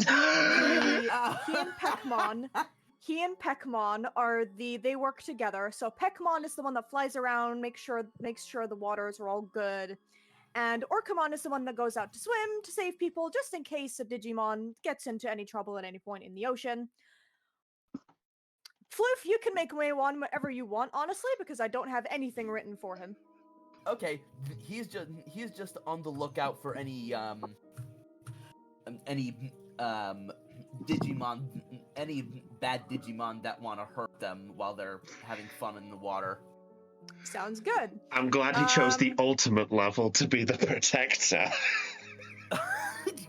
and Peckmon are they work together. So Peckmon is the one that flies around, makes sure the waters are all good. And Orcamon is the one that goes out to swim to save people, just in case a Digimon gets into any trouble at any point in the ocean. Floof, you can make Waywon whatever you want, honestly, because I don't have anything written for him. Okay, he's just on the lookout for any Digimon, any bad Digimon that want to hurt them while they're having fun in the water. Sounds good. I'm glad he chose the Um, ultimate level to be the protector.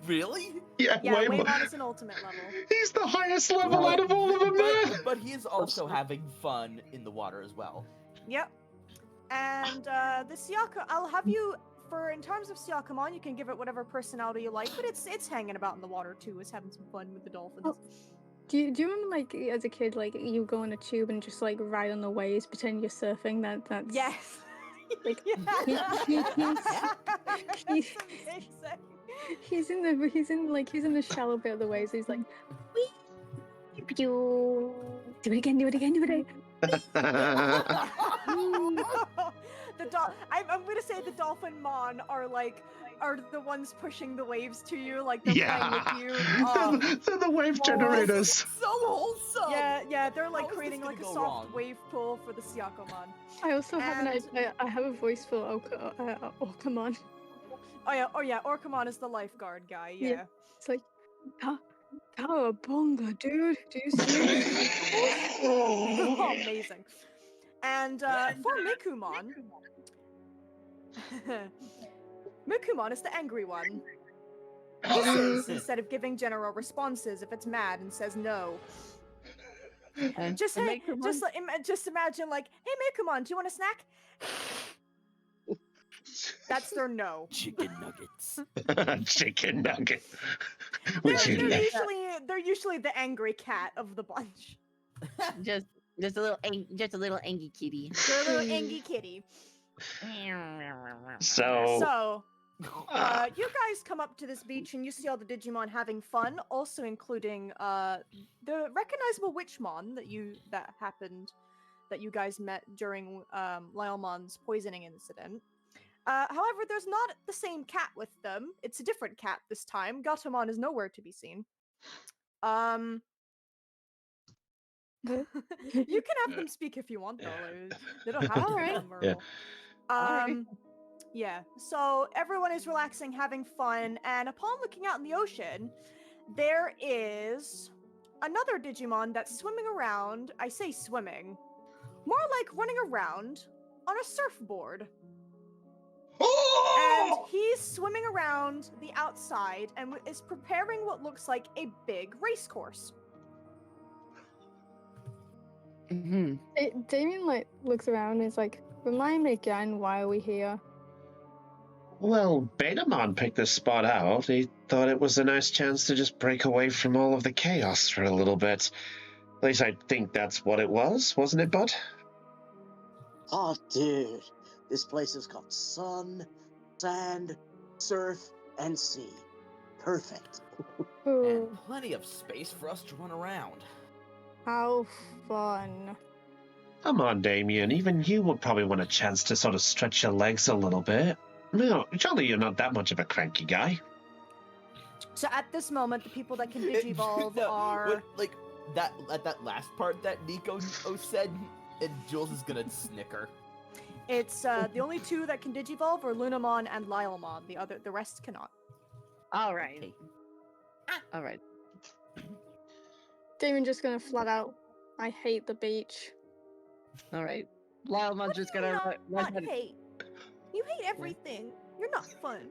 Really? Yeah, Yeah, Waymon. Waymon is an ultimate level. He's the highest level out of all of them there. But he is also having fun in the water as well. Yep. And the Syaka, I'll have you in terms of Syakomon, you can give it whatever personality you like, but it's hanging about in the water too, it's having some fun with the dolphins. Oh. Do you remember, like, as a kid, like, you go on a tube and just, like, ride on the waves, pretend you're surfing? That's... Yes. Like, Yeah. he's That's amazing. he's in the shallow bit of the waves. He's like, wee, pew. Do it again. I'm gonna say the Dolphinmon are the ones pushing the waves to you, like they're playing with you. They're the wave generators. So wholesome. Yeah, they're like How is creating this like a gonna soft go wrong? wave pool for the Syakomon. I also have an And- idea. I have a voice for Orcamon. Oh yeah, Orcamon is the lifeguard guy. Yeah. Yeah. It's like, cowabunga, dude. Do you see this? Oh, amazing. And for Mikumon, Mikumon is the angry one. Hisses instead of giving general responses if it's mad and says no. And Just the hey, Meikumon? just imagine like, hey Mikumon, do you want a snack? That's their no. Chicken nuggets. Chicken nugget. They're, Would you they're like? usually the angry cat of the bunch. just a little angry kitty. They're a little angry kitty. So, uh, you guys come up to this beach and you see all the Digimon having fun, also including the recognizable Witchmon that happened that you guys met during Lylemon's poisoning incident. However, there's not the same cat with them. It's a different cat this time. Gatomon is nowhere to be seen. You can have them speak if you want, though. They don't have to be Alright. nonverbal. Yeah. So everyone is relaxing, having fun, and upon looking out in the ocean, there is another Digimon that's swimming around. I say swimming, more like running around on a surfboard. And he's swimming around the outside and is preparing what looks like a big race course. Damien like looks around and is like, remind me again, why are we here? Well, Betamon picked this spot out. He thought it was a nice chance to just break away from all of the chaos for a little bit. At least I think that's what it was, wasn't it, Bud? Oh, dude, this place has got sun, sand, surf, and sea. Perfect. And plenty of space for us to run around. How fun. Come on, Damien. Even you would probably want a chance to sort of stretch your legs a little bit. No, surely you're not that much of a cranky guy. So at this moment, the people that can digivolve are... At that last part that Nico said, and Jules is gonna snicker. It's the only two that can digivolve are Lunamon and Lylemon. The rest cannot. All right. Okay. All right. Damien just gonna flat out, I hate the beach. All right. Lylemon's just gonna not hate? You hate everything. You're not fun.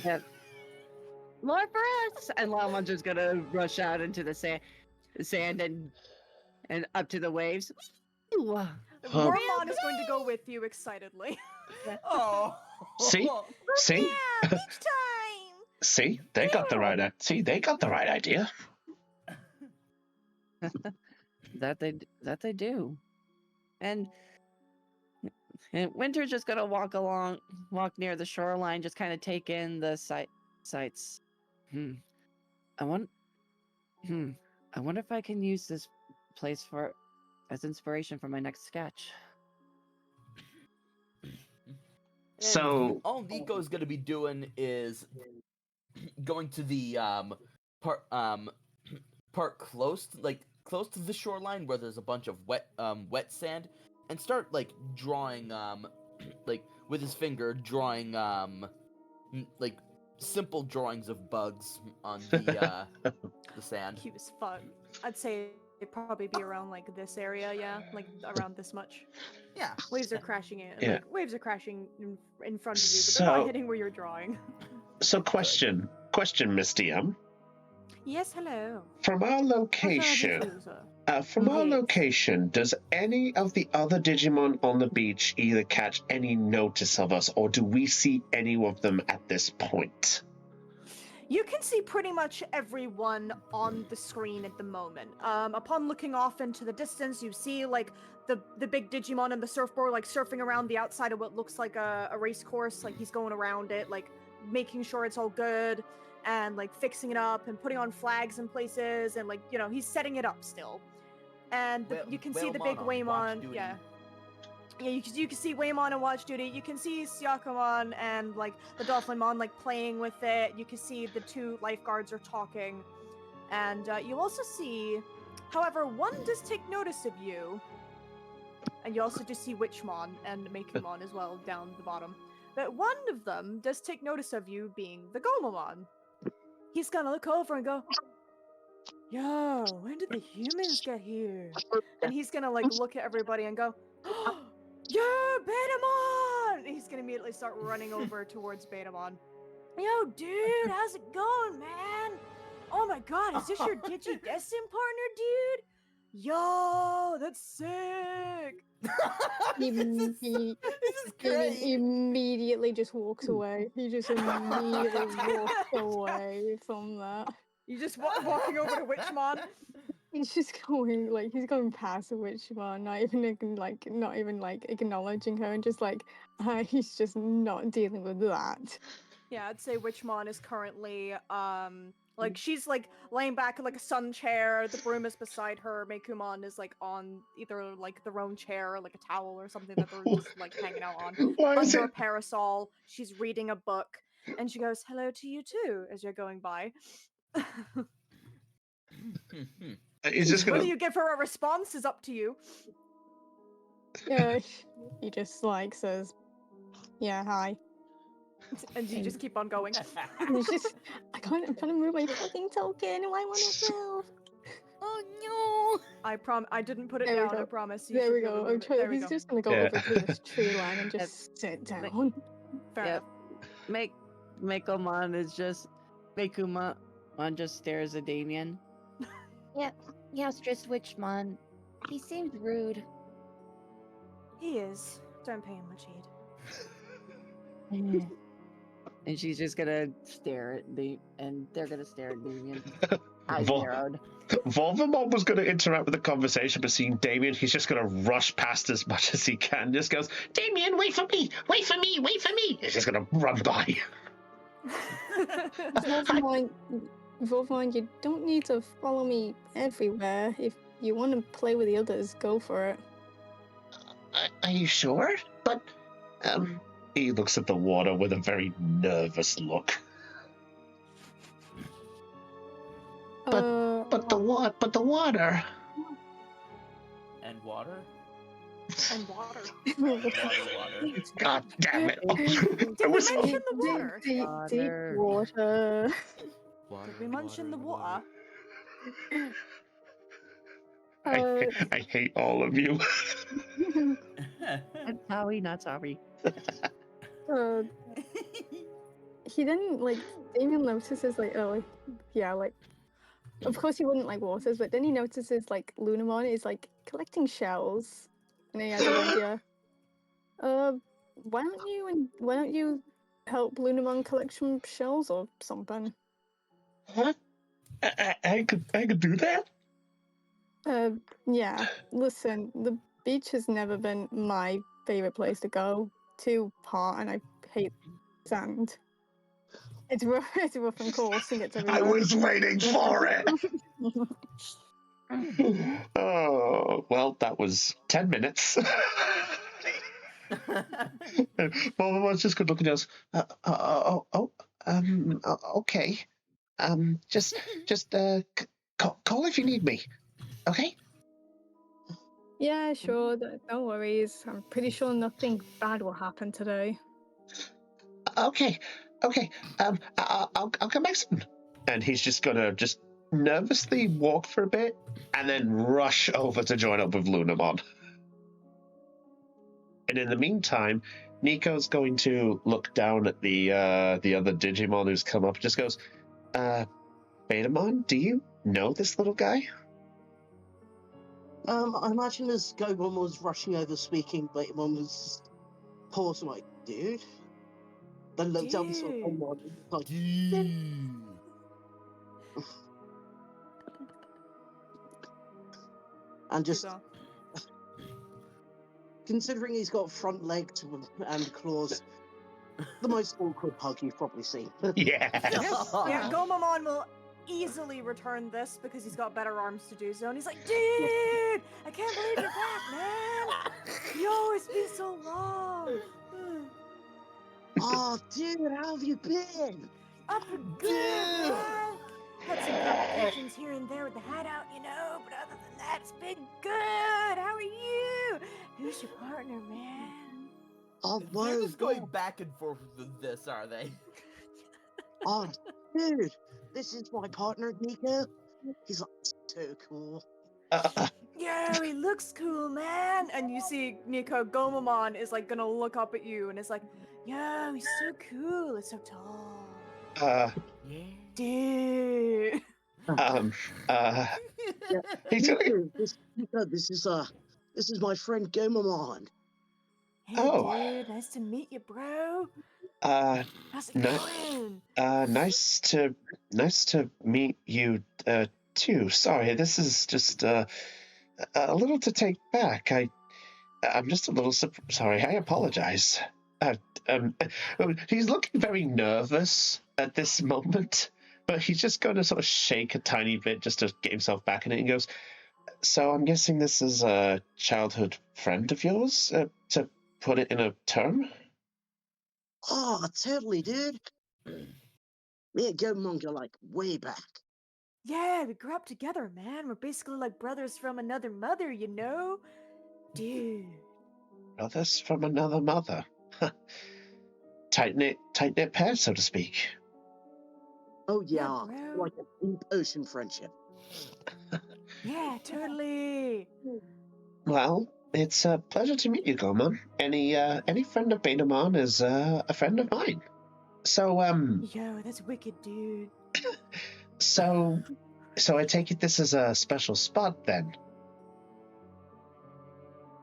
Yeah. More for us. And Lylemon's just gonna rush out into the sand and up to the waves. Ooh. Wormmon is going to go with you excitedly. Oh. See? See? Yeah, beach time. See? They got the right idea. That they do. And Winter's just gonna walk near the shoreline, just kind of take in the sights. I wonder if I can use this place as inspiration for my next sketch. So all Nico's gonna be doing is going to the part close to the shoreline where there's a bunch of wet sand, and start drawing with his finger, drawing simple drawings of bugs on the sand. Cute as fuck. I'd say it'd probably be around this area, yeah, around this much. Yeah. Waves are crashing in. Yeah. Waves are crashing in front of you, but they're not hitting where you're drawing. So question, Miss DM. Yes, hello. From our location, does any of the other Digimon on the beach either catch any notice of us, or do we see any of them at this point? You can see pretty much everyone on the screen at the moment. Upon looking off into the distance, you see the big Digimon and the surfboard surfing around the outside of what looks like a race course. He's going around it, making sure it's all good, and fixing it up and putting on flags in places, and he's setting it up still. And you can see the big Waymon, yeah, you can see Waymon on watch duty. You can see Syakomon and the Dolphinmon playing with it. You can see the two lifeguards are talking, and you also see, however, one does take notice of you, and you also do see Witchmon and Makumon as well down the bottom. But one of them does take notice of you, being the Gomamon. He's gonna look over and go, "Yo, when did the humans get here?" And he's gonna look at everybody and go, "Oh, yeah, Betamon!" And he's gonna immediately start running over towards Betamon. "Yo, dude, how's it going, man? Oh my god, is this your Digi-Destin partner, dude? Yo, that's sick!" This is great. Immediately just walks away. He just immediately walks away from that. You just walking over to Witchmon. He's just going like he's going past the witch man, not even acknowledging her, and just like he's just not dealing with that. Yeah, I'd say Witchmon is currently like she's like laying back in like a sun chair, the broom is beside her, Meikumon is like on either like their own chair or like a towel or something that they're just like hanging out on. Why is Under a it? parasol, she's reading a book, and she goes, "Hello to you too," as you're going by. He's just Whether gonna. you give her a response is up to you. Yeah, he just like says, "Yeah, hi." And you just keep on going. And it's just I'm trying to move my fucking token. Why won't it move? Oh I didn't put it There we down, I go. promise. You There should we be able go. to I'm move it. trying. There we He's go. just gonna go Yeah. over to this tree line and just sit down. Fair Yep. enough. Meikumon is just Meikumon just stares at Damien. Yeah, it's just Witchmon. He seems rude. He is. Don't pay him much heed. And she's just gonna stare at and they're gonna stare at Damien. Eyes Vol- narrowed. Volvamon was going to interact with the conversation, but seeing Damien, he's just going to rush past as much as he can. Just goes, Damien, wait for me! Wait for me! Wait for me! He's just going to run by. Volvine, you don't need to follow me everywhere. If you want to play with the others, go for it. Are you sure? But, he looks at the water with a very nervous look. But the water. And water? And water. Water. God damn it. Did I we was- mention the water? Deep Water. water. Water. Did we mention the water? I hate all of you. I'm sorry, not sorry. He then Damien notices of course he wouldn't like waters, but then he notices Lunamon is collecting shells, and he has an idea. Why don't you help Lunamon collect some shells or something? Huh? I could do that? Yeah. Listen, the beach has never been my favorite place to go. Too hot, and I hate sand. It's rough. It's rough and coarse and gets I everywhere. was waiting for it. Oh, well, that was 10 minutes. Volvamon's just good looking at us. Okay. Just call if you need me. Okay? Yeah, sure. No worries. I'm pretty sure nothing bad will happen today. Okay. I'll come back soon. And he's just gonna just nervously walk for a bit and then rush over to join up with Lunamon. And in the meantime, Nico's going to look down at the other Digimon who's come up and just goes, Betamon, do you know this little guy? I imagine as Gobon was rushing over speaking, Betamon was pausing like, dude? Then looked up and saw Dude. Gobon, like, and just Bizarre. considering he's got front legs and claws, the most awkward hug you've probably seen. Yeah. Yeah, Gomamon will easily return this because he's got better arms to do so. And he's like, dude, I can't believe you're back, man. You it's been so long. Oh, dude, how have you been? I've been good, man. Had some complications here and there with the hideout, but other than that, it's been good. How are you? Who's your partner, man? Oh, They're whoa, just going whoa. back and forth with this, are they? Oh, dude, this is my partner, Nico. He's like, so cool. Yo, he looks cool, man. And you see Nico Gomamon is gonna look up at you and it's like, yo, he's so cool. It's so tall. Yeah. Dude. He's Nico, this is my friend Gomamon. Hey, Oh. dude. Nice to meet you, bro. uh How's it No- going? nice to meet you, too. Sorry, this is just a little to take back. I'm just a little sorry. I apologize. Um, he's looking very nervous at this moment, but he's just going to sort of shake a tiny bit just to get himself back in it and goes, "So I'm guessing this is a childhood friend of yours, to put it in a term?" Oh, totally, dude. Me and Goemon go like way back. Yeah, we grew up together, man. We're basically like brothers from another mother, you know? Dude. Brothers from another mother. Tight knit pair, so to speak. Oh Yeah, yeah, bro. like a deep ocean friendship. Yeah, totally. Well, it's a pleasure to meet you, Goemon. Any friend of Betamon is a friend of mine. So Yo, that's wicked, dude. so I take it this is a special spot then.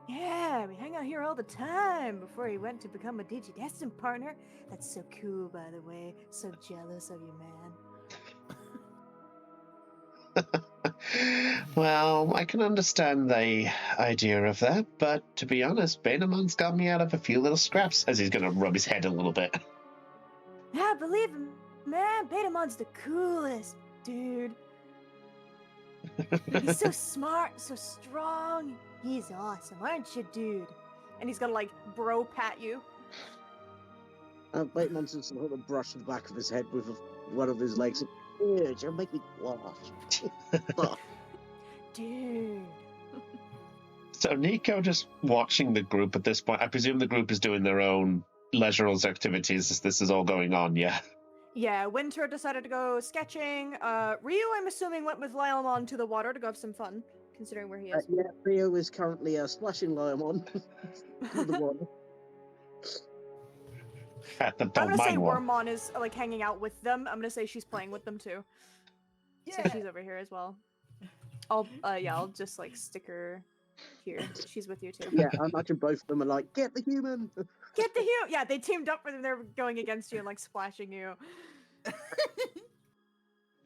Yeah, we hang out here all the time before he went to become a Digi-Destin partner. That's so cool, by the way. So jealous of you, man. Well, I can understand the idea of that, but to be honest, Betamon's got me out of a few little scraps, as he's gonna rub his head a little bit. Yeah, believe him, man. Betamon's the coolest, dude. He's so smart, so strong. He's awesome, aren't you, dude? And he's gonna like bro pat you. Batemon's just sort of brush the back of his head with one of his legs. Dude, you're making me laugh. Dude. So Nico just watching the group at this point. I presume the group is doing their own leisurely activities as this is all going on, yeah? Yeah, Winter decided to go sketching. Ryu, I'm assuming, went with Lylemon to the water to go have some fun, considering where he is. Yeah, Rio is currently splashing Lyomon to the water. At the I'm gonna say mine one. Wormmon is like hanging out with them. I'm gonna say she's playing with them too. So Yeah. she's over here as well. I'll just like stick her here. She's with you too. Yeah, I imagine both of them are like, get the human! Get the human! Yeah, they teamed up for them. They're going against you and like splashing you.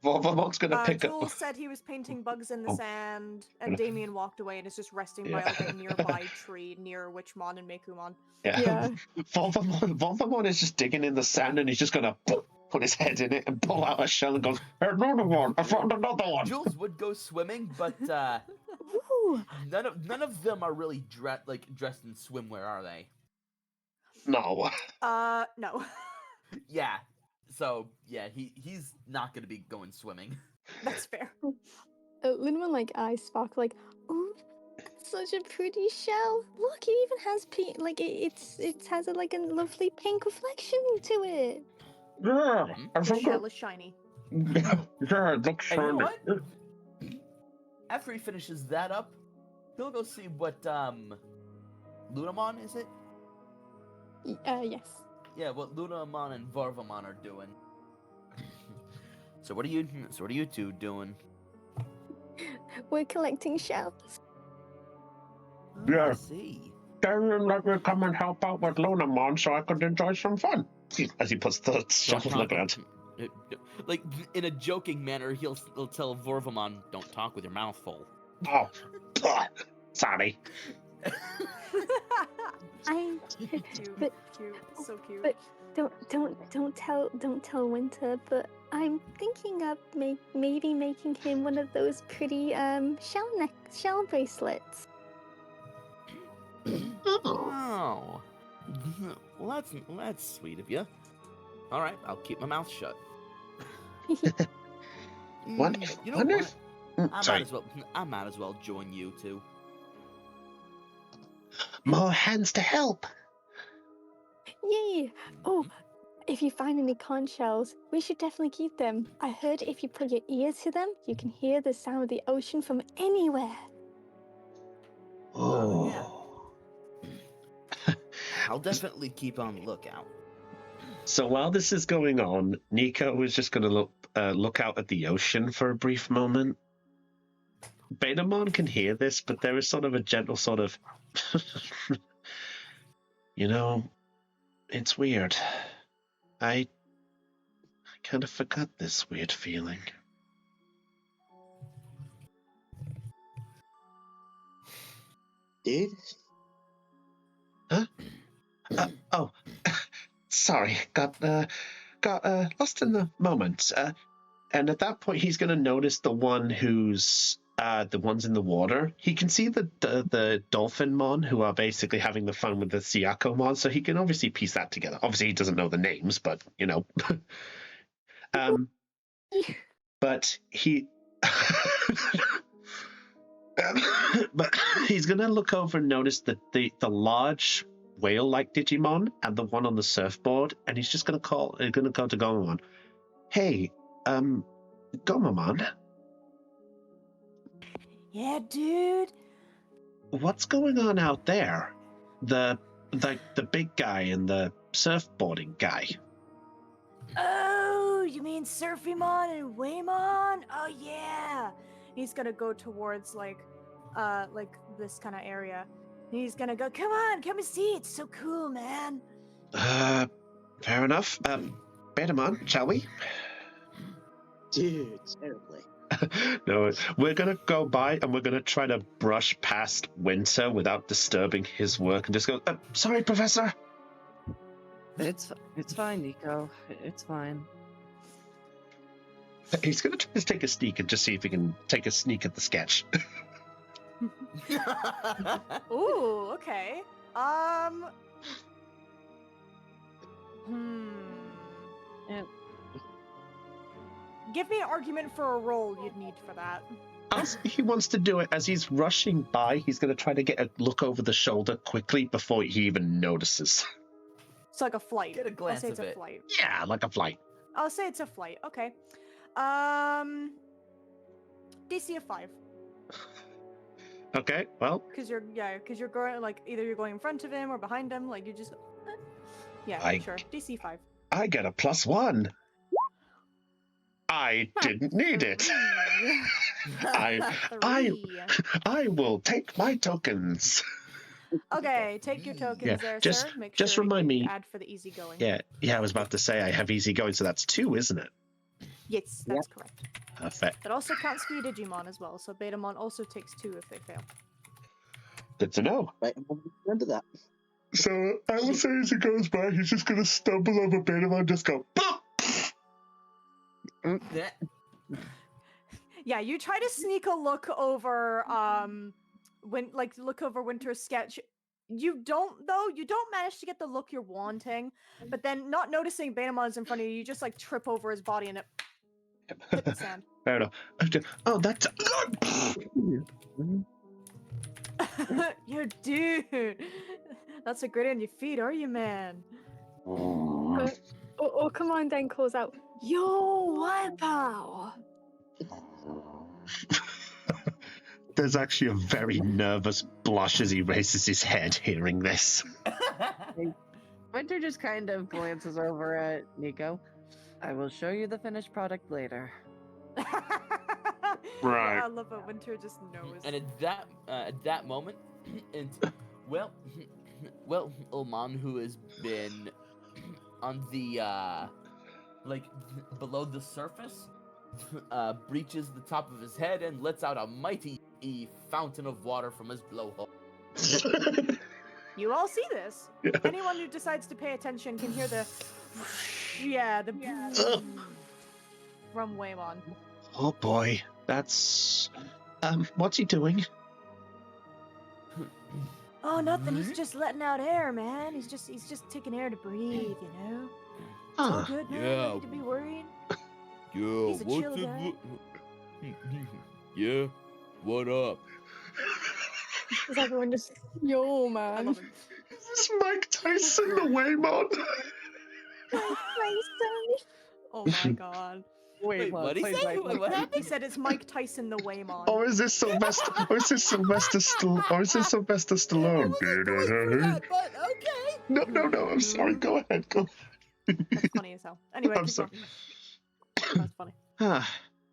Volvamon's gonna pick Jules up. said he was painting bugs in the Oh. sand, and Damien walked away and is just resting by Yeah. like a nearby tree near Witchmon and Mekumon. Yeah. Volvamon is just digging in the sand and he's just gonna put his head in it and pull out a shell and goes, "Another one! I found another one!" Jules would go swimming, but Ooh. none of them are really dressed in swimwear, are they? No. No. Yeah. So yeah, he's not gonna be going swimming. That's fair. Lindemann like eyes sparkle like, ooh, that's such a pretty shell. Look, it even has pink. Like it has like a lovely pink reflection to it. Yeah, I The think shell is shiny. yeah, it looks And you know shiny. what? After he finishes that up, he'll go see what Lunamon is it? Yes. Yeah, what Lunamon and Varvamon are doing. So what are you two doing? We're collecting shells. Oh, Yeah. I see. Damien let me come and help out with Lunamon so I could enjoy some fun. As he puts the shovel in the ground. Like in a joking manner, he'll tell Vorvamon, "Don't talk with your mouth full." Oh, sorry. I Cute, But- cute, so cute. but don't tell Winter, but I'm thinking of maybe making him one of those pretty shell bracelets. Oh, well that's sweet of you. All right, I'll keep my mouth shut. Wonder You know wonder what? if- sorry. I might as well join you two. More hands to help. Yay! Oh, if you find any conch shells, we should definitely keep them. I heard if you put your ear to them, you can hear the sound of the ocean from anywhere. Oh. I'll definitely keep on the lookout. So while this is going on, Nico is just going to look out at the ocean for a brief moment. Betamon can hear this, but there is sort of a gentle sort of, you know, it's weird. I kind of forgot this weird feeling. Dude? Oh, sorry, got lost in the moment. And at that point, he's going to notice the one who's the ones in the water. He can see the dolphin mon who are basically having the fun with the Siako mon, so he can obviously piece that together. Obviously, he doesn't know the names, but you know. But he. But he's gonna look over and notice that the large whale-like Digimon and the one on the surfboard, and he's just gonna go to Gomamon. Hey, Gomamon, Yeah, dude. what's going on out there? The big guy and the surfboarding guy. Oh, you mean Surfymon and Waymon? Oh yeah. He's gonna go towards like this kind of area. He's gonna go, come on, come and see. It's so cool, man. Fair enough. Betamon, shall we? Dude, terribly. No, we're gonna go by and we're gonna try to brush past Winter without disturbing his work and just go, sorry, Professor. It's fine, Nico. It's fine. He's gonna try to take a sneak and just see if he can take a sneak at the sketch. Ooh, okay. Yeah. Give me an argument for a roll you'd need for that. As he wants to do it, as he's rushing by, he's gonna try to get a look over the shoulder quickly before he even notices. It's like a flight. Get a glance I'll say it's of a it. flight. Yeah, like a flight. I'll say it's a flight. Okay. DC of 5. Okay, well, Because you're going like either you're going in front of him or behind him. Like you just. Yeah, I- sure. DC 5. I get a +1. I didn't need it. I Three. I will take my tokens. Okay, take your tokens Yeah, there, just- sir. Make just sure you remind me- add for the easy going. Yeah, I was about to say I have easy going, so that's 2, isn't it? Yes, that's correct. Perfect. That also counts for your Digimon as well. So Betamon also takes 2 if they fail. Good to know. Right, I'm remember that. So I will say as he goes by, he's just gonna stumble over Betamon and just go, "Pop!" Yeah. Yeah, you try to sneak a look over look over Winter's sketch. You don't manage to get the look you're wanting, but then not noticing Betamon's in front of you, you just like trip over his body and it hit the sand. Fair enough. Oh, that's. Yo, dude. That's a grit on your feet, are you, man? Or Command then calls out, "Yo, wipeout!" There's actually a very nervous blush as he raises his head hearing this. Winter just kind of glances over at Nico. I will show you the finished product later. Right. Yeah, I love it. Winter just knows. And at that moment, and well, Oman, who has been on the below the surface, breaches the top of his head and lets out a mighty fountain of water from his blowhole. You all see this. Anyone who decides to pay attention can hear the from Waymon. Oh boy, that's. What's he doing? Oh, nothing. He's just letting out air, man. He's just taking air to breathe, you know. It's all good, man. Yeah. No need to be worried. Yeah, He's a chill guy. Yeah, what up? Is everyone just, yo, I man? love it. Is this Mike Tyson the Waymon? Oh my god. Wait, what'd he say? Wait, what happened? He said it's Mike Tyson the Waymon. Or is this Sylvester? Or is this Sylvester Stallone? But okay. No. I'm sorry. Go ahead. Go. That's funny as hell. Anyway, I'm keep sorry. going. That's funny.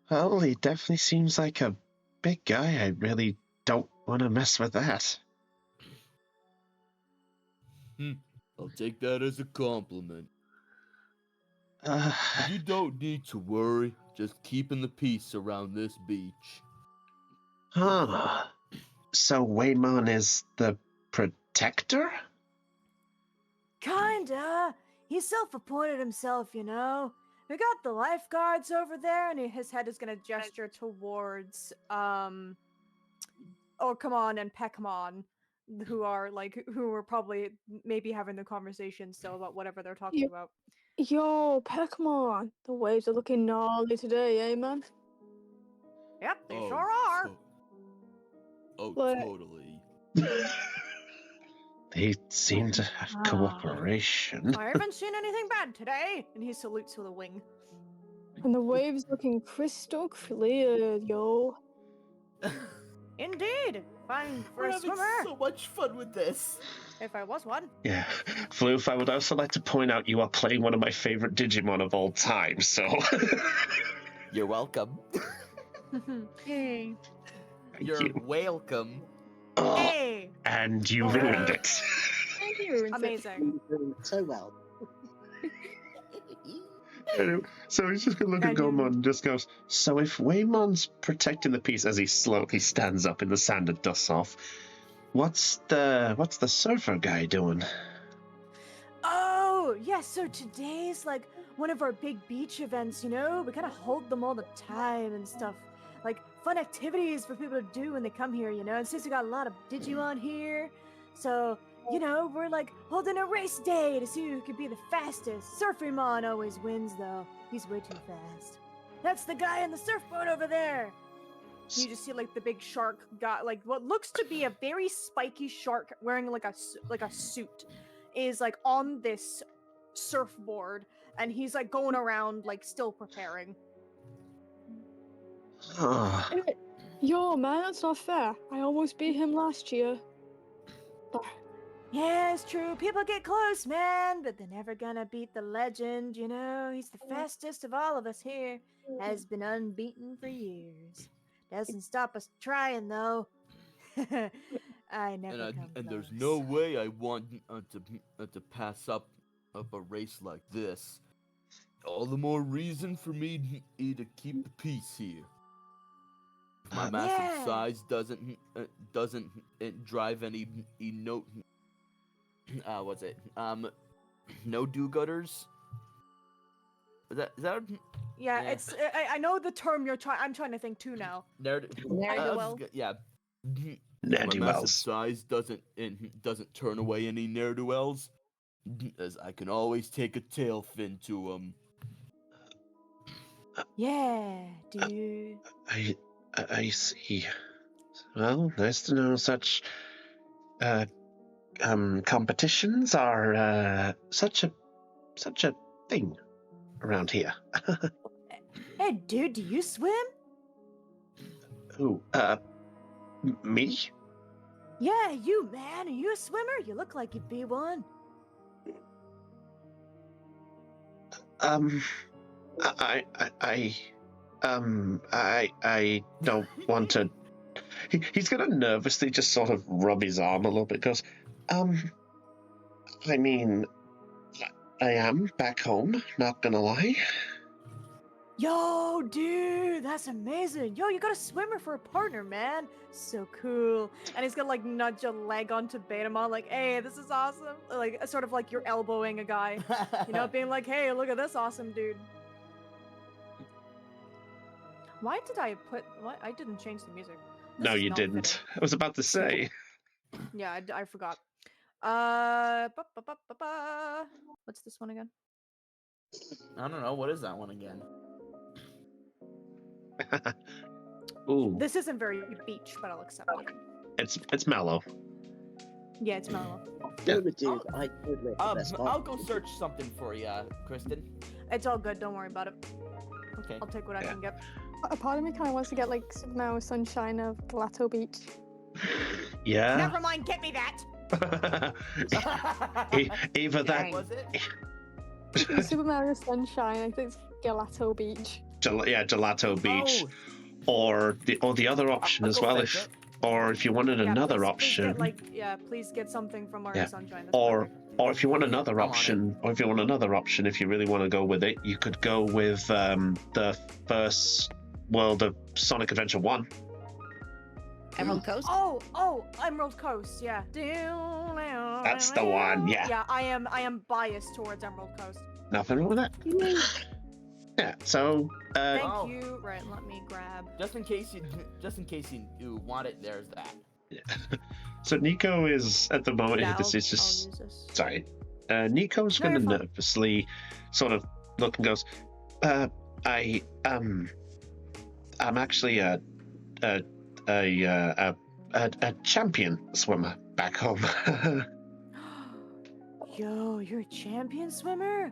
Well, he definitely seems like a big guy. I really don't want to mess with that. I'll take that as a compliment. Uh, You don't need to worry. Just keeping the peace around this beach. huh. So Waymon is the protector? Kinda. He self-appointed himself, you know. We got the lifeguards over there, and his head is gonna gesture towards Orkamon and Pekmon, who are probably maybe having the conversation still about whatever they're talking Yeah. about. Yo, Pokemon, the waves are looking gnarly today, eh, man? Yep, they sure are. Like- Totally. They seem to have cooperation. I haven't seen anything bad today. And he salutes with a wing. And the waves looking crystal clear, yo. Indeed. Fine for We're a having swimmer. so much fun with this. If I was one. Yeah. Floof, I would also like to point out you are playing one of my favorite Digimon of all time, so... You're welcome. Hey. Thank You're you. welcome. Oh, Hey! and you Oh. ruined it. Thank you. Amazing. You're doing so well. Anyway, so he's just gonna look at And you- Goemon and just goes, so if Waymon's protecting the piece as he slowly stands up in the sand and dusts off, what's the surfer guy doing? Oh, yeah, so today's like one of our big beach events, you know? We kind of hold them all the time and stuff. Like fun activities for people to do when they come here, you know? And since we got a lot of Digimon here, so, you know, we're like holding a race day to see who could be the fastest. Surfymon always wins, though. He's way too fast. That's the guy on the surfboard over there. You just see like the big shark guy, like what looks to be a very spiky shark wearing like a suit, is like on this surfboard, and he's like going around like still preparing. Oh, Yo, man, that's not fair. I almost beat him last year. Yeah, it's true. People get close, man, but they're never gonna beat the legend, you know? He's the fastest of all of us here. Has been unbeaten for years. Doesn't stop us trying, though. I never come And there's close. no way I want to pass up a race like this. All the more reason for me to keep the peace here. My massive Yeah. size doesn't drive any no what's it no do-gooders. Is that Yeah, Yeah. it's. I know the term you're trying. I'm trying to think too now. Ne'er-do-well. Yeah. My Ne'er-do-wells. massive size doesn't turn away any ne'er-do-wells, as I can always take a tail fin to 'em. Yeah, dude. I see. Well, nice to know such competitions are such a thing around here. Hey, dude, do you swim? Who? Me? Yeah, you, man. Are you a swimmer? You look like you'd be one. I don't want to. He's gonna nervously just sort of rub his arm a little bit. Goes, I mean, I am back home. Not gonna lie. Yo, dude, that's amazing. Yo, you got a swimmer for a partner, man. So cool. And he's gonna like nudge a leg onto Betamon, like, hey, this is awesome. Like, sort of like you're elbowing a guy, you know, being like, hey, look at this awesome dude. Why did I put? What? I didn't change the music. This No, is you not didn't. fitting. I was about to say. Yeah, I forgot. What's this one again? I don't know, what is that one again? Ooh, This isn't very beach, but I'll accept it. it's mellow. Yeah, it's mellow. Yeah. Dude, I totally have the best I'll part. go search something for you, Kristen. It's all good. Don't worry about it. Okay. I'll take what I Yeah. can get. A part of me kind of wants to get like Super Mario Sunshine of Gelato Beach. Yeah. Never mind. Get me that. Either that, Dang. Was it? Super Mario Sunshine, I think it's Gelato Beach. Gelato Beach, Oh, or the other option I'll as go well, fetch if you wanted Yeah, another please option, get, please get something from Mario Yeah. Sunshine. That's or perfect. or if you want another I'm on option, if you really want to go with it, you could go with the first world of Sonic Adventure 1. Emerald Coast? Oh, Emerald Coast, yeah. That's the one, yeah. Yeah, I am biased towards Emerald Coast. Nothing wrong with that. Yeah, so Thank Oh. you. Right, let me grab. Just in case you want it, there's that. so Nico is at the moment. Yeah, this is I'll just use this. sorry. Nico's No, going to you're fine. nervously sort of look and goes, I'm actually a champion swimmer back home. Yo, you're a champion swimmer?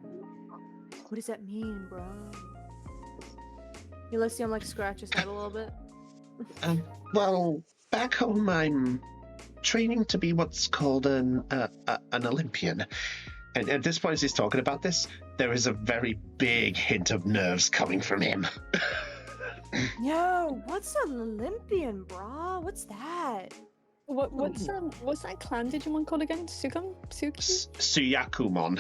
What does that mean, bro? You let's see him like scratch his head a little bit. Well, back home I'm training to be what's called an Olympian. And at this point, as he's talking about this, there is a very big hint of nerves coming from him. Yo, what's an Olympian, brah? What's that? What's that clan Digimon called again? Suki? Suyakumon.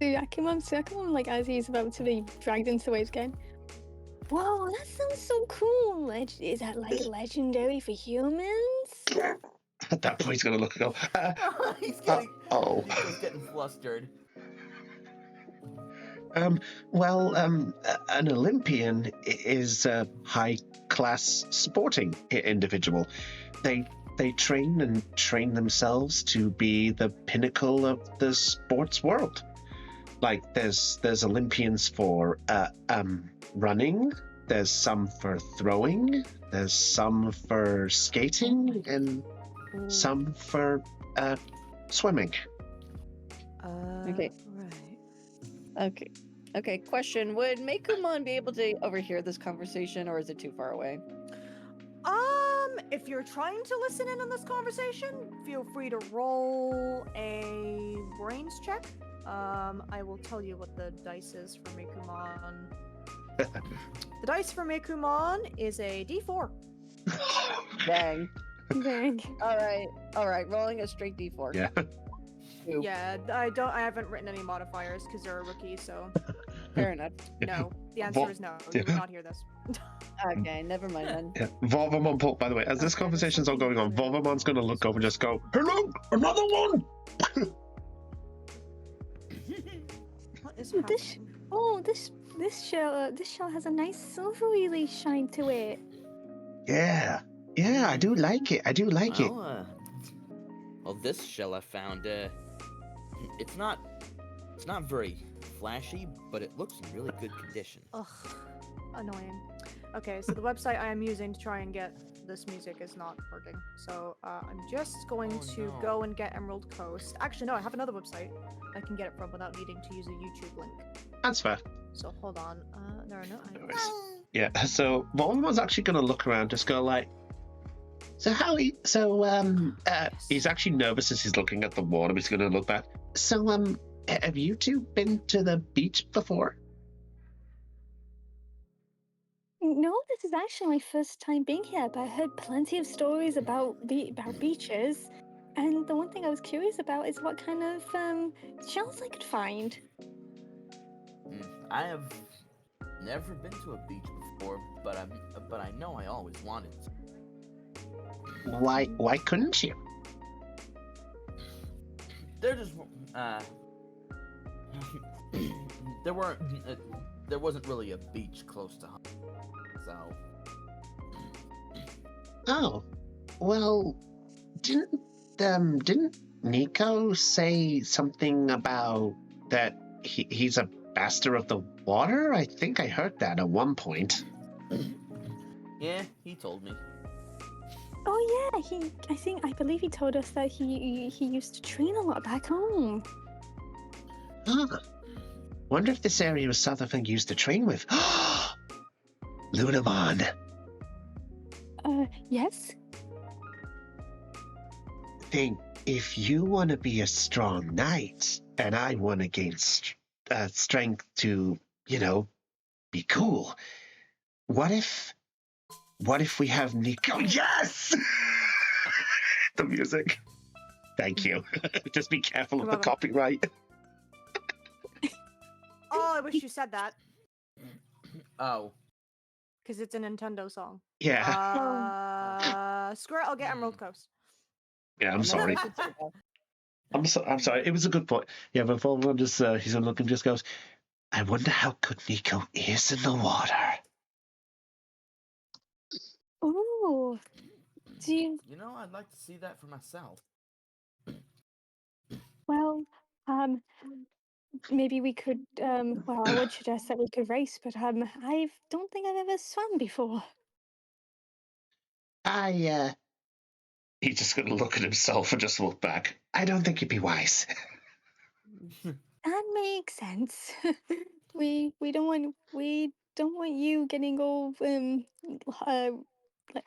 Suyakumon, like as he's about to be dragged into the waves again. Whoa, that sounds so cool. Is that like legendary for humans? At that point, he's going to look and go, He's getting flustered. Well, an Olympian is a high-class sporting individual. They train themselves to be the pinnacle of the sports world. Like there's Olympians for running, there's some for throwing, there's some for skating, and some for swimming. Okay. Right. Okay, question. Would Mekumon be able to overhear this conversation, or is it too far away? If you're trying to listen in on this conversation, feel free to roll a brains check. I will tell you what the dice is for Mekumon. The dice for Mekumon is a D4. Dang. Dang. All right. Rolling a straight D4. Yeah. Oop. Yeah, I haven't written any modifiers because they're a rookie, so Fair enough. no. The answer is no. You will not hear this. Okay, never mind then. Yeah. Volvamon, by the way, as this conversation's all going on, Volvamon's going to look over and just go, "Hello, another one!" What is This- happening? Oh, this shell has a nice silvery shine to it. Yeah, I do like it. Well, this shell I found, it's not very flashy, but it looks in really good condition. Ugh, annoying. Okay, so the website I am using to try and get this music is not working. So I'm just going to no. go and get Emerald Coast. Actually, no, I have another website I can get it from without needing to use a YouTube link. That's fair. So hold on. There are no No items. worries. Yeah, so Volvamon's actually going to look around, just go like, he's actually nervous as he's looking at the water, but he's going to look back. So, have you two been to the beach before? No, this is actually my first time being here, but I heard plenty of stories about beaches. And the one thing I was curious about is what kind of shells I could find. I have never been to a beach before, but I know I always wanted to. Why couldn't you? There just there wasn't really a beach close to home, so. Oh, well, didn't Nico say something about that he's a master of the water? I think I heard that at one point. Yeah, he told me. Oh yeah, I believe he told us that he used to train a lot back home. Huh. Wonder if this area was something he used to train with. Lunamon. Yes? Think if you want to be a strong knight, and I want to gain strength to, be cool, what if we have Nico? Yes! The music. Thank you. Just be careful of the copyright. Oh, I wish you said that Oh. because it's a Nintendo song. Yeah. screw it, I'll get Emerald Coast. Yeah, I'm Unless sorry. we could survive. I'm sorry. It was a good point. Yeah, but Volvo just he's gonna look and just goes, I wonder how good Nico is in the water. Ooh. Do you? You know, I'd like to see that for myself. Well, maybe we could. Well, I would suggest that we could race, but I don't think I've ever swam before. He's just gonna look at himself and just look back. I don't think it'd be wise. That makes sense. we don't want you getting all like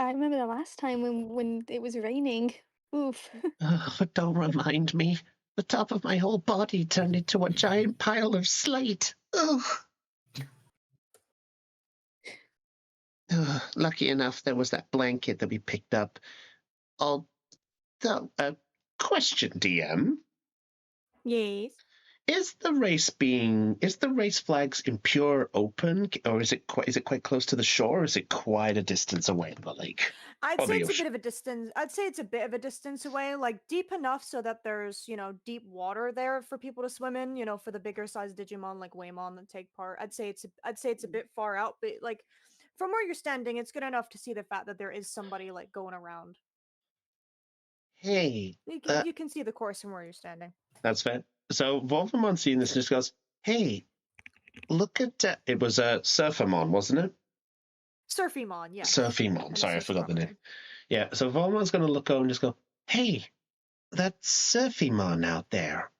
I remember the last time when it was raining. Oof. But don't remind me. The top of my whole body turned into a giant pile of slate. Ugh. Lucky enough, there was that blanket that we picked up. Although, question, DM. Yes. Is the race flags in pure open, or is it quite close to the shore, or is it quite a distance away in the lake? I'd Or say the it's a ocean? bit of a distance. I'd say it's a bit of a distance away, like deep enough so that there's, deep water there for people to swim in, for the bigger sized Digimon like Waymon that take part. I'd say it's a bit far out, but like from where you're standing, it's good enough to see the fact that there is somebody like going around. Hey, You can see the course from where you're standing. that's fair. So Volvamon seeing this just goes, hey, look at it was a Surfamon, wasn't it? Surfymon, yes. Surfymon. And Sorry, I it's forgot the proper name. Yeah, so Volmon's going to look over and just go, hey, that Surfymon out there.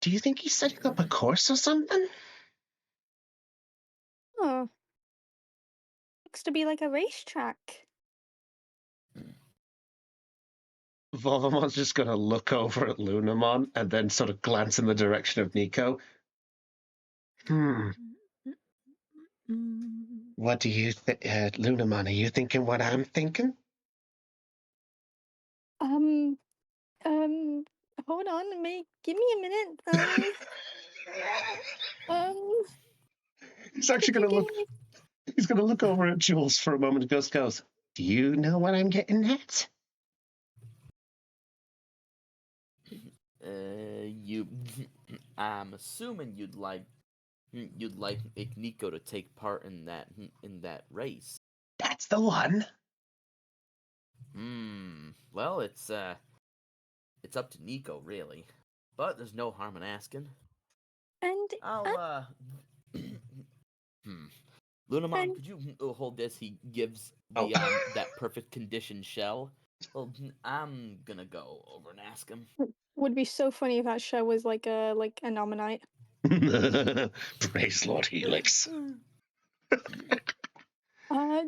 Do you think he's setting up a course or something? Oh. Looks to be like a racetrack. Volvamon's just going to look over at Lunamon and then sort of glance in the direction of Nico. What do you think, Lunamon? Are you thinking what I'm thinking? Hold on, give me a minute. He's actually could you going to give look. me? He's going to look over at Jules for a moment and goes, do you know what I'm getting at? You. I'm assuming you'd like Nico to take part in that race. That's the one. Well, it's up to Nico, really. But there's no harm in asking. And I'll Lunamon, could you hold this? He gives the that perfect condition shell. Well, I'm gonna go over and ask him. would be so funny if that show was like a Nominite. Praise Lord Helix. Sure, I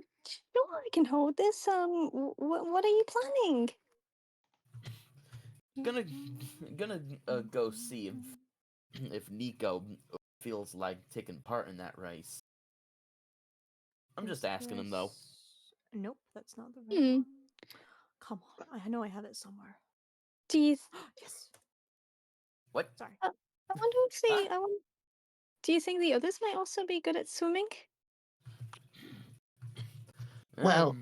can hold this. What are you planning? Gonna go see if Nico feels like taking part in that race. I'm just asking him though. Nope, that's not the right one. Come on, I know I have it somewhere. Do you? Yes. What? Sorry. I wonder if they. Do you think the others might also be good at swimming? Well,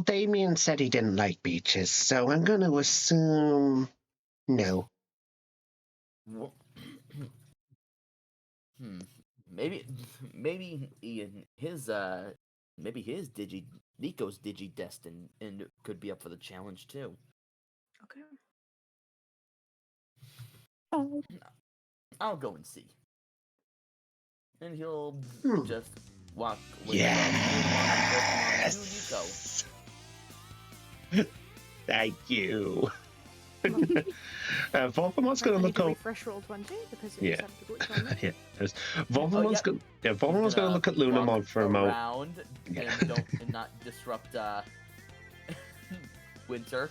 Damien said he didn't like beaches, so I'm going to assume no. Maybe his Nico's Digi-Destin and could be up for the challenge too. Okay. I'll go and see. And he'll just walk with Yes! Nico. Thank you. Volvamon's going to look over. Refresh roll 20 because it Yeah. yeah. Volvamon's going to look at Lunamon for a moment. And not disrupt winter.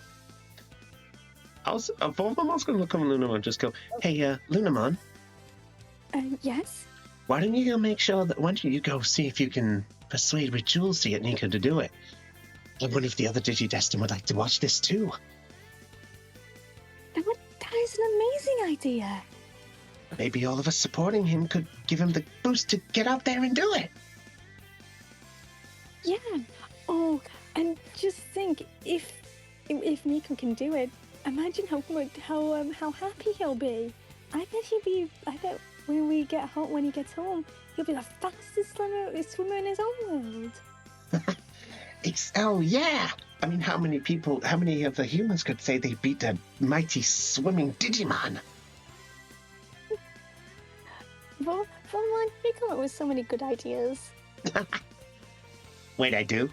Volvamon's going to look over Lunamon and just go, hey, Lunamon. Yes? Why don't you go see if you can persuade with Jules to get Nico to do it? I wonder if the other Digi-Destin would like to watch this too. That is an amazing idea. Maybe all of us supporting him could give him the boost to get out there and do it. Yeah. Oh, And just think, if Nico can do it, imagine how happy he'll be. I bet when he gets home, he'll be the fastest swimmer in his own world. Oh yeah. I mean, how many of the humans could say they beat a mighty swimming Digimon? Well, you come up with so many good ideas. Wait, I do?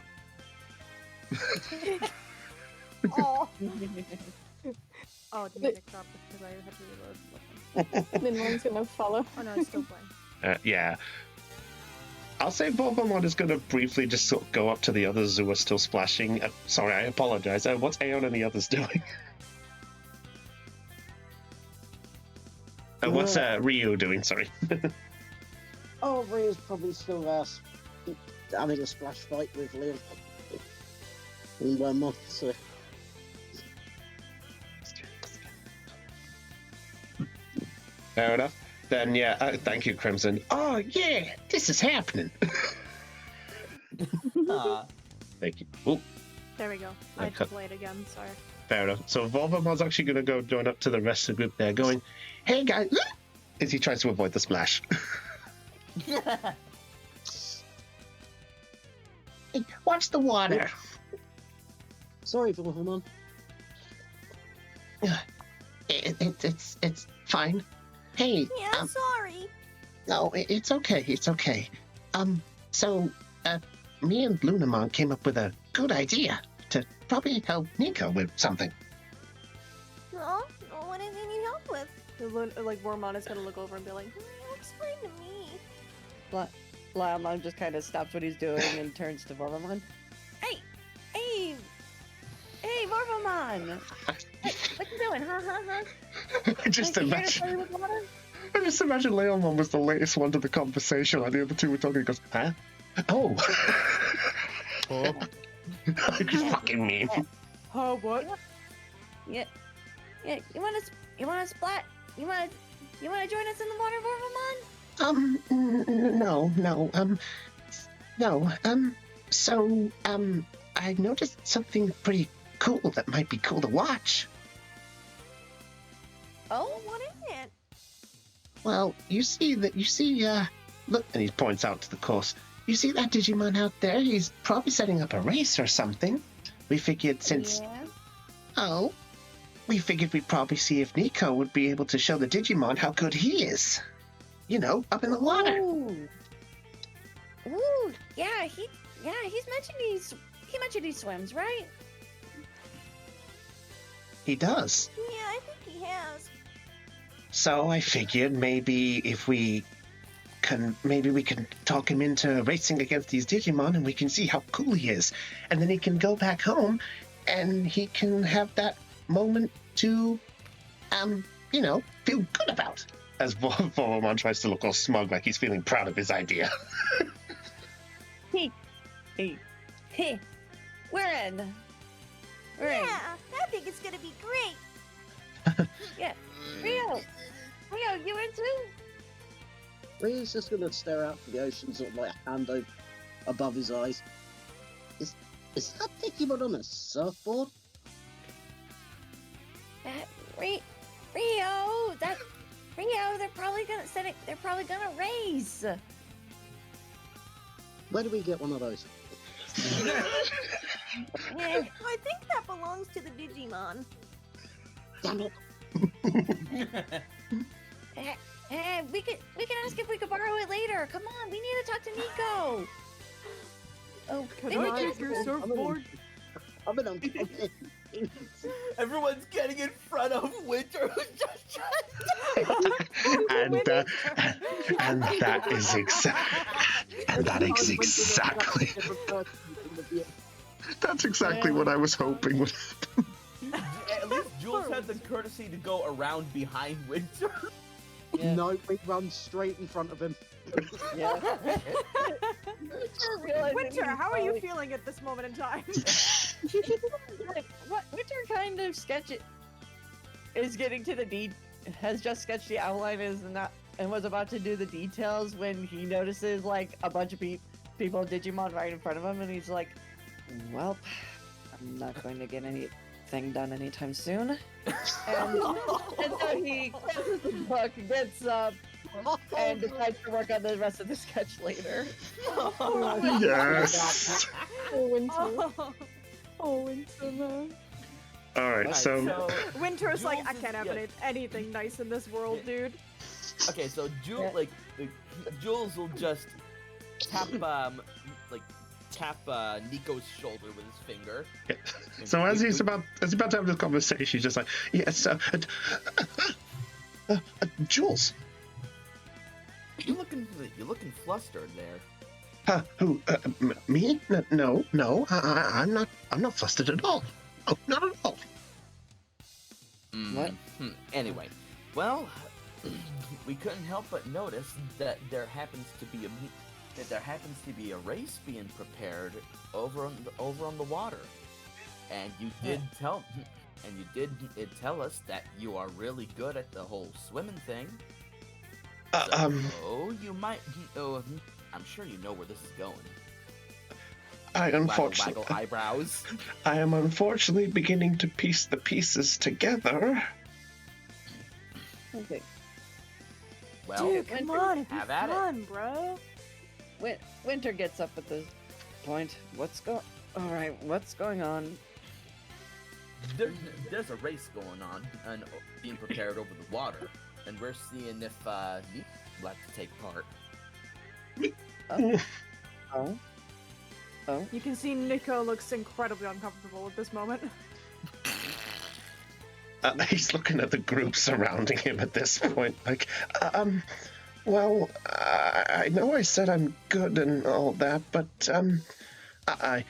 Oh. Oh, the music dropped because I had to reload. Then one's gonna follow. Oh no, it's still playing. Yeah. I'll say Volvamon is going to briefly just sort of go up to the others who are still splashing. Sorry, I apologize. What's Aeon and the others doing? What's Ryu doing? Sorry. Oh, Ryu's probably still having a splash fight with Leon. In 1 month, so. Fair enough. Then, yeah, thank you, Crimson. Oh, yeah, this is happening. Thank you. Ooh, There we go. I had to play it again, sorry. fair enough. So Volvamon's actually going to go join up to the rest of the group there, going, hey, guys, as he tries to avoid the splash. Hey, watch the water. Sorry, Volvamon. It's fine. Hey. Yeah, sorry. No, it's okay. It's okay. So, me and Lunamon came up with a good idea to probably help Nico with something. Oh, what does he need help with? Like, Wormon is gonna look over and be like, Explain to me. Lilemon just kind of stops what he's doing and turns to Vorvamon. Hey, Vorvamon! What you doing, huh? I just Like, you here to imagine. play with water? I just imagine Leomon was the latest one to the conversation. Like the other two were talking. He goes, huh? Oh. Oh. You fucking mean. oh, what? Yeah. You wanna splat? You wanna join us in the water, Vorvamon? No. So, I noticed something pretty cool that might be cool to watch. Oh, what is it? Well, look, and he points out to the course. You see that Digimon out there? He's probably setting up a race or something. We figured we figured we'd probably see if Nico would be able to show the Digimon how good he is. You know, up in the water. Ooh, yeah, he's mentioned he mentioned he swims, right? He does. Yeah, I think he has. So I figured maybe if we can talk him into racing against these Digimon and we can see how cool he is. And then he can go back home and he can have that moment to, feel good about. As Volvamon tries to look all smug like he's feeling proud of his idea. Hey, we're in. Yeah, I think it's gonna be great. Yeah, Rio, you in too? Ryu's just gonna stare out for the ocean, sort of like a hand above his eyes. Is that Digimon on a surfboard? Rio, they're probably gonna race. Where do we get one of those? I think that belongs to the Digimon. Damn it! We can ask if we could borrow it later. Come on, we need to talk to Nico. Oh, Can I use your surfboard? I'm in. Everyone's getting in front of Winter. and that is exactly that's exactly what I was hoping would happen. At least Jules had the courtesy to go around behind Winter. Yeah. No, we run straight in front of him. Yeah. Winter, how are you feeling at this moment in time? What Winter kind of is getting to has just sketched the outline and was about to do the details when he notices like a bunch of people Digimon right in front of him and he's like, Well, I'm not going to get anything done anytime soon. And so he closes the book, gets up, and decides to work on the rest of the sketch later. Yes. Oh, Winter. Oh. Oh, Winter, man. All right. Alright, So Winter's like, Jules I is- can't have yeah. anything nice in this world, dude. Okay, so Yeah. Jules will just tap Nico's shoulder with his finger. So as he's about to have this conversation, he's just like, yes, Jules. You're looking flustered there. Who? Me? No. I'm not flustered at all. Oh, not at all. What? Anyway, well, we couldn't help but notice that there happens to be a race being prepared over on the water, and you did tell tell us that you are really good at the whole swimming thing. So you might. I'm sure you know where this is going. Waggle eyebrows. I am unfortunately beginning to piece the pieces together. Okay. Well, Dude, come on, it'd be have at it. fun, bro. Winter gets up at this point. All right, what's going on? There's a race going on and being prepared over the water, and we're seeing if you would like to take part. Oh. You can see Nico looks incredibly uncomfortable at this moment. He's looking at the group surrounding him at this point, like, well, I know I said I'm good and all that, but I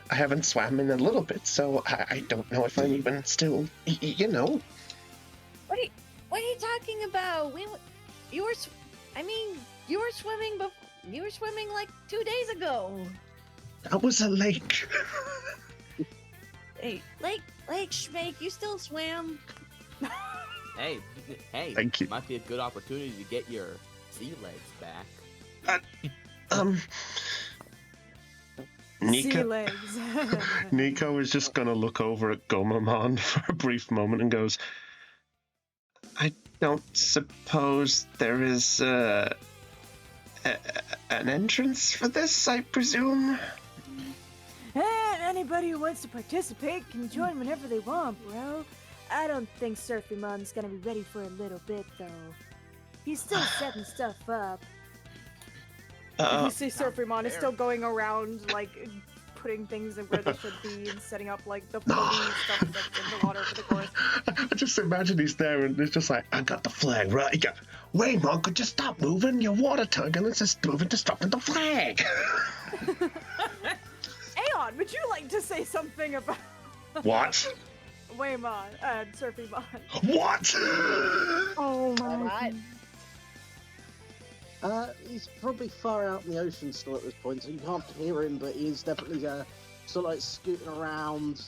haven't swam in a little bit, so I don't know if I'm even still, you know. What are you talking about? You were swimming before. You were swimming like 2 days ago. That was a lake. Hey, Lake Schmake, you still swam? Hey, Thank you. Might be a good opportunity to get your sea legs back. Sea Nico, legs. Nico is just gonna look over at Gomamon for a brief moment and goes, I don't suppose there is an entrance for this, I presume? And anybody who wants to participate can join whenever they want, bro. I don't think Surfymon's gonna be ready for a little bit, though. He's still setting stuff up. You see Surfymon is fair. still going around, like, putting things in where they should be and setting up, like, the floaty stuff that's in the water for the chorus. I just imagine he's there and it's just like, I got the flag, right? You got, Waymon, could you stop moving your water tank and let's just move into stopping the flag? Aeon, would you like to say something about What? Waymon and Surfymon? What? Oh my Alright. He's probably far out in the ocean still at this point, so you can't hear him, but he's definitely sort of like scooting around,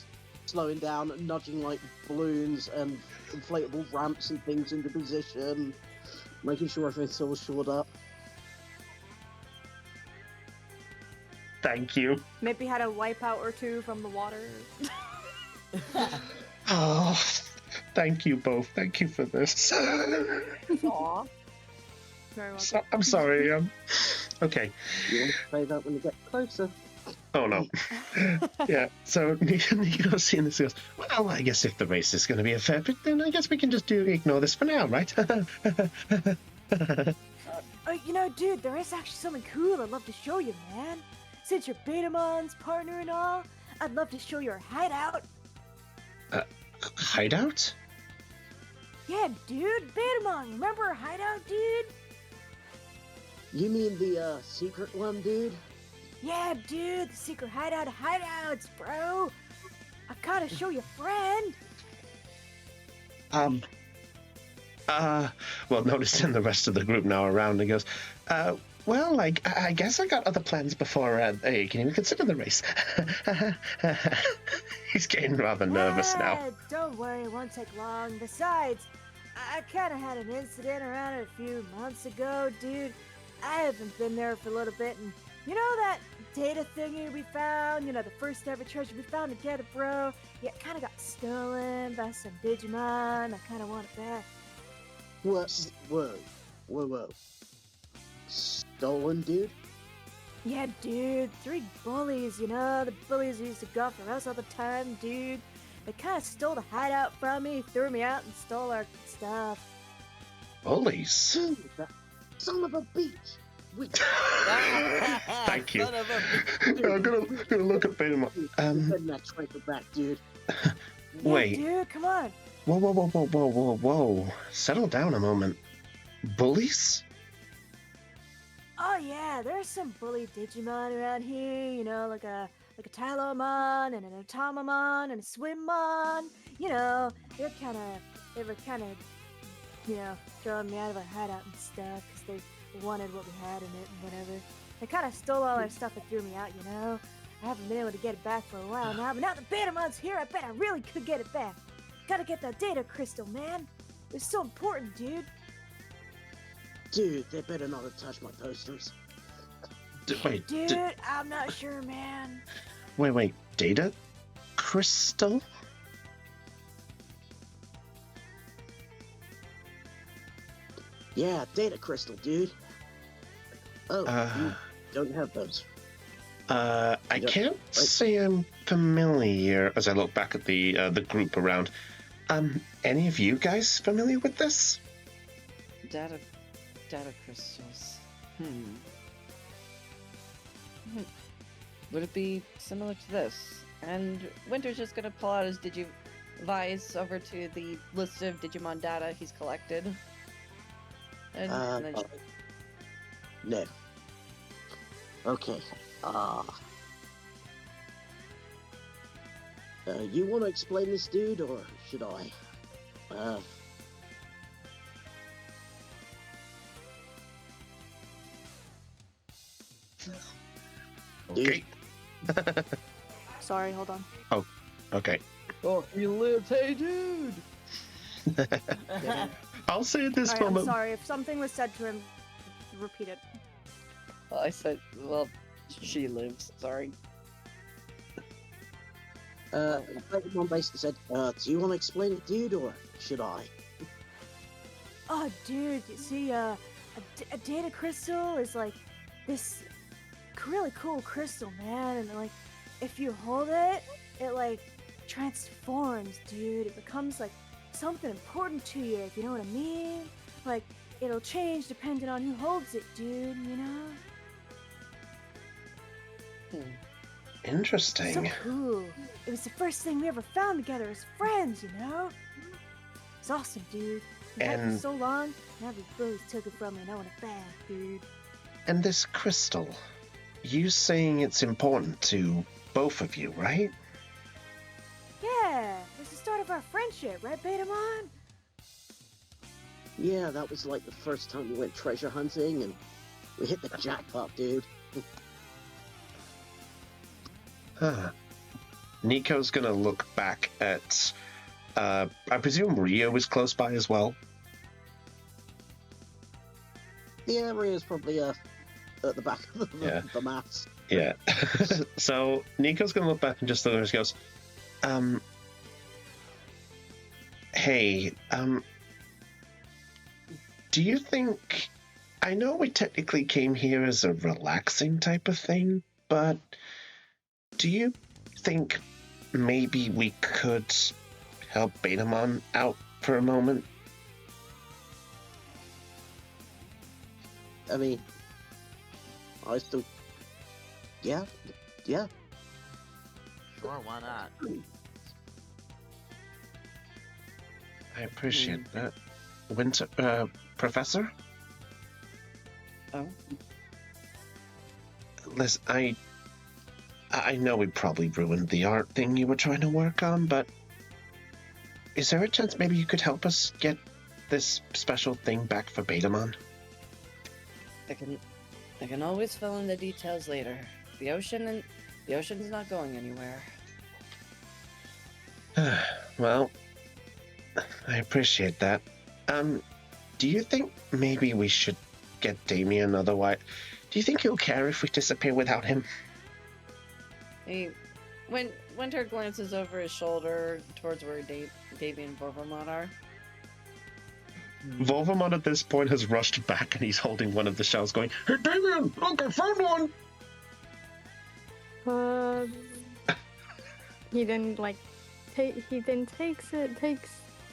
slowing down, nudging like balloons and inflatable ramps and things into position, making sure everything's all shored up. Thank you. Maybe had a wipeout or two from the water. Oh, thank you both. Thank you for this. Aw. Very welcome. I'm sorry. Okay. You want to say that when you get closer. Oh no. Yeah. So Nico's seeing this. He goes, well, I guess if the race is going to be a fair bit, then I guess we can just ignore this for now, right? You know, dude, there is actually something cool I'd love to show you, man. Since you're Betamon's partner and all, I'd love to show you our hideout. Hideout? Yeah, dude, Betamon, remember our hideout, dude? You mean the secret one, dude? Yeah, dude, the secret hideout of hideouts, bro. I gotta show your friend. Well, noticing the rest of the group now around, he goes, well, I guess I got other plans before you can even consider the race. He's getting rather nervous now. Don't worry, it won't take long. Besides, I kinda had an incident around it a few months ago, dude. I haven't been there for a little bit, and you know that data thingy we found, the first ever treasure we found together, bro. Yeah, it kind of got stolen by some Digimon. I kind of want it back. What? Whoa. Stolen, dude? Yeah, dude, 3 bullies, the bullies who used to go for us all the time, dude. They kind of stole the hideout from me, threw me out, and stole our stuff. Bullies. Dude, that son of a bitch! Thank you. Son of a I'm gonna look at Betamon. Send that treasure back, dude. Wait. Yeah, dude, come on. Whoa. Settle down a moment. Bullies? Oh yeah, there's some bully Digimon around here, like a Talomon and an Atomamon and a Swimmon. They were kind of, throwing me out of our hideout and stuff because they wanted what we had in it and whatever. They kind of stole all our stuff and threw me out, I haven't been able to get it back for a while now, but now the Betamon's here, I bet I really could get it back. Gotta get that data crystal, man. It's so important, dude. Dude, they better not have touched my posters. Wait. Dude, I'm not sure, man. Wait. Data crystal? Yeah, data crystal, dude. Oh, you don't have those. I can't say I'm familiar as I look back at the group around. Any of you guys familiar with this? Data crystals. Would it be similar to this? And Winter's just gonna pull out his Digivice over to the list of Digimon data he's collected. And then No. Okay. You want to explain this, dude, or should I? Okay. Sorry, hold on. Oh, okay. Oh, he lives, hey dude! I'll say at this Alright, I'm moment. sorry. If something was said to him, repeat it. I said, well, she lives. Sorry. Pokemon basically said, do you want to explain it, dude, or should I? Oh, dude, you see, a data crystal is like this really cool crystal, man. And like, if you hold it, it like transforms, dude. It becomes like something important to you, if you know what I mean. Like, it'll change depending on who holds it, dude, Interesting. So cool. It was the first thing we ever found together as friends, It's awesome, dude. We had it for And- so long, now the bullies took it from me and I want it back, dude. And this crystal, you saying it's important to both of you, right? Yeah, it's the start of our friendship, right, Betamon? Yeah, that was like the first time we went treasure hunting, and we hit the jackpot, dude. Nico's gonna look back at. I presume Rio was close by as well. The area is probably at the back of the maps. Yeah. So Nico's gonna look back and just look at her and goes, hey, do you think, I know we technically came here as a relaxing type of thing, but do you think maybe we could help Betamon out for a moment? I mean, I still... Yeah. Sure, why not? I appreciate that. Winter, Professor? Oh? Listen, I know we probably ruined the art thing you were trying to work on, but is there a chance maybe you could help us get this special thing back for Betamon? I can always fill in the details later. The ocean's not going anywhere. Well, I appreciate that. Do you think maybe we should get Damien otherwise? Do you think he'll care if we disappear without him? When Winter glances over his shoulder towards where Davy and Vorpalmon are. Volvamon at this point has rushed back and he's holding one of the shells going, "Hey, Damien, look, I found one!" He then like takes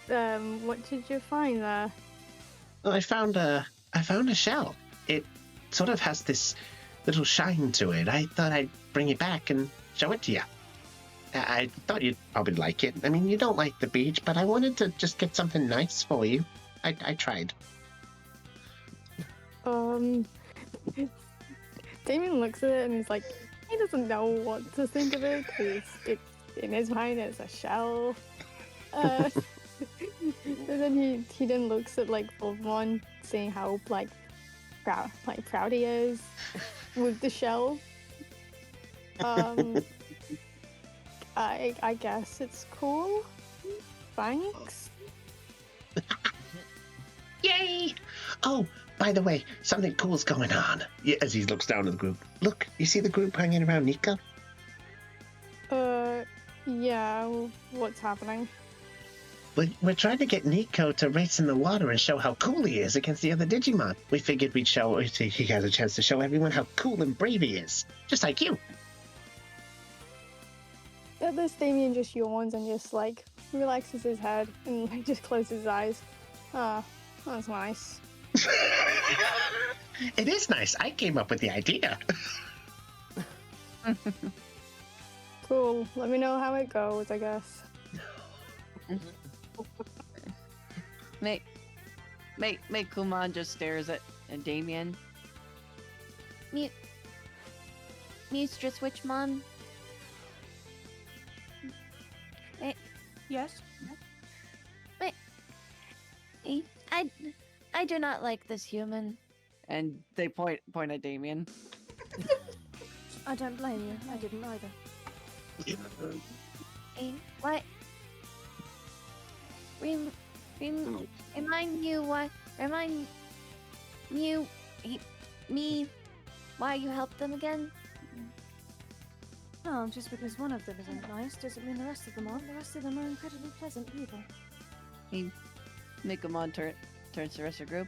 what did you find there? I found a shell. It sort of has this little shine to it. I thought I'd bring it back and show it to you. I thought you'd probably like it. I mean, you don't like the beach, but I wanted to just get something nice for you. I tried. Damien looks at it and he's like, he doesn't know what to think of it because in his mind it's a shell. And then he then looks at like Volvamon, seeing how proud he is with the shell. I guess it's cool. Thanks. Yay! Oh, by the way, something cool's going on. Yeah, as he looks down at the group. Look, you see the group hanging around Nico? Yeah, what's happening? We're trying to get Nico to race in the water and show how cool he is against the other Digimon. We figured we'd he has a chance to show everyone how cool and brave he is. Just like you. At this, Damien just yawns and just like relaxes his head and like just closes his eyes. Ah, that's nice. It is nice. I came up with the idea. Cool. Let me know how it goes, I guess. Kuman just stares at Damien. Mistress Witchmon. Yes? I do not like this human. And they point at Damien. I don't blame you. I didn't either. What? Remind me why you helped them again? No, just because one of them isn't nice doesn't mean the rest of them aren't. The rest of them are incredibly pleasant people. Mikumon turns to the rest of the group.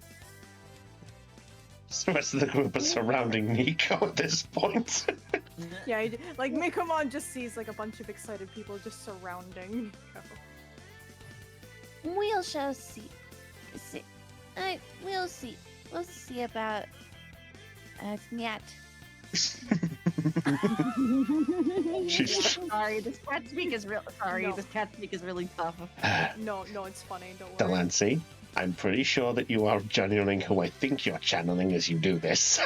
The rest of the group are surrounding Nico at this point. Yeah, like Mikumon just sees like a bunch of excited people just surrounding Nico. We shall see. We'll see. We'll see about Nyat. Sorry, this cat speak is real. Sorry, No. this cat speak is really tough. No, it's funny. Don't worry. Delancey, I'm pretty sure that you are channeling who I think you're channeling as you do this.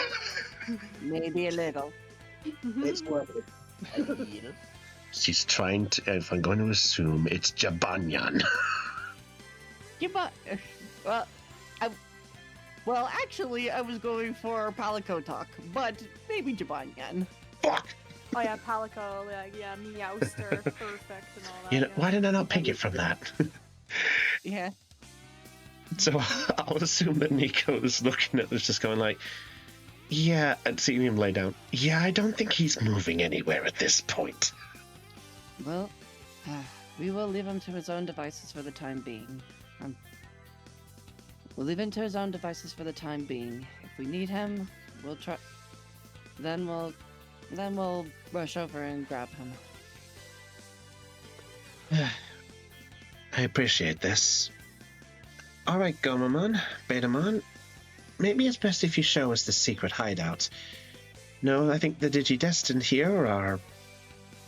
Maybe a little. It's working. She's trying to, if I'm going to assume, it's Jabanyan. Well, actually, I was going for Palicotalk, but maybe Jabanyan. Fuck! Oh yeah, Palico, yeah, Meowster, perfect and all that. You know, yeah. why did I not pick it from that? Yeah. So I'll assume that Nico is looking at this just going like, yeah, and seeing him lay down. Yeah, I don't think he's moving anywhere at this point. Well, we will leave him to his own devices for the time being. We'll leave him to his own devices for the time being. If we need him, we'll try. Then we'll rush over and grab him. I appreciate this. All right, Gomamon, Betamon, maybe it's best if you show us the secret hideout. No, I think the Digi-Destined here are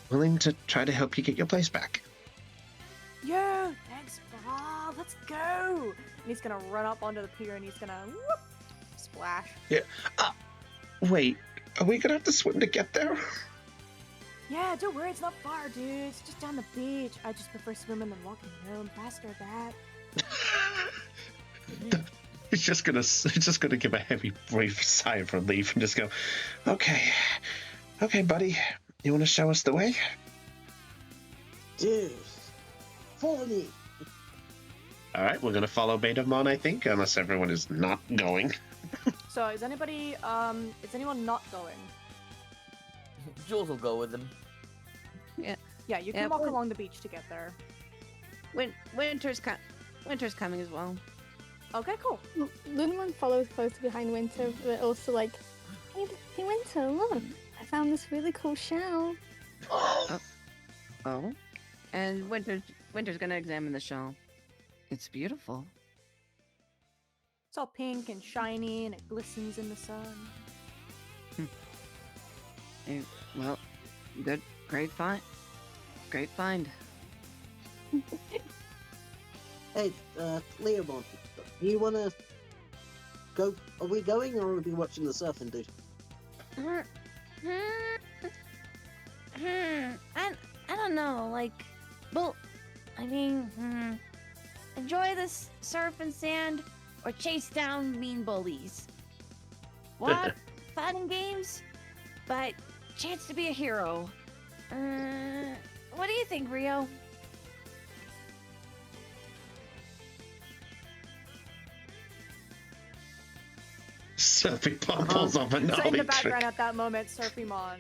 willing to try to help you get your place back. Yeah, thanks, Bob. Let's go. And he's gonna run up onto the pier and he's gonna whoop, splash. Yeah. Wait, are we gonna have to swim to get there? Yeah, don't worry, it's not far, dude. It's just down the beach. I just prefer swimming than walking around faster at that. He's just gonna give a heavy, brief sigh of relief and just go, okay, buddy, you want to show us the way? Dude, follow me. All right, we're gonna follow Betamon, I think, unless everyone is not going. So is anyone not going? Jules will go with him. Yeah, you can Yeah, walk but- along the beach to get there. Winter's coming as well. Okay, cool. Lunamon follows close behind Winter, but also like, hey Winter, look, I found this really cool shell. Oh, and Winter's gonna examine the shell. It's beautiful. It's all pink and shiny, and it glistens in the sun. Well, good, great find. Great find. Hey, Leomon, you wanna go? Are we going, or are we watching the surfing, dude? I don't know, like, well, I mean, enjoy this surf and sand or chase down mean bullies. What? Fun and games, but chance to be a hero. What do you think, Rio? Sophie pulls off a So in the gnarly background trick. at that moment, Surfymon,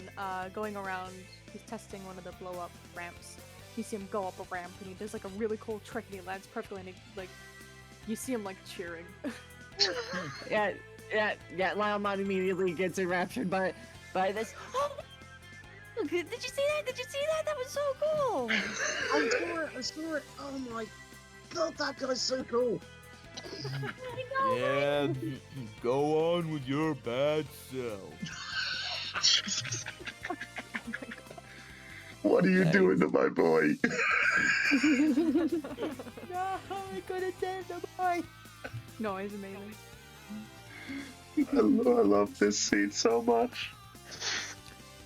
going around, he's testing one of the blow-up ramps. You see him go up a ramp, and he does like a really cool trick, and he lands perfectly, and he, like, you see him like cheering. Yeah. Lilemon immediately gets enraptured by this. Oh, did you see that? Did you see that? That was so cool. I saw it. Oh my god, that guy's so cool. Yeah, go on with your bad self. What are you Nice. doing to my boy? No, I couldn't save the boy. No, it's amazing. I love this scene so much.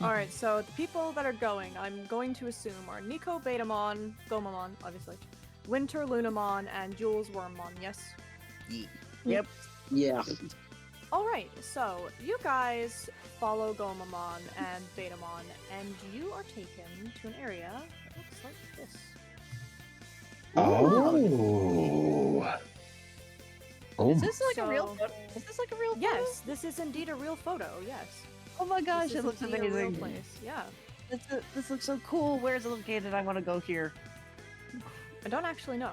Alright, so the people that are going, I'm going to assume, are Nico, Betamon, Gomamon, obviously, Winter, Lunamon, and Jules, Wormmon, yes? Yep. Yeah. Alright, so you guys follow Gomamon and Betamon, and you are taken to an area that looks like this. Oh. Oh. Is this like a real So- photo? Is this like a real photo? Yes, this is indeed a real photo, yes. Oh my gosh, This it is looks indeed a real amazing. place, yeah. This looks so cool. Where's it located? I want to go here. I don't actually know.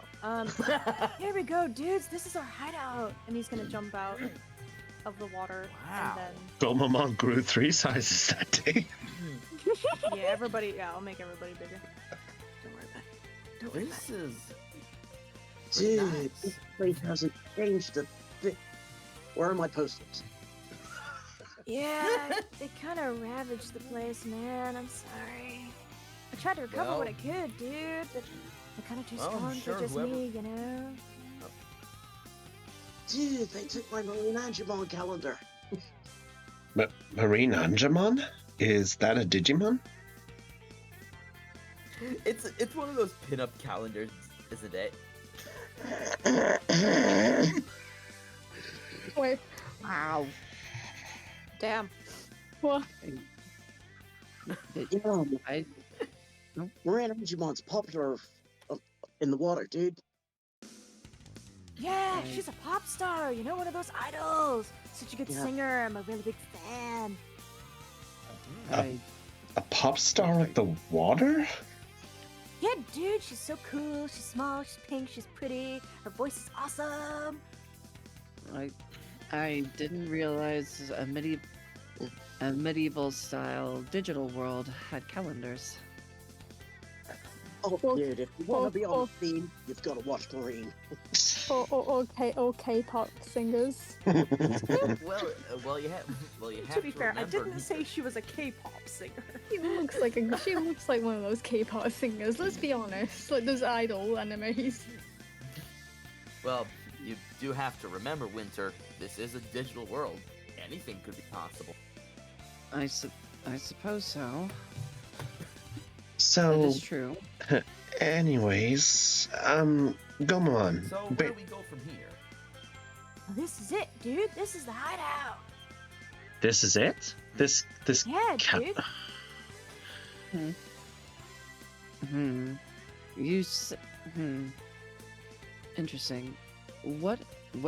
Here we go, dudes. This is our hideout, and he's gonna jump out of the water, Wow. and Gomamon grew 3 sizes that day. then everybody. Yeah, I'll make everybody bigger. Don't worry about it. Don't worry about This is Dude, nice. this place hasn't changed a bit. Where are my posters? it. Yeah, they kind of ravaged the place, man. I'm sorry. I tried to recover what I could, dude, but they're kind of too Well, I'm strong sure for just whoever- me, you know. Dude, they took my Marine Angemon calendar. Marine Angemon? Is that a Digimon? It's one of those pinup calendars, isn't it? Wait, Wow. Damn. what? Yeah, I Marine Angemon's popular in the water, dude. Yeah, she's a pop star. You know, one of those idols. Such a good Yeah. singer. I'm a really big fan. A pop star of the water? Yeah, dude, she's so cool. She's small, she's pink, she's pretty. Her voice is awesome. I didn't realize a medieval style digital world had calendars. Oh, Well, dude, if you want well, to be on well. the theme, you've got to watch Marine. Or K-pop singers. well, you have To be fair, I remember- didn't say she was a K-pop singer. She looks like one of those K-pop singers. Let's be honest, like those idol animes. Well, you do have to remember, Winter. This is a digital world. Anything could be possible. I suppose so. That So, is true. anyways, Gomamon. So where do we go from here? Well, this is it, dude. This is the hideout. This is it? This Yeah, cat. dude. Interesting. What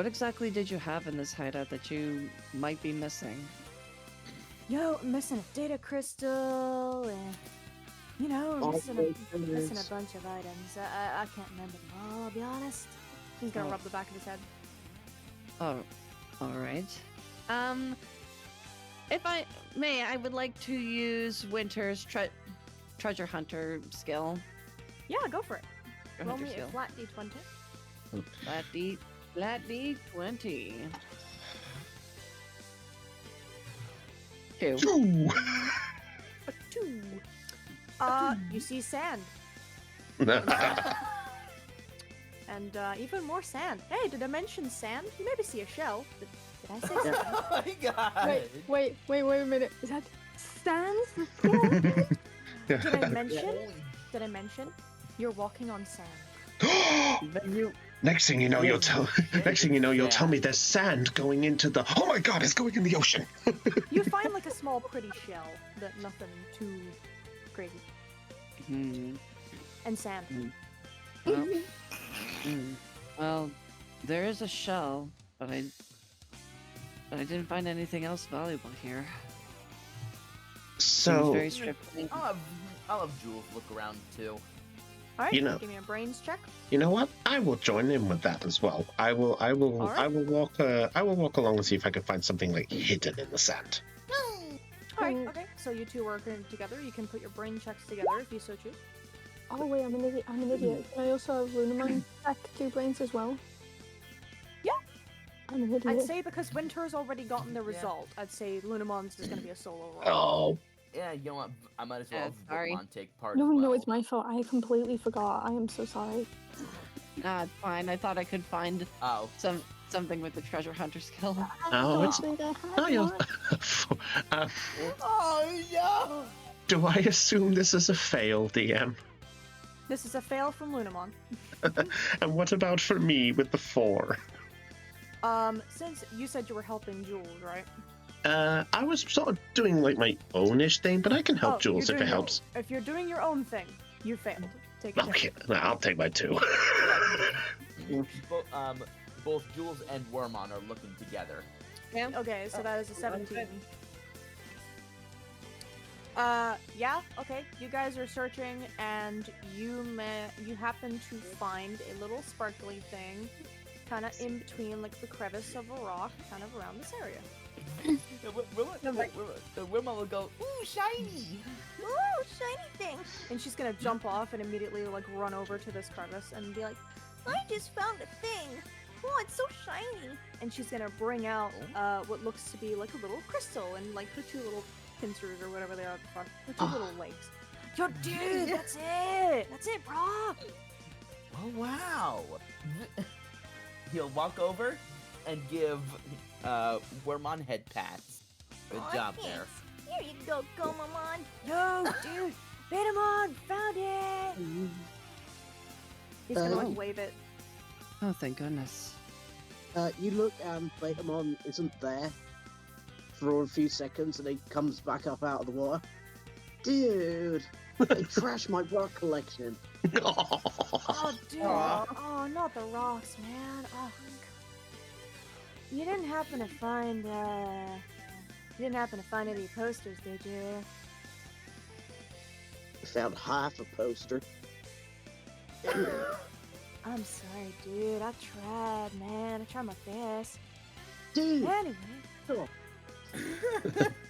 exactly did you have in this hideout that you might be missing? Yo, I'm missing a data crystal and You know, All missing those a things. bunch of items. I can't remember them all, I'll be honest. He's gonna rub the back of his head. Oh, all right. If I may, I would like to use Winter's treasure hunter skill. Yeah, go for it. Treasure Roll hunter me a skill. flat d20. Flat D20. 2. Ooh. A 2. You see sand. And even more sand. Hey, did I mention sand? You maybe see a shell. Did I say sand? Oh my god! Wait a minute. Is that stands? Did I mention? Did I mention? You're walking on sand. Next thing you know, you'll tell. Next thing you know, you'll tell me there's sand going into the. Oh my God! It's going in the ocean. You find like a small, pretty shell, but nothing too crazy. And sand. Well, well, there is a shell, but I didn't find anything else valuable here. Seems So very stripping. I'll have Jules look around too. All right, You know- give me a brains check. you know what? I will join in with that as well. I will walk along and see if I can find something like hidden in the sand. All right, okay. So you two are working together. You can put your brain checks together if you so choose. Oh wait, I'm an idiot. Can I also have Lunamon check 2 brains as well? Yeah. I'm an idiot. I'd say because Winter's already gotten the result, I'd say Lunamon's is going to be a solo roll. Oh, Yeah, you know what? I might as well have sorry. Voltmon take part No, as well. no, it's my fault. I completely forgot. I am so sorry. Nah, it's fine. I thought I could find Oh. something with the treasure hunter skill. Oh, it's- think I had oh, you'll. one. Oh no! Do I assume this is a fail, DM? This is a fail from Lunamon. And what about for me with the 4? Since you said you were helping Jules, right? I was sort of doing like my ownish thing, but I can help Jules you're if it doing your- helps. If you're doing your own thing, you failed. Take it. Okay, I'll take my 2. Both Jules and Wormon are looking together. Okay, so that is a 17. Yeah, okay. You guys are searching, and you happen to find a little sparkly thing, kind of in between, like the crevice of a rock, kind of around this area. Wormon will go, ooh, shiny! Ooh, shiny thing. And she's gonna jump off and immediately like run over to this crevice and be like, I just found a thing. Oh, it's so shiny. and she's gonna bring out what looks to be like a little crystal and like her 2 little pincers or whatever they are at the front, her 2 little legs. Yo, dude, that's it. That's it, bro. Oh wow! He'll walk over and give Wormon head pats. Good Aw, job thanks. there. Here you go, Gomamon. Yo, dude, Betamon, found it. He's gonna like wave it. Oh, thank goodness. You look and Betamon isn't there for a few seconds and he comes back up out of the water. Dude, they trashed my rock collection. Oh, dude. Oh, not the rocks, man. Oh. You didn't happen to find any posters, did you? I found half a poster. I'm sorry, dude. I tried, man. I tried my best. Dude, Anyway, oh,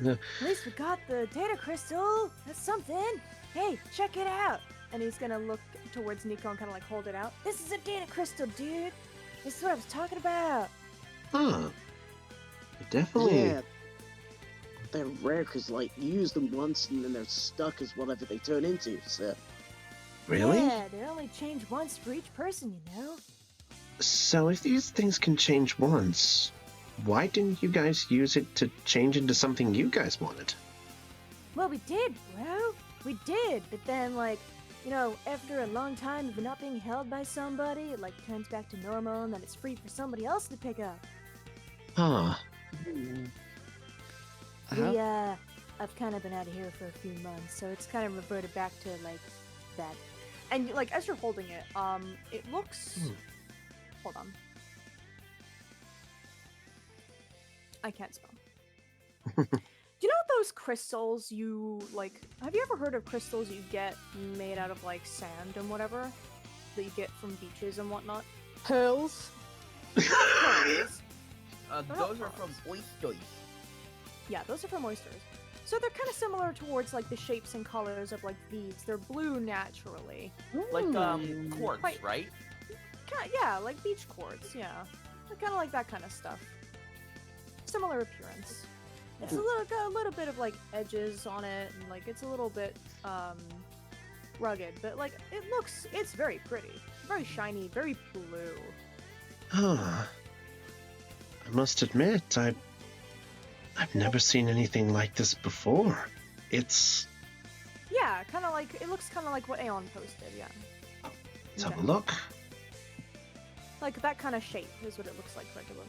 at least we got the data crystal. That's something. Hey, check it out. And he's gonna look towards Nico and kind of like hold it out. This is a data crystal, dude. This is what I was talking about. Huh. Definitely. yeah. They're rare because, like, you use them once and then they're stuck as whatever they turn into, so. Really? Yeah, they only change once for each person, you know? So if these things can change once, why didn't you guys use it to change into something you guys wanted? Well, we did, bro. We did. But then, like, you know, after a long time of not being held by somebody, it, like, turns back to normal and then it's free for somebody else to pick up. Huh. We, I've kind of been out of here for a few months, so it's kind of reverted back to, like, that. And, like, as you're holding it, it looks... Hold on. I can't spell. Do you know what those crystals you like? Have you ever heard of crystals you get made out of like sand and whatever that you get from beaches and whatnot? Pearls. Pearls. Those are from oysters. Yeah, those are from oysters. So they're kind of similar towards like the shapes and colors of like beads. They're blue naturally. Like quartz, Quite- right? Yeah, like beach quartz. Yeah, kind of like that kind of stuff. Similar appearance. It's got a little bit of like edges on it, and like it's a little bit rugged, but like it's very pretty, very shiny, very blue. Ah, I must admit, I've never seen anything like this before. It's... Yeah, kind of like, it looks kind of like what Aeon posted, yeah. Let's have a look. Like that kind of shape is what it looks like regularly.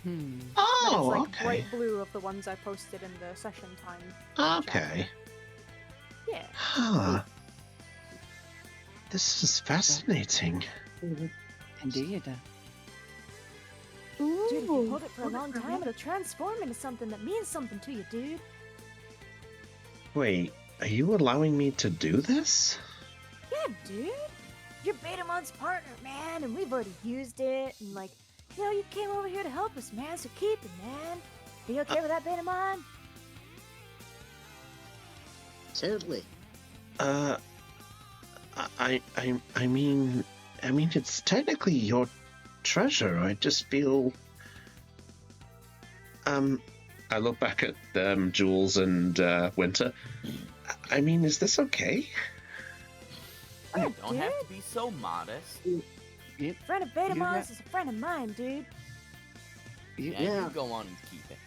But Oh, it's like okay. bright blue of the ones I posted in the session time. Okay. Yeah. Huh. This is fascinating. Indeed. Dude, if you hold it for a long time, it'll transform into something that means something to you, dude. Wait, are you allowing me to do this? Yeah, dude. You're Betamon's partner, man, and we've already used it, and like, you know, you came over here to help us, man, so keep it, man. Are you okay with that, Betamon? Totally. I mean, it's technically your treasure. I just feel... I look back at Jules and Winter. I mean, is this okay? Yeah, You don't have to be so modest. Friend of Betamon's is a friend of mine, dude. Yeah, Yeah. you go on and keep it.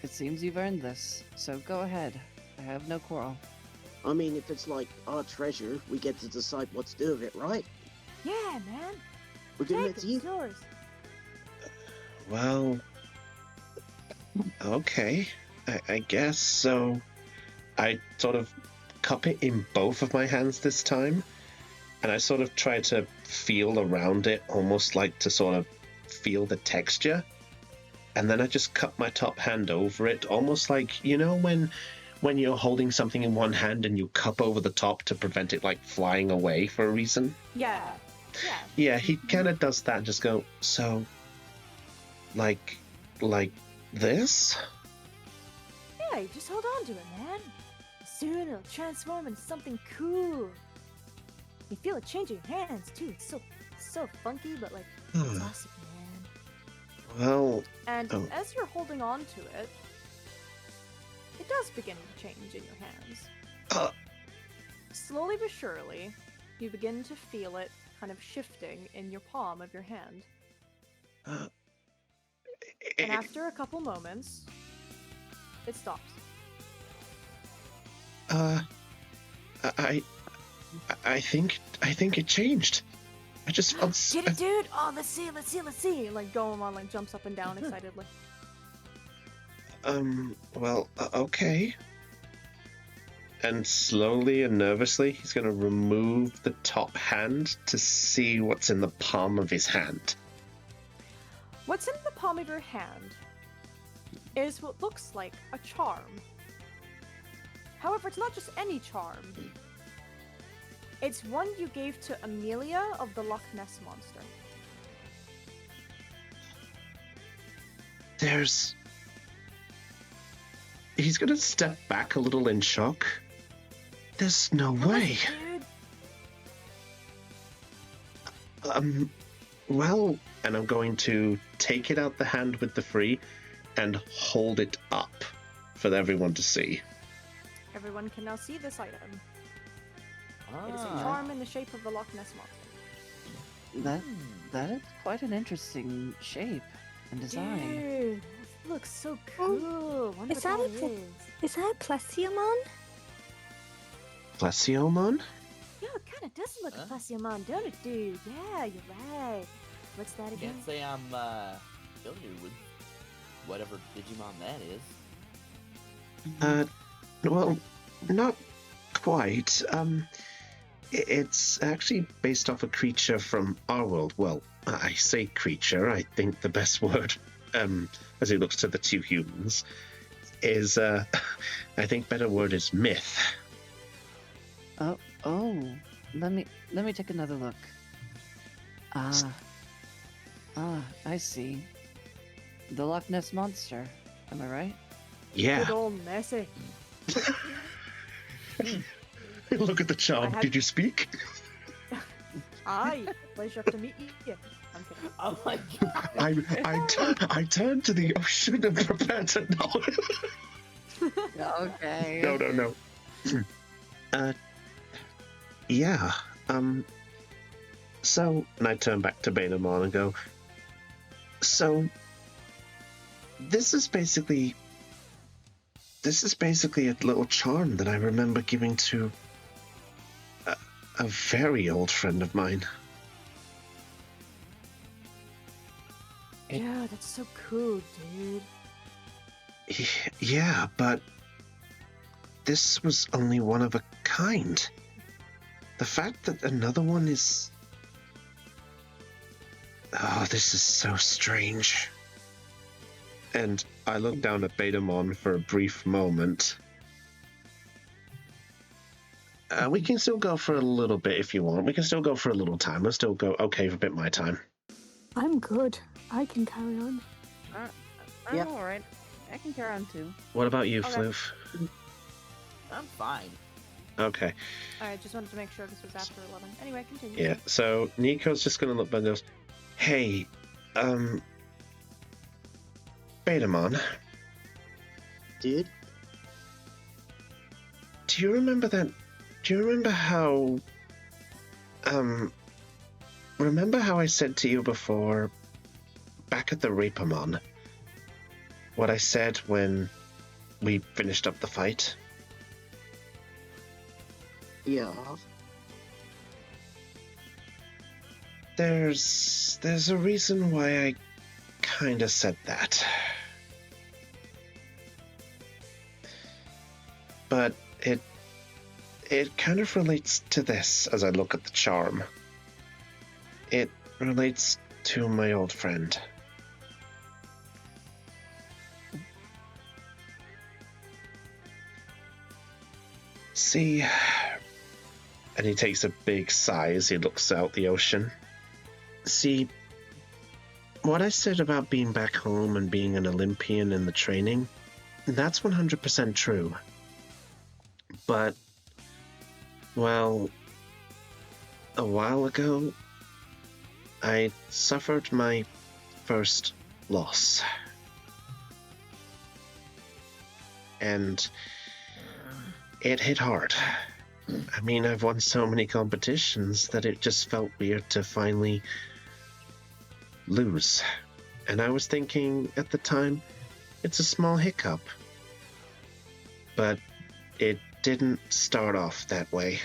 It seems you've earned this, so go ahead. I have no quarrel. I mean, if it's like our treasure, we get to decide what to do with it, right? Yeah, man. We're giving Take it it, to you. it's yours. Well, okay. I guess so. I sort of cup it in both of my hands this time, and I sort of try to feel around it, almost like to sort of feel the texture. And then I just cup my top hand over it, almost like, you know, when you're holding something in one hand and you cup over the top to prevent it like flying away for a reason. Yeah. Yeah. Yeah, he kind of does that and just go, so, like this? Yeah, you just hold on to it, man. Soon it'll transform into something cool. You feel it change in your hands too. It's so funky, but like it's awesome, man. Well, And Oh. as you're holding on to it, it does begin to change in your hands. Uh. Slowly but surely, you begin to feel it kind of shifting in your palm of your hand. And after a couple moments, it stops. I think it changed. I just felt Did it, dude? Oh, let's see. Like Goemon like jumps up and down excitedly. well, okay. And slowly and nervously, he's going to remove the top hand to see what's in the palm of his hand. What's in the palm of your hand is what looks like a charm. However, it's not just any charm. It's one you gave to Amelia of the Loch Ness Monster. He's going to step back a little in shock. There's no way. Dude. Well, and I'm going to take it out the hand with the free and hold it up for everyone to see. Everyone can now see this item. It is a Ah. charm in the shape of the Loch Ness Monster. That is quite an interesting shape and design. Dude, this looks so cool. Wonder is what that that a- is. Is that a Plesiomon? Plesiomon? Yeah, it kind of does look like Plesiomon, don't it, dude? Yeah, you're right. What's that again? Can't say I'm familiar with whatever Digimon that is. Well, not quite. It's actually based off a creature from our world. Well, I say creature, I think the best word, as he looks to the two humans. is, I think better word is myth. Oh, let me take another look. Ah, I see. The Loch Ness Monster. Am I right? Yeah. Good old Nessie. Look at the charm. had- Did you speak? Aye, pleasure to meet you. I'm kidding. Oh my god. I turned to the ocean and prepared to know. Okay. No. Yeah. So, and I turn back to Betamon and go, so, this is basically a little charm that I remember giving to a very old friend of mine. Yeah, that's so cool, dude. Yeah, but this was only one of a kind. The fact that another one is... Oh, this is so strange. And I look down at Betamon for a brief moment. We can still go for a little bit if you want. We can still go for a little time. I'll still go okay for a bit my time. I'm good. I can carry on. I'm Yeah. alright. I can carry on too. What about you, Okay. Floof? I'm fine. Okay. Alright, just wanted to make sure this was after 11. Anyway, continue. Yeah, so Nico's just gonna look back and goes, hey, Betamon, Dude, do you remember how, remember how I said to you before, back at the Reapermon, what I said when we finished up the fight? yeah. There's a reason why I kinda said that. But it kind of relates to this as I look at the charm. It relates to my old friend. See, and he takes a big sigh as he looks out the ocean. See, what I said about being back home and being an Olympian in the training, that's 100% true. But, well, a while ago, I suffered my first loss. And it hit hard. I mean, I've won so many competitions that it just felt weird to finally lose. And I was thinking at the time, it's a small hiccup. But it didn't start off that way.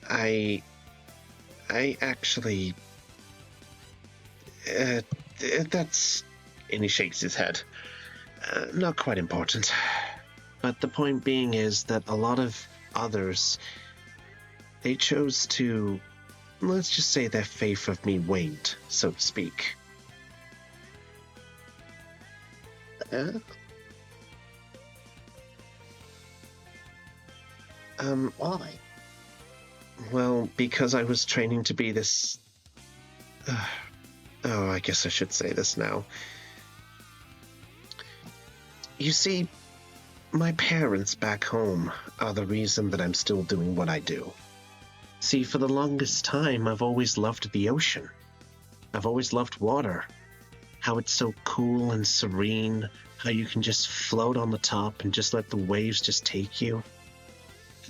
I actually... that's... And he shakes his head. Not quite important. But the point being is that a lot of others, they chose to, let's just say their faith of me waned, so to speak. Why? Well, because I was training to be this... oh, I guess I should say this now. You see, my parents back home are the reason that I'm still doing what I do. See, for the longest time, I've always loved the ocean. I've always loved water. How it's so cool and serene, how you can just float on the top and just let the waves just take you.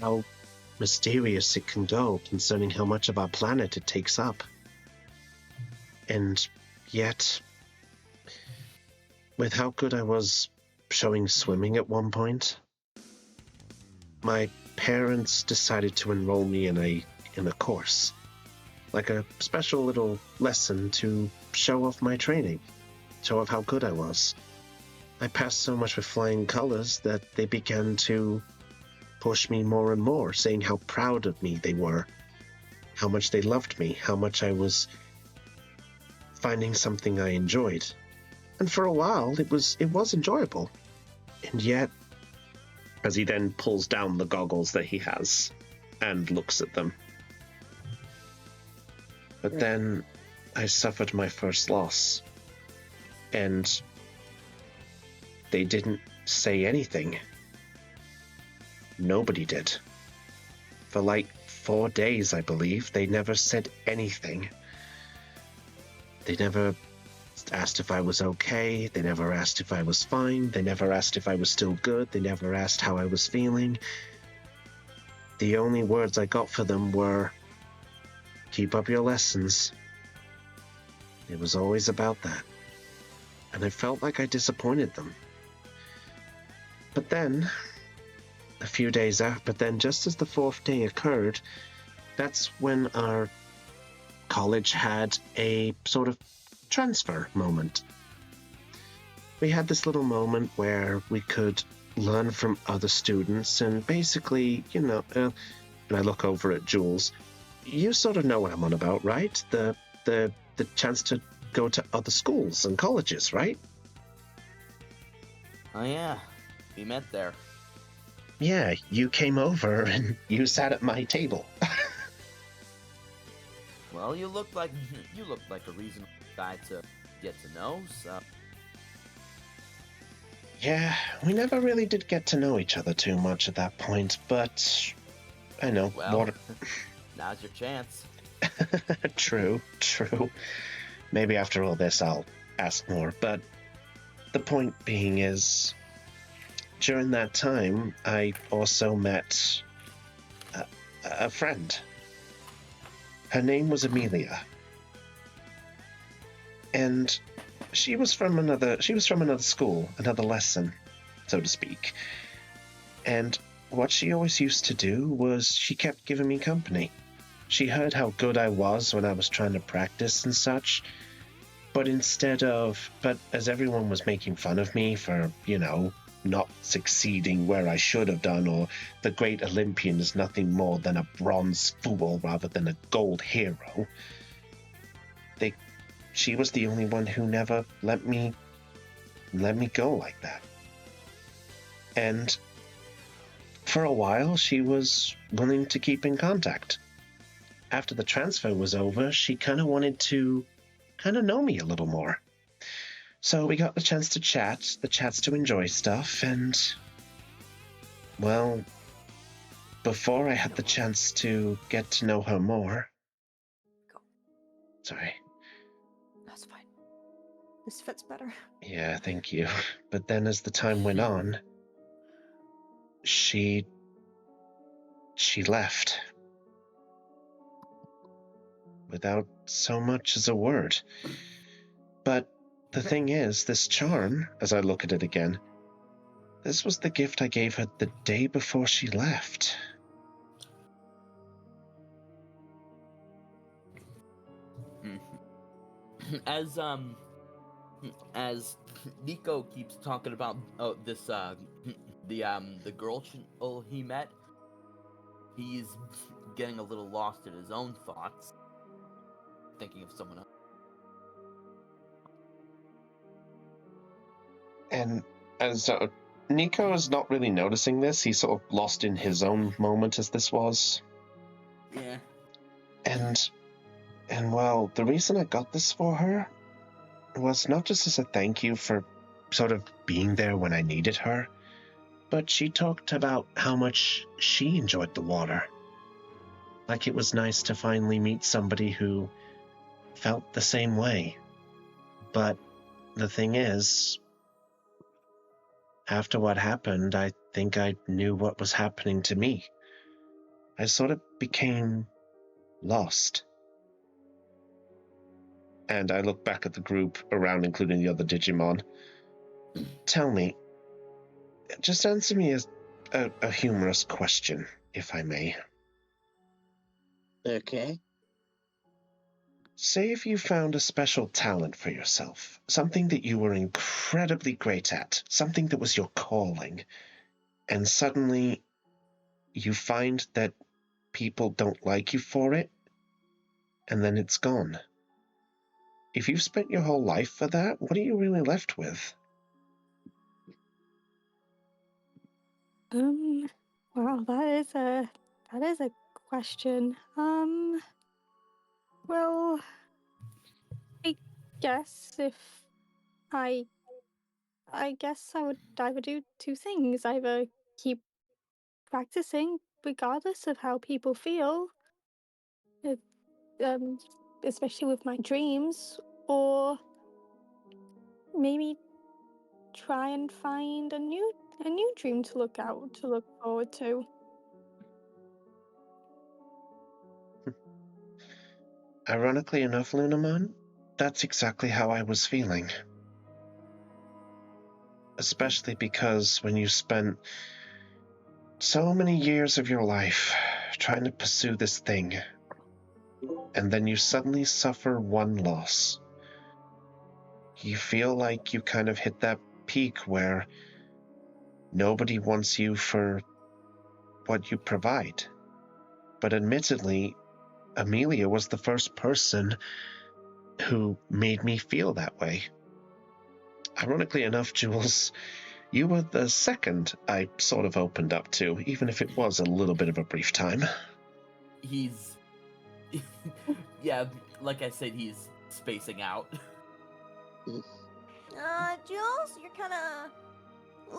How mysterious it can go concerning how much of our planet it takes up. And yet, with how good I was showing swimming at one point, my parents decided to enroll me in a course, like a special little lesson to show off my training, show off how good I was. I passed so much with flying colors that they began to push me more and more, saying how proud of me they were, how much they loved me, how much I was finding something I enjoyed. And for a while, it was enjoyable. And yet, as he then pulls down the goggles that he has and looks at them. But then I suffered my first loss. And they didn't say anything. Nobody did. For like 4 days, I believe, they never said anything. They never asked if I was okay. They never asked if I was fine. They never asked if I was still good. They never asked how I was feeling. The only words I got for them were, "Keep up your lessons." It was always about that. And I felt like I disappointed them. But then, a few days after, just as the 4th day occurred, that's when our college had a sort of transfer moment. We had this little moment where we could learn from other students and basically, and I look over at Jules. You sort of know what I'm on about, right? The chance to go to other schools and colleges, right? Oh yeah, we met there. Yeah, you came over and you sat at my table. Well, you look like a reasonable guy to get to know, so... Yeah, we never really did get to know each other too much at that point, but I know. Well, now's your chance. True. Maybe after all this I'll ask more, but the point being is, during that time, I also met a friend. Her name was Amelia. And she was from another school, another lesson, so to speak. And what she always used to do was she kept giving me company. She heard how good I was when I was trying to practice and such. But as everyone was making fun of me for, not succeeding where I should have done, or the great Olympian is nothing more than a bronze fool rather than a gold hero, she was the only one who never let me go like that. And for a while, she was willing to keep in contact. After the transfer was over, she kind of wanted to know me a little more. So we got the chance to chat, the chance to enjoy stuff, and, well, before I had the chance to get to know her more... Sorry. That's fine. This fits better. Yeah, thank you. But then as the time went on, she left. Without so much as a word. But the thing is, this charm, as I look at it again, this was the gift I gave her the day before she left. As Nico keeps talking about the girl he met, he's getting a little lost in his own thoughts, thinking of someone else. And as Nico is not really noticing this, he's sort of lost in his own moment as this was. Yeah. And well, the reason I got this for her was not just as a thank you for sort of being there when I needed her, but she talked about how much she enjoyed the water. Like it was nice to finally meet somebody who felt the same way. But the thing is, after what happened, I think I knew what was happening to me. I sort of became lost. And I look back at the group around, including the other Digimon. Tell me, just answer me a humorous question, if I may. Okay. Say if you found a special talent for yourself, something that you were incredibly great at, something that was your calling, and suddenly you find that people don't like you for it, and then it's gone. if you've spent your whole life for that, what are you really left with? Well, that is a question. Well, I guess if I I guess I would do two things. Either keep practicing regardless of how people feel, if, um, especially with my dreams, or maybe try and find a new dream to look forward to. Ironically enough, Lunamon, that's exactly how I was feeling. Especially because when you spent so many years of your life trying to pursue this thing, and then you suddenly suffer one loss, you feel like you kind of hit that peak where nobody wants you for what you provide. But admittedly, Amelia was the first person who made me feel that way. Ironically enough, Jules, you were the second I sort of opened up to, even if it was a little bit of a brief time. He's, yeah, like I said, he's spacing out. Jules, you're kind of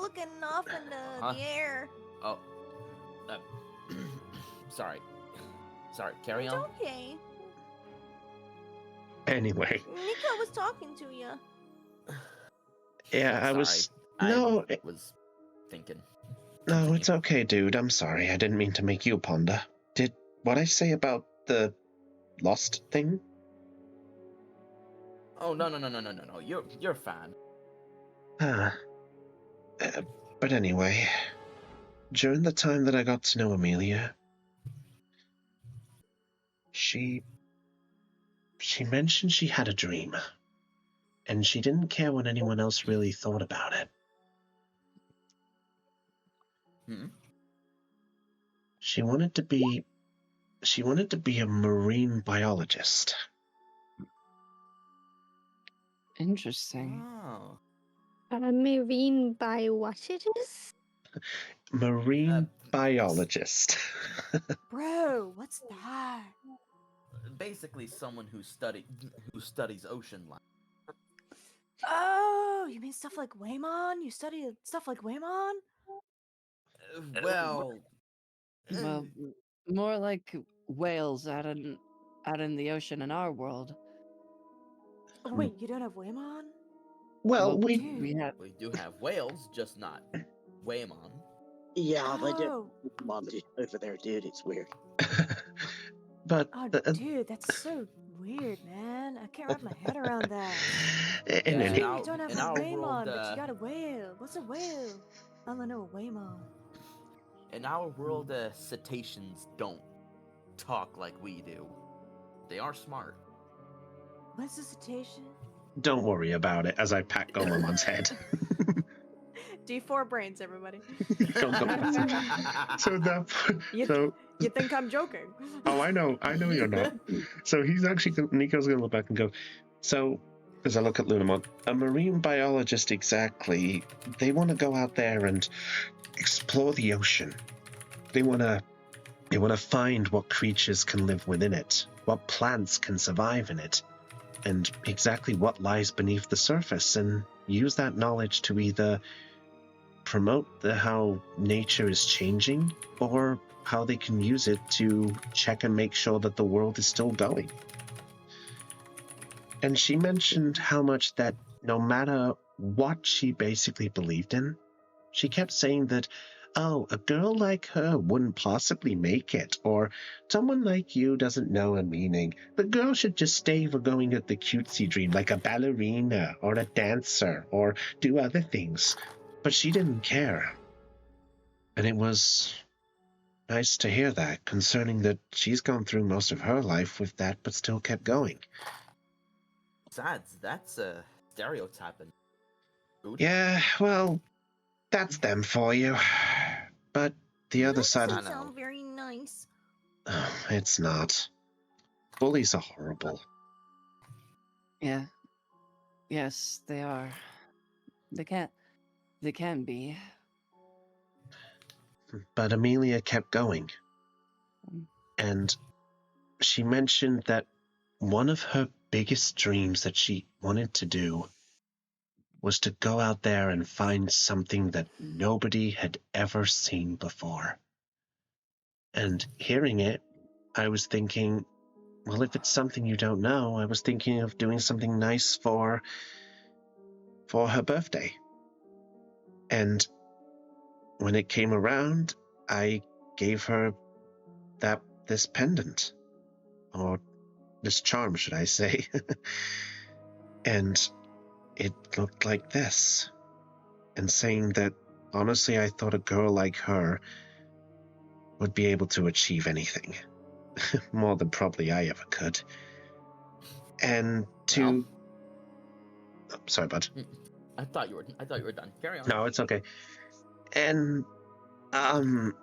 looking off into Huh? the air. Oh, uh, sorry, carry on. It's okay. Anyway. Nico was talking to you. Yeah, I Sorry, was... I No, was thinking. no, Continue. it's okay, dude. I'm sorry. I didn't mean to make you ponder. Did what I say about the lost thing? Oh, no. You're fine. Ah. But anyway, during the time that I got to know Amelia, she mentioned she had a dream, and she didn't care what anyone else really thought about it. Hmm? She wanted to be a marine biologist. Interesting. Oh. A marine biologist? Marine biologist. Bro, what's that? Basically, someone who studies ocean life. Oh, you mean stuff like Waymon? You study stuff like Waymon? Well, Well, more like whales out in the ocean in our world. Oh, wait, you don't have Waymon? Well, Well, we we have. we do have whales, just not Waymon. Yeah, they did Oh, over there, dude. It's weird. but oh, dude, that's so weird, man. I can't wrap my head around that. in Yeah, any You don't have in a our Waymon, world, but you got a whale. What's a whale? I don't know a Waymon. cetaceans don't talk like we do. They are smart. What's a cetacean? don't worry about it as I pat Golemon's head. D4 brains, everybody. Go. So that You think I'm joking? Oh, I know you're not. So Nico's gonna look back and go, so as I look at Lunamon, a marine biologist exactly, they want to go out there and explore the ocean. They want to find what creatures can live within it, what plants can survive in it, and exactly what lies beneath the surface, and use that knowledge to either promote how nature is changing, or how they can use it to check and make sure that the world is still going. And she mentioned how much that no matter what she basically believed in, she kept saying that, oh, a girl like her wouldn't possibly make it, or someone like you doesn't know a meaning. The girl should just stay for going at the cutesy dream, like a ballerina, or a dancer, or do other things. But she didn't care. And it was nice to hear that, concerning that she's gone through most of her life with that, but still kept going. Besides, that's a stereotyping. Dude. Yeah, well, that's them for you. But the other That side doesn't of... sound very nice. Oh, it's not. Bullies are horrible. Yeah. Yes, they are. They can't. They can be. But Amelia kept going. And she mentioned that one of her biggest dreams that she wanted to do was to go out there and find something that nobody had ever seen before. And hearing it, I was thinking, well, if it's something you don't know, I was thinking of doing something nice for her birthday. And when it came around, I gave her this pendant, or this charm, should I say. And it looked like this. And saying that, honestly, I thought a girl like her would be able to achieve anything. More than probably I ever could. And to... Oh, sorry, bud. I thought you were done. Carry on. No, it's okay. And, I'm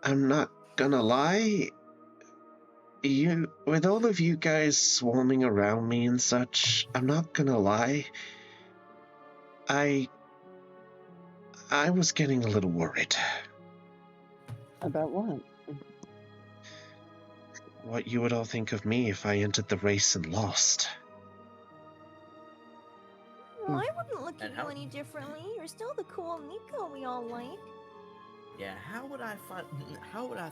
not gonna lie, with all of you guys swarming around me and such, I'm not gonna lie, I was getting a little worried. About what? What you would all think of me if I entered the race and lost. Well, I wouldn't look And at how- you any differently. You're still the cool Nico we all like. Yeah, how would I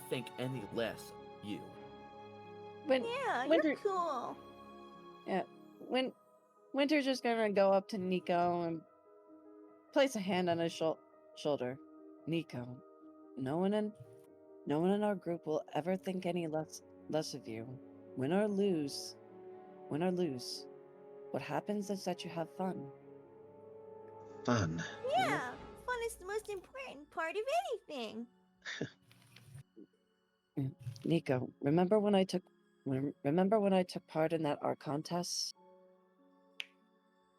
think any less of you? Yeah, Winter- you're cool. Yeah. Winter's just gonna go up to Nico and place a hand on his shoulder. Nico, no one in our group will ever think any less of you. Win or lose, what happens is that you have fun. Fun. Yeah, fun is the most important part of anything. Nico, remember when I took part in that art contest?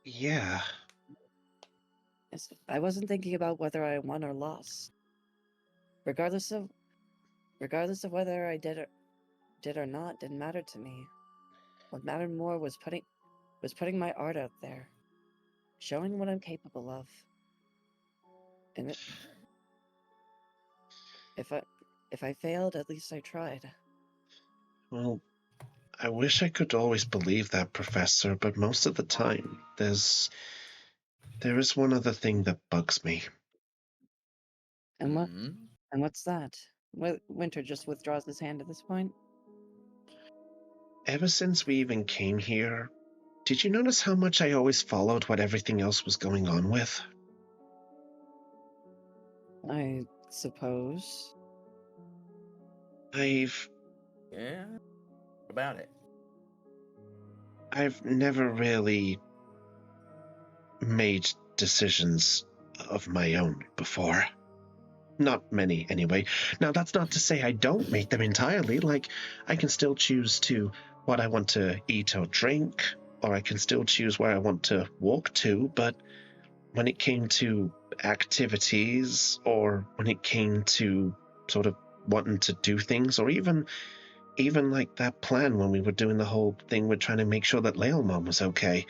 Yeah. Yes, I wasn't thinking about whether I won or lost. Regardless of whether I did or not, didn't matter to me. What mattered more was putting my art out there, showing what I'm capable of. And if I failed, at least I tried. Well, I wish I could always believe that, Professor, but most of the time, there is one other thing that bugs me. And what? Mhm. And what's that? Winter just withdraws his hand at this point. Ever since we even came here, did you notice how much I always followed what everything else was going on with? I suppose. I've Yeah. What about it? never really made decisions of my own before. Not many, anyway. Now, that's not to say I don't make them entirely. Like, I can still choose what I want to eat or drink, or I can still choose where I want to walk to, but when it came to activities, or when it came to sort of wanting to do things, or even like that plan when we were doing the whole thing with trying to make sure that Lael Mom was okay,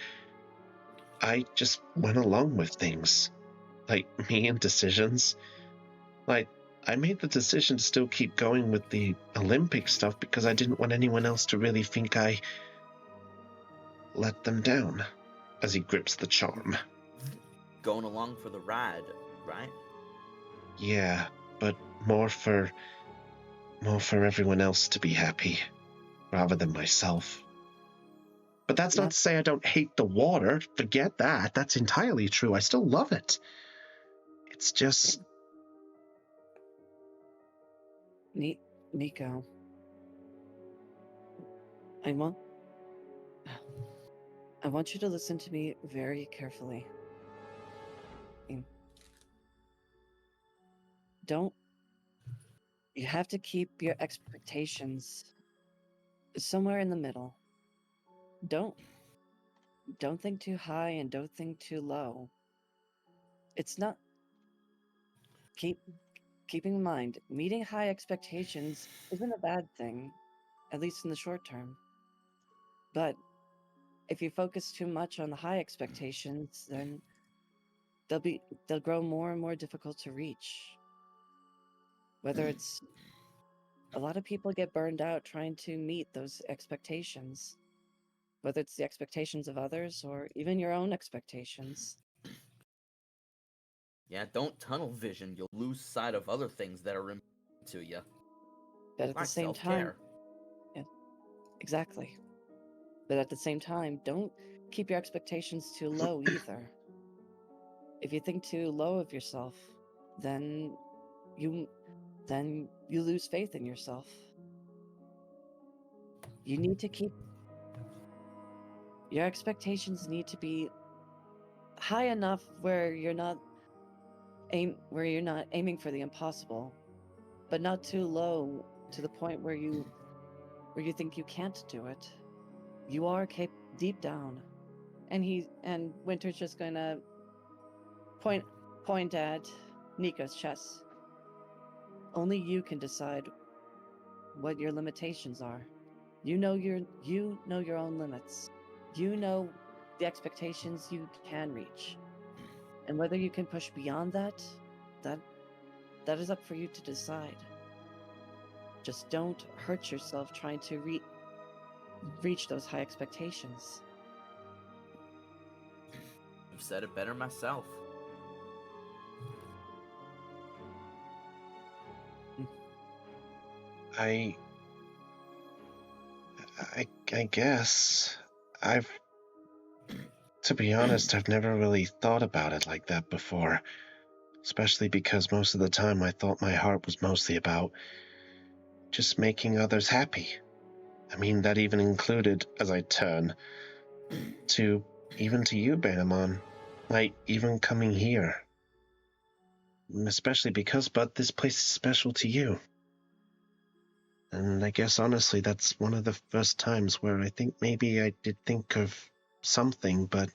I just went along with things. Like, me and decisions. Like, I made the decision to still keep going with the Olympic stuff because I didn't want anyone else to really think I let them down, as he grips the charm. Going along for the ride, right? Yeah, but more for everyone else to be happy, rather than myself. But that's not to say I don't hate the water. Forget that. That's entirely true. I still love it. It's just... Nico. I want you to listen to me very carefully. You have to keep your expectations somewhere in the middle. Don't think too high and don't think too low. It's not... Keeping in mind, meeting high expectations isn't a bad thing, at least in the short term. But if you focus too much on the high expectations, then they'll grow more and more difficult to reach. Whether it's a lot of people get burned out trying to meet those expectations, whether it's the expectations of others or even your own expectations. Yeah, don't tunnel vision. You'll lose sight of other things that are important to you. But at Like the same self-care. time, yeah, exactly. But at the same time, don't keep your expectations too low either. If you think too low of yourself, then you lose faith in yourself. You need to keep your expectations need to be high enough where you're not aiming for the impossible, but not too low to the point where you think you can't do it. You are deep down. And Winter's just gonna point at Nika's chest. Only you can decide what your limitations are. You know your own limits. You know the expectations you can reach. And whether you can push beyond that is up for you to decide. Just don't hurt yourself trying to reach those high expectations. I've said it better myself. I guess to be honest, I've never really thought about it like that before. Especially because most of the time I thought my heart was mostly about just making others happy. I mean, that even included, as I turn, to you, Banamon. Like, even coming here. Especially because, Bud, this place is special to you. And I guess, honestly, that's one of the first times where I think maybe I did think of something, but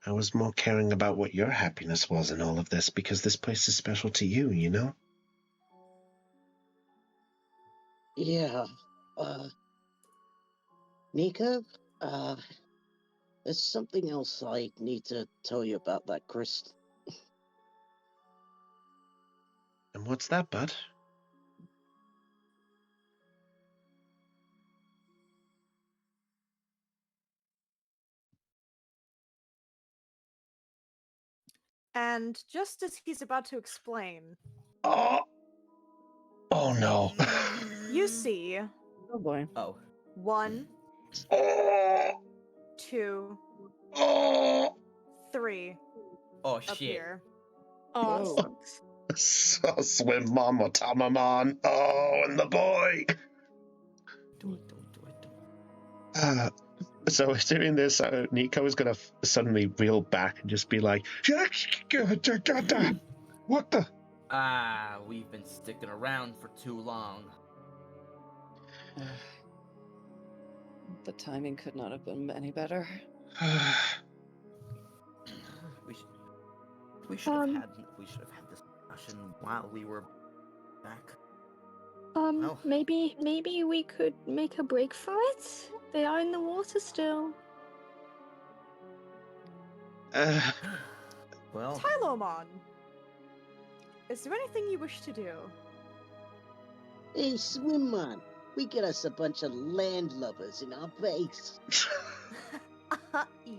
I was more caring about what your happiness was in all of this, because this place is special to you, you know? Yeah. Nico, there's something else I need to tell you about that crystal. And what's that, Bud? And just as he's about to explain, Oh no. you see Oh boy. Oh. 1, Oh, 2, oh. 3 Oh shit. appear. Oh, Whoa. So swim, Mom, or Tamamon. Oh, and the boy. Do it. So doing this, Nico is going to suddenly reel back and just be like, what the? Ah, we've been sticking around for too long. The timing could not have been any better. We should have had this discussion while we were back. Well. Maybe we could make a break for it. They are in the water still. Well, Tylomon, is there anything you wish to do? Hey, swim on. We get us a bunch of landlubbers in our base.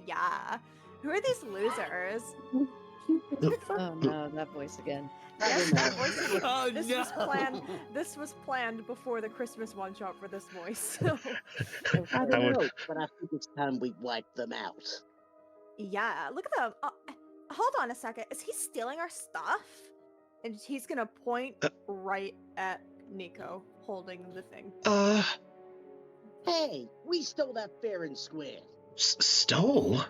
Yeah. Who are these losers? Oh no, that voice again. Yes, that voice again. Oh, This no. was planned. This was planned before the Christmas one shot for this voice. So I I don't would- know, but I think it's time we wipe them out. yeah, look at them. Hold on a second. Is he stealing our stuff? And he's gonna point right at Nico, holding the thing. Hey, we stole that fair and square. Stole?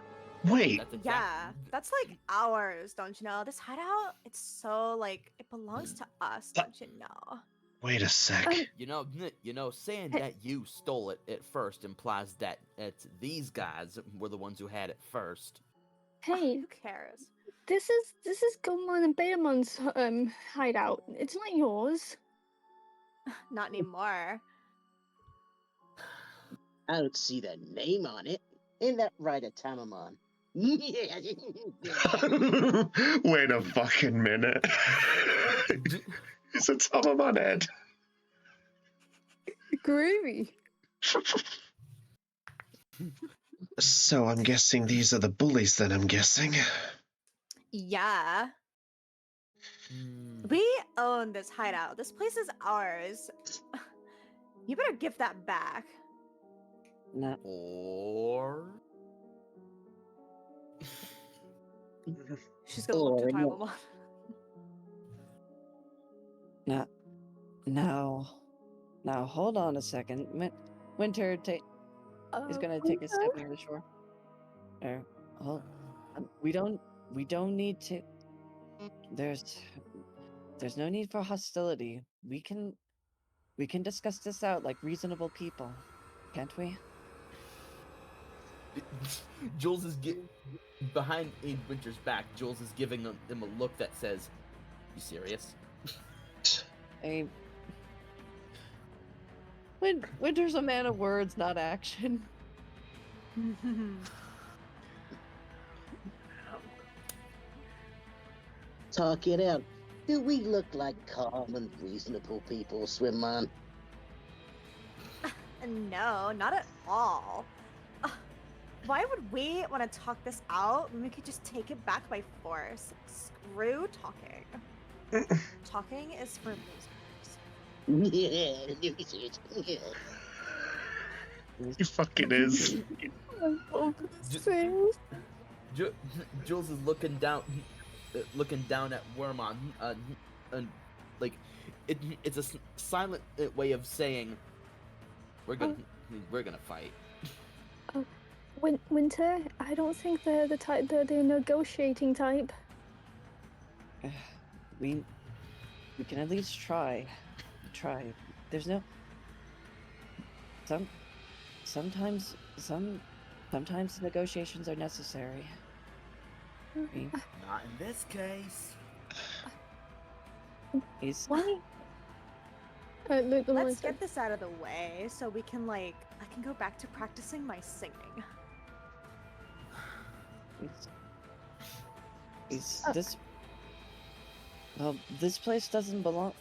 Wait, That's Yeah, that's like ours, don't you know? This hideout, it's so like it belongs to us, don't you know? wait a sec. You know, saying that you stole it at first implies that it's these guys were the ones who had it first. Hey, Who cares? this is Gomon and Betamon's hideout. It's not yours. Not anymore. I don't see their name on it. Ain't that right, a Tamamon? Wait a fucking minute. It's a top of my head. Groovy. So I'm guessing these are the bullies then, I'm guessing. Yeah. Hmm. We own this hideout. This place is ours. You better give that back. No, Or She's gonna look to Or Tyler. no, no. Now hold on a second. Winter is gonna take a step near the shore. Hold. We don't need to. There's no need for hostility. We can discuss this out like reasonable people, can't we? Jules is behind Abe Winter's back. Jules is giving him a look that says, "You serious?" A Winter's a man of words, not action. talk it out. Do we look like calm and reasonable people, Swimman? No, not at all. Why would we want to talk this out when we could just take it back by force? Screw talking. Talking is for losers. Yeah, losers. Yeah. He fucking is. Jules is looking down at Wormon, and like it's a silent way of saying we're gonna fight. Winter, I don't think they're the type. They're the negotiating type. We can at least try. There's no. Sometimes negotiations are necessary. Not in this case. Why? Let's get this out of the way so we can I can go back to practicing my singing. This place doesn't belong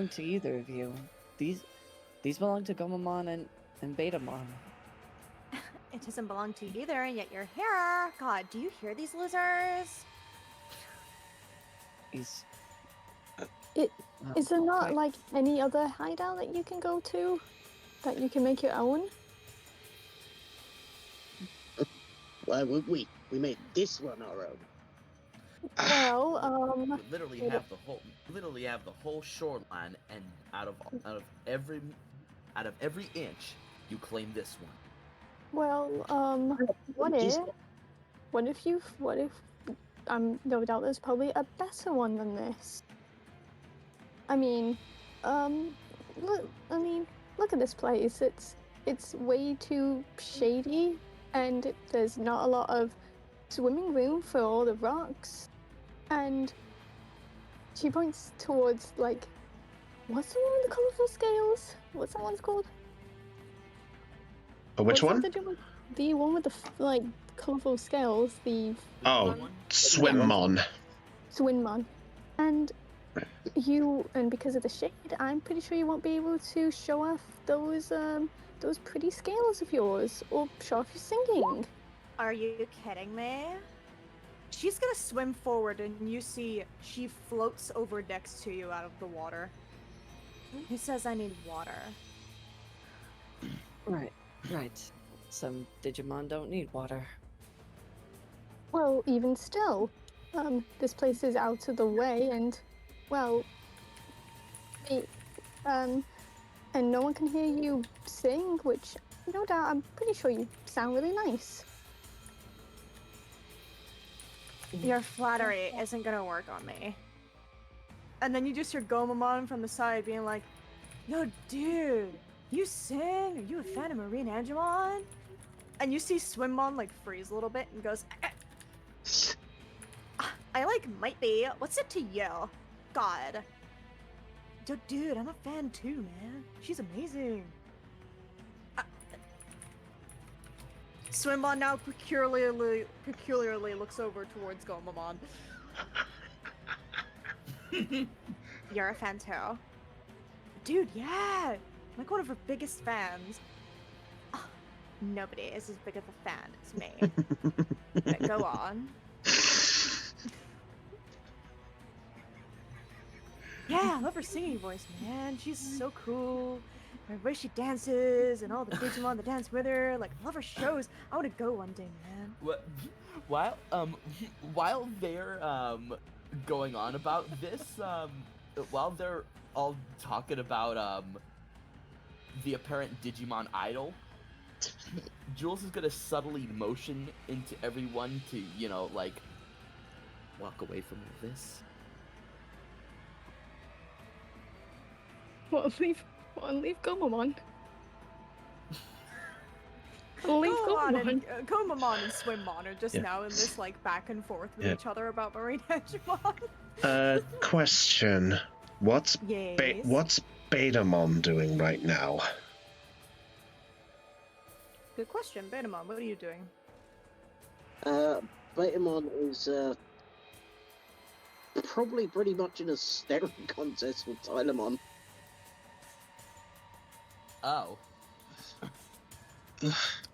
to either of you. These belong to Gomamon and Betamon. It doesn't belong to you either, and yet you're here. God, do you hear these losers? Is there not like any other hideout that you can go to, that you can make your own? Why would we? We made this one our own. Well, We literally have the whole shoreline, and out of every inch, you claim this one. well, what if no doubt there's probably a better one than this. I mean, look at this place. It's way too shady, and there's not a lot of swimming room for all the rocks. And she points towards what's the one with the colorful scales? What's that one's called? Which one? The one with the colorful scales. The Swimmon. Swinmon. And because of the shade, I'm pretty sure you won't be able to show off those pretty scales of yours, or show off your singing. Are you kidding me? She's gonna swim forward, and you see she floats over next to you out of the water. Who says I need water? Right. Some Digimon don't need water. Well, even still, this place is out of the way, and and no one can hear you sing, which no doubt I'm pretty sure you sound really nice. Your flattery isn't gonna work on me. And then you just hear Gomamon from the side being like, "Yo, dude, you sing? Are you a fan of Marine Angemon?" And you see Swimmon freeze a little bit and goes, "I might be. What's it to you? God. Yo, dude, I'm a fan too, man. She's amazing." Swimmon now peculiarly looks over towards Gomamon. You're a fan too. Dude, yeah! Like one of her biggest fans. Oh, nobody is as big of a fan as me. But go on. Yeah, I love her singing voice, man. She's so cool. The way she dances and all the Digimon that dance with her. Like, I love her shows. I want to go one day, man. While they're going on about this, while they're all talking about the apparent Digimon idol, Jules is gonna subtly motion into everyone to, you know, like, walk away from all this. Leave Gomamon. Leave Gomamon. Gomamon and Swimmon are just now in this, like, back and forth with each other about Marine Hegemon. Question. What's Yes. what's Betamon doing right now? Good question, Betamon. What are you doing? Betamon is probably pretty much in a staring contest with Tylemon. Oh.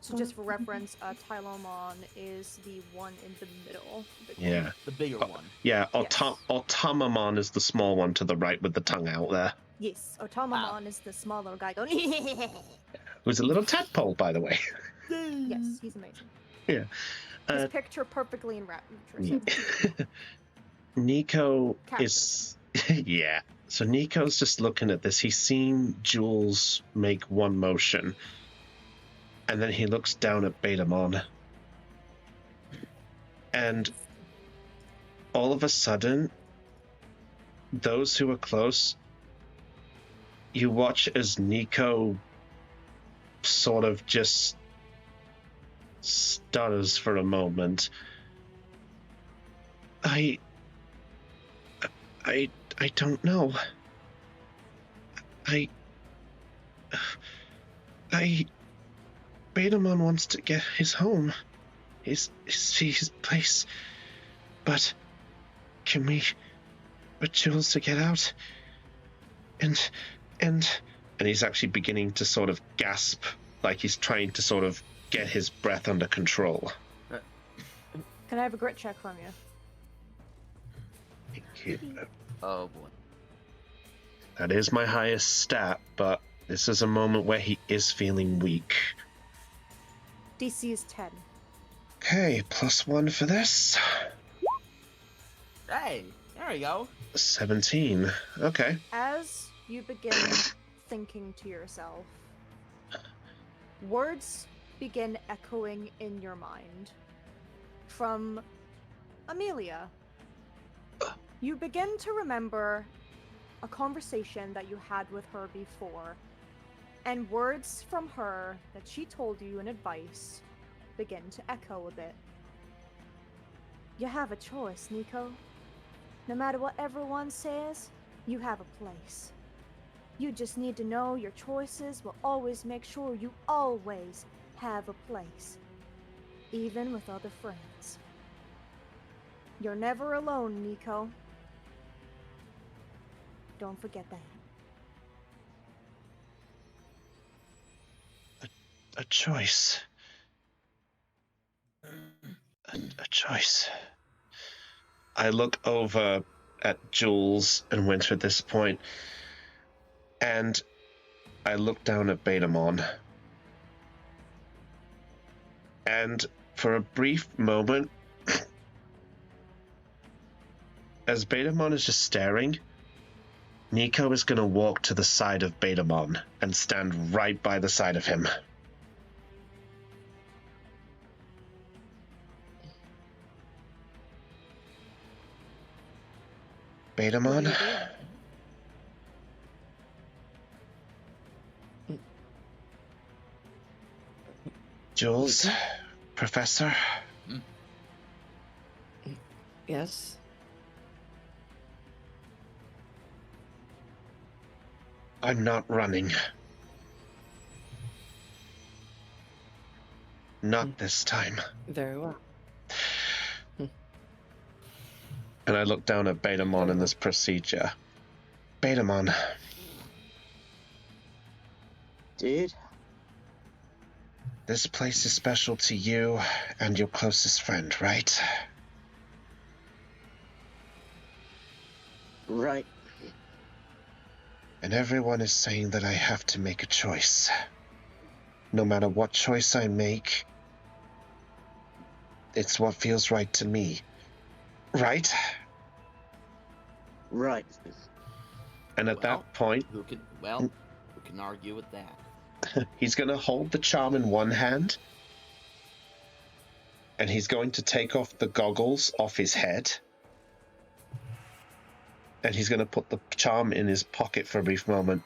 So just for reference, Tylomon is the one in the middle. Yeah. The bigger one. Yeah, Yes. Automamon is the small one to the right with the tongue out there. Yes, Otamamon is the small little guy going. Who's a little tadpole, by the way. Yes, he's amazing. Yeah. His picture perfectly in rap. Nico Captured. is yeah. So Nico's just looking at this. He's seen Jules make one motion, and then he looks down at Betamon, and all of a sudden, those who are close, you watch as Nico sort of just stutters for a moment. I don't know. Betamon wants to get his home, his place, but can we, but Jules to get out, and he's actually beginning to sort of gasp, like he's trying to sort of get his breath under control. Can I have a grit check from you? Oh boy. That is my highest stat, but this is a moment where he is feeling weak. DC is 10. Okay, +1 for this. Hey, there we go. 17. Okay. As you begin thinking to yourself, words begin echoing in your mind. From Amelia, you begin to remember a conversation that you had with her before, and words from her that she told you in advice begin to echo a bit. You have a choice, Nico. No matter what everyone says, you have a place. You just need to know your choices will always make sure you always have a place, even with other friends. You're never alone, Nico. Don't forget that. A choice. A choice. I look over at Jules and Winter at this point, and I look down at Betamon. And for a brief moment, as Betamon is just staring, Nico is going to walk to the side of Betamon and stand right by the side of him. Betamon? Jules? Professor? Yes? I'm not running. Not this time. Very well. And I look down at Betamon in this procedure. Betamon, Dude, this place is special to you and your closest friend, right? right. And everyone is saying that I have to make a choice. No matter what choice I make, it's what feels right to me. Right? Right. And at Well, that point, Who can argue with that? he's going to hold the charm in one hand, and he's going to take off the goggles off his head, and he's going to put the charm in his pocket for a brief moment.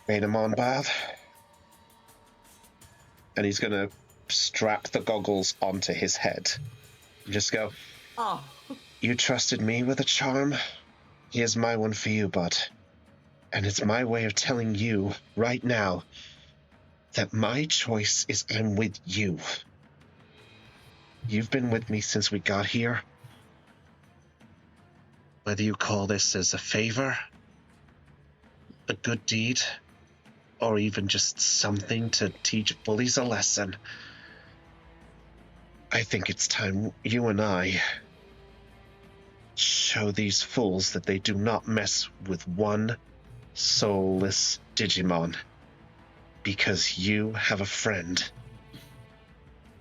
Betamon Bad. And he's going to strap the goggles onto his head. And just go, Oh. You trusted me with a charm? Here's my one for you, bud. And it's my way of telling you right now that my choice is I'm with you. You've been with me since we got here. Whether you call this as a favor, a good deed, or even just something to teach bullies a lesson, I think it's time you and I show these fools that they do not mess with one soulless Digimon, because you have a friend,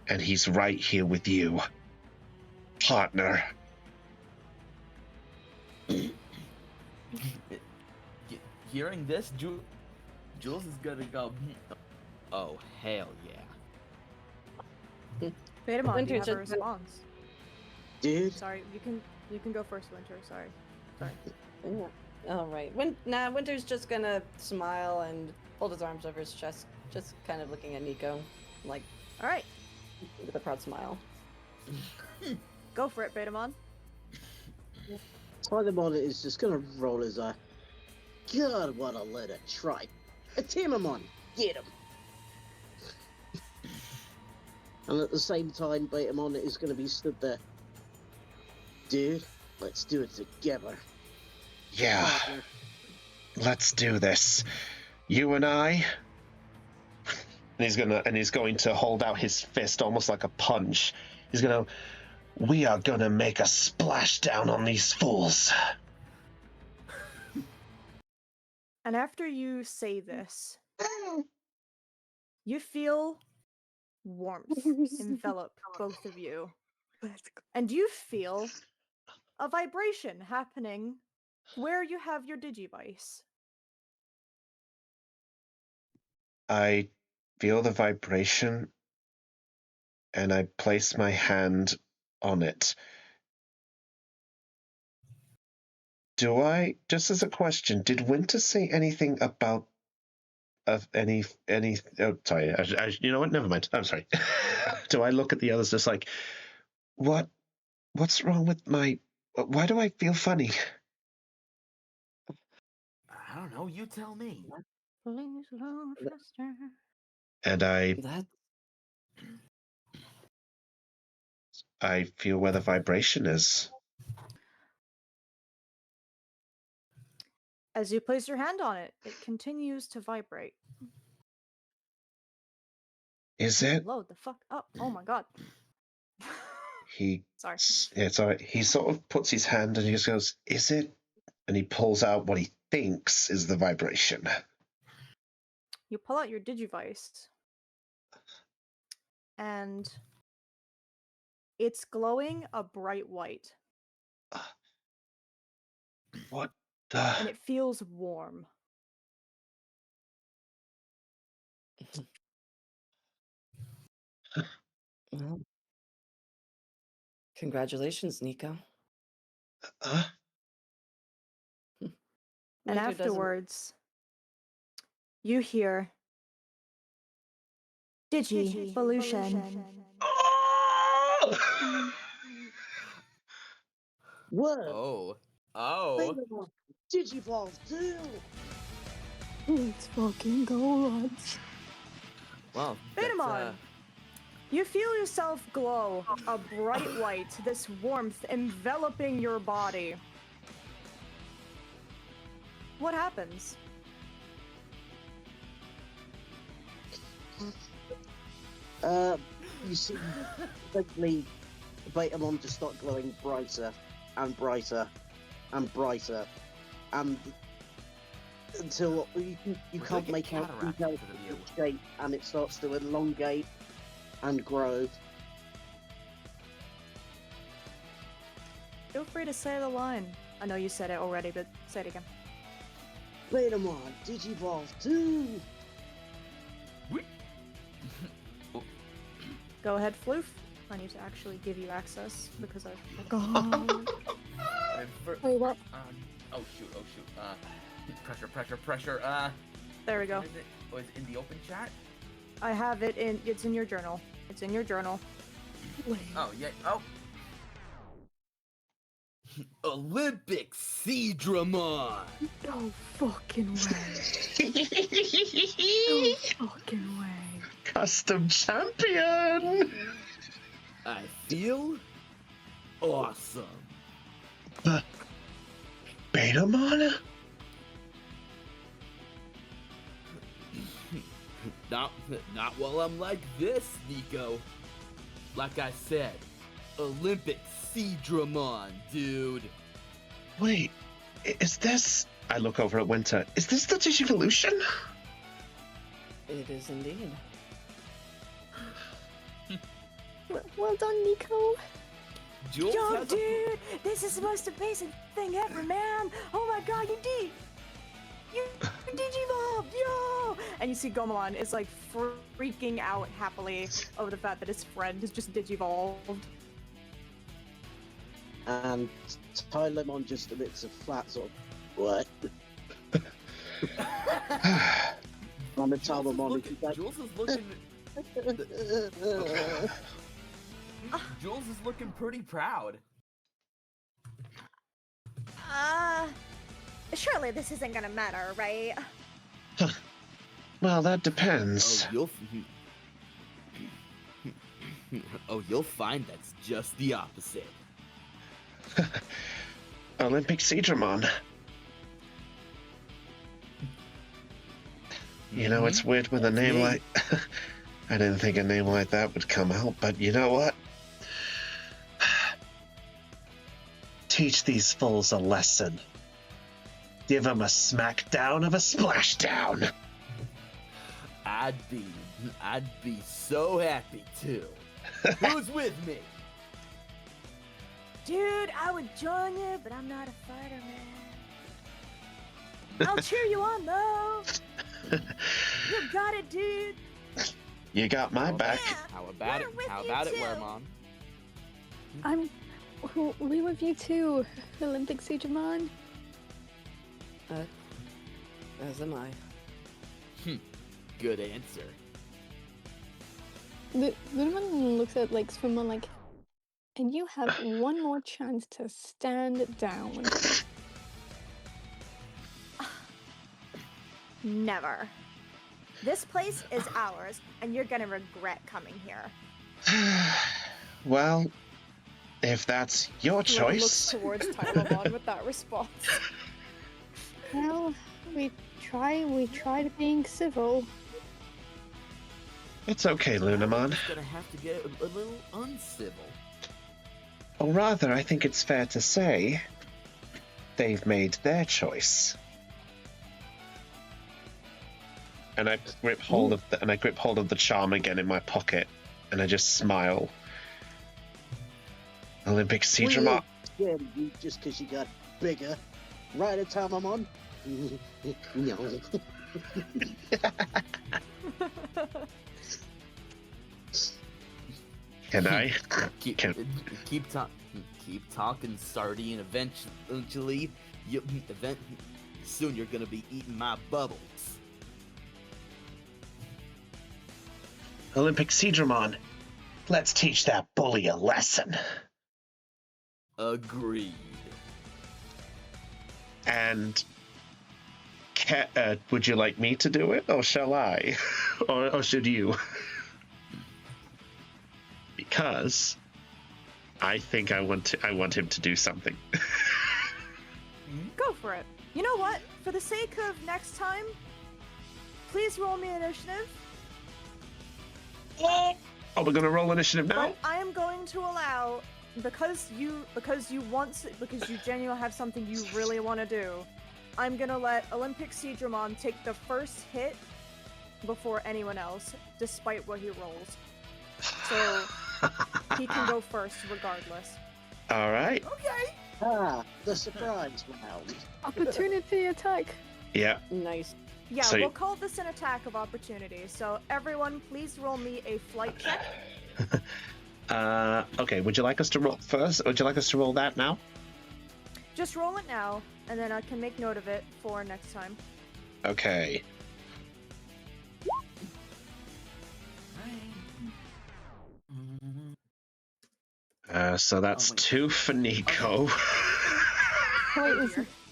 and he's right here with you, partner. Hearing this, Jules is gonna go, oh, hell yeah. Betamon, do you Winter have a just- response? Dude, Sorry, you can go first, Winter. Sorry. Yeah. All right. Winter's just gonna smile and fold his arms over his chest, just kind of looking at Nico, like All right, with a proud smile. go for it, Betamon. Spider-Man is just gonna roll his eye. God, what a little tripe. A Timmermon, get him! And at the same time, Betamon is gonna be stood there. Dude, let's do it together. Yeah, Partner. let's do this. You and I. And he's going to hold out his fist almost like a punch. We are gonna make a splashdown on these fools. And after you say this, you feel warmth envelop both of you. And you feel a vibration happening where you have your Digivice. I feel the vibration, and I place my hand on it. Do I, just as a question, did Winter say anything about any? Oh, sorry. You know what? Never mind. I'm sorry. Do I look at the others just like, what's wrong with my? Why do I feel funny? I don't know, you tell me. Please load faster. And That I feel where the vibration is. As you place your hand on it, it continues to vibrate. Is it? Load the fuck up. Oh my god. He. Sorry. Yeah, it's all right. He sort of puts his hand and he just goes, "Is it?" And he pulls out what he thinks is the vibration. You pull out your Digivice. And it's glowing a bright white. What And the? it feels warm. well, congratulations, Nico. Huh? And Winter doesn't- afterwards, you hear Digi-Evolution. Oh! Word! Oh. Oh. Betamon, Digivolve too! Let's fucking go, lads. Well, Betamon, you feel yourself glow, a bright light, this warmth enveloping your body. What happens? You see, eventually, Betamon just start glowing brighter and brighter and brighter, and until you can't like a make out cataract details for the of viewer. its shape, and it starts to elongate and grow. Feel free to say the line. I know you said it already, but say it again. Betamon, Digivolve 2! Go ahead, Floof. I need to actually give you access because I forgot. Wait, what? Oh shoot. Pressure. There we go. What is it? Oh, is it in the open chat? I have it in. It's in your journal. It's in your journal. Wait. Oh, yeah. Oh. Olympic Seadramon! No fucking way. No fucking way. Custom champion! I feel awesome. Betamon? Not while I'm like this, Nico. Like I said, Olympic Seadramon, dude. Wait, is this... I look over at Winter. Is this the Digivolution? It is indeed. Well done, Nico. Jules Yo, has dude, this is the most amazing thing ever, man. Oh my god, you Digivolved, yo! And you see Gomalon is like freaking out happily over the fact that his friend is just Digivolved. And Tylemon just emits a flat sort of, what? On the Tylemon, is like, Jules is looking. Jules is looking pretty proud. Surely this isn't gonna matter, right? Well, that depends. You'll find that's just the opposite. Olympic Seadramon. You know, it's weird with a name like... I didn't think a name like that would come out, but you know what? Teach these fools a lesson. Give them a smackdown of a splashdown. I'd be so happy too. Who's with me? Dude, I would join you, but I'm not a fighter, man. I'll cheer you on, though. You got it, dude. You got my back. How about it? with How you about it, too. Wermon? We with you too, Olympic Seadramon. As am I. Good answer. Lunaman looks at like Swimmer like, and you have one more chance to stand down. Never. This place is ours, and you're gonna regret coming here. Well, if that's your Looks choice. towards Tylemon with that response. Well, we tried being civil. It's okay, Lunamon. Just gonna have to get a little uncivil. Or rather, I think it's fair to say they've made their choice. And I grip hold of the charm again in my pocket, and I just smile. Olympic Seadramon. scared of you just because you got bigger. Right at time I'm on. No. Can I? Keep talking, Sardine. Eventually, soon you're gonna be eating my bubbles. Olympic Seadramon, let's teach that bully a lesson. Agreed. And Would you like me to do it, or shall I? or should you? Because I think I want him to do something. Go for it. You know what? For the sake of next time, please roll me initiative. Oh, we're gonna roll initiative now. But I am going to allow, because you genuinely have something you really want to do. I'm gonna let Olympic Seedramon take the first hit before anyone else, despite what he rolls. So he can go first regardless. All right. Okay. The surprise round. Opportunity attack. Yeah. Nice. Yeah, So- we'll call this an attack of opportunity. So everyone, please roll me a flight check. Okay. Would you like us to roll first? Or would you like us to roll that now? Just roll it now, and then I can make note of it for next time. Okay. So that's wait. 2 for Nico.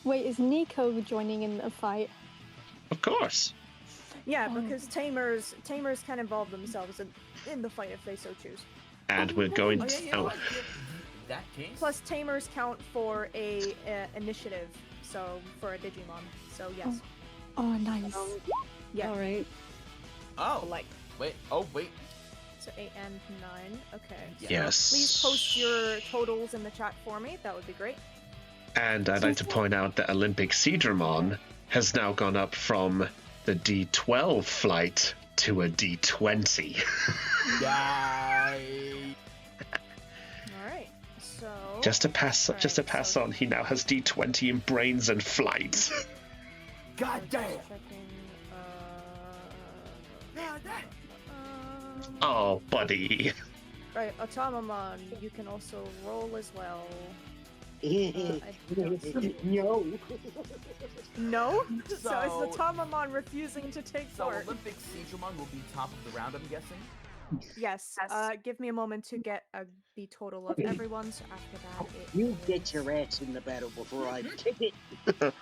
Wait, is Nico joining in the fight? Of course. Yeah, Oh. because tamers can involve themselves in the fight if they so choose. And we're going Oh, to. yeah, you know what? In that case. Plus, tamers count for a initiative, so for a Digimon. So yes, Oh, nice. yeah. All right. Oh, Like, wait. Oh, wait. So 8 and 9. Okay. Yeah. Yes. Please post your totals in the chat for me. That would be great. And I'd like to point out that Olympic Seedramon has now gone up from the D12 flight to a D20. Yay. All right. So just to pass so- on, he now has D20 in brains and flight. God just damn. checking, God damn. Oh, buddy. right, Automamon, you can also roll as well. I don't see- No. No? So is So- Automamon refusing to take So part? Olympic Seedramon will be top of the round, I'm guessing. Yes. Give me a moment to get the total of everyone. So after that, You get your ass in the battle before I kick it.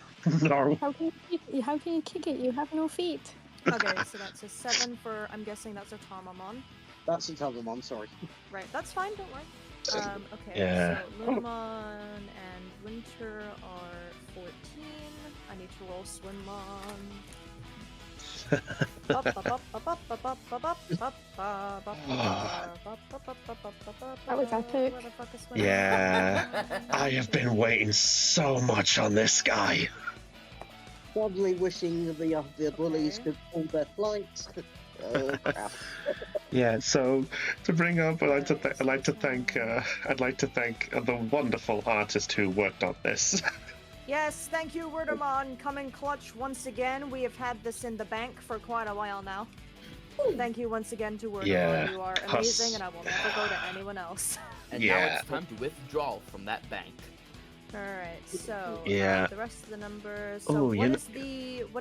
No. How can you kick it? You have no feet. Okay, so that's a 7 for. I'm guessing that's Automamon. That's a Tubbermon, sorry. Right. That's fine. Don't worry. Okay. Yeah. So Lunamon and Winter are 14. I need to roll Swimmon. That was epic. Where the fuck is Swimmon? Yeah. I have been waiting so much on this guy. Probably wishing the bullies Okay. could pull their flights. Oh, crap. Yeah. So to bring up, I'd like to thank the wonderful artist who worked on this. Yes, thank you, Wordamon. Coming clutch once again. We have had this in the bank for quite a while now. Thank you once again to Wordamon. Yeah, You are cus- amazing, and I will never go to anyone else. And now Yeah. it's time to withdraw from that bank. Alright, so Yeah. the rest of the numbers. So Oh, what you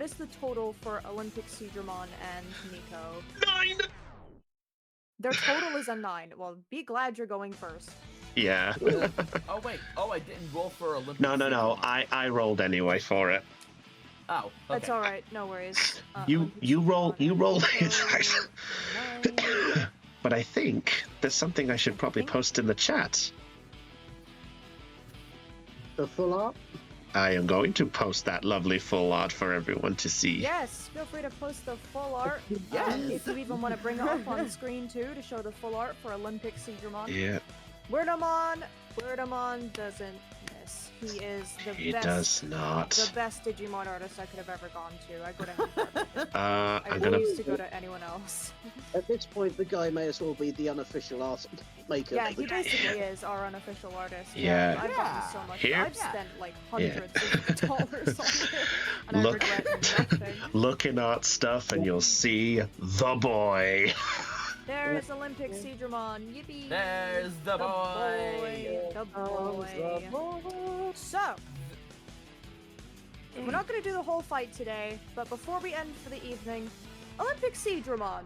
is the total for Olympic Seedramon and Nico? 9. Their total is a 9. Well, be glad you're going first. Yeah. Oh wait. Oh, I didn't roll for Olympic. No. Seedramon. I rolled anyway for it. Oh. Okay. That's alright, no worries. You Olympic roll Seedramon and it. Nico, 9. But I think there's something I should probably think- post in the chat. The full art? I am going to post that lovely full art for everyone to see. Yes, feel free to post the full art. Yes. If you even want to bring it up on screen too to show the full art for Olympic Seedramon. Yeah, Wordamon doesn't miss. He is the he best. does not. The best Digimon artist I could have ever gone to. I go to him. for everything. I I'm gonna. refuse to go to anyone else. At this point, the guy may as well be the unofficial art maker. Yeah, he basically is our unofficial artist. Yeah. I've gotten so much. Here- I've spent like hundreds of dollars on it, and I Look- regret nothing. Look in art stuff and you'll see the boy. There's Olympic Seedramon. Yippee! There's the boy. The boy. So, we're not going to do the whole fight today, but before we end for the evening, Olympic Seedramon,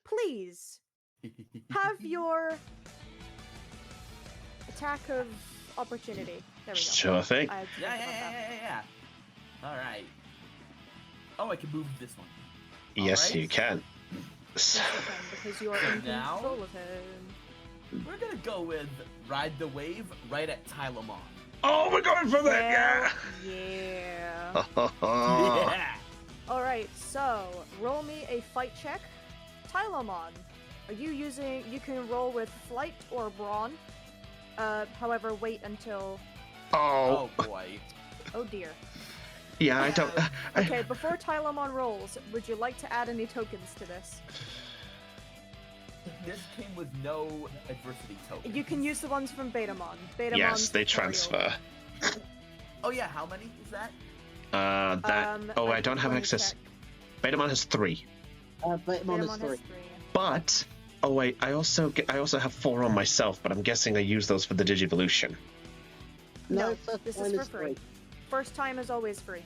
please have your attack of opportunity. There we go. Sure thing. I had to Yeah, think yeah, about yeah, that. yeah, yeah. All right. Oh, I can move this one. Yes, Alright. you can. Yes, you can, because you are in Now- control of him. We're gonna go with Ride the Wave right at Tylemon. Oh, we're going for that, yeah! Yeah. Yeah! All right, so roll me a fight check. Tylomon, are you using? You can roll with flight or brawn. However, wait until. Oh, Oh boy. Oh dear. yeah, I don't. Okay, before Tylomon rolls, would you like to add any tokens to this? This came with no adversity token. You can use the ones from Betamon. Betamon's Yes, they tutorial. transfer. Oh yeah, how many is that? I don't have let me access. check. Betamon has 3. Betamon is Betamon 3. has 3. But oh wait, I also have 4 on myself, but I'm guessing I use those for the Digivolution. No, first this time is for free. First time is always free.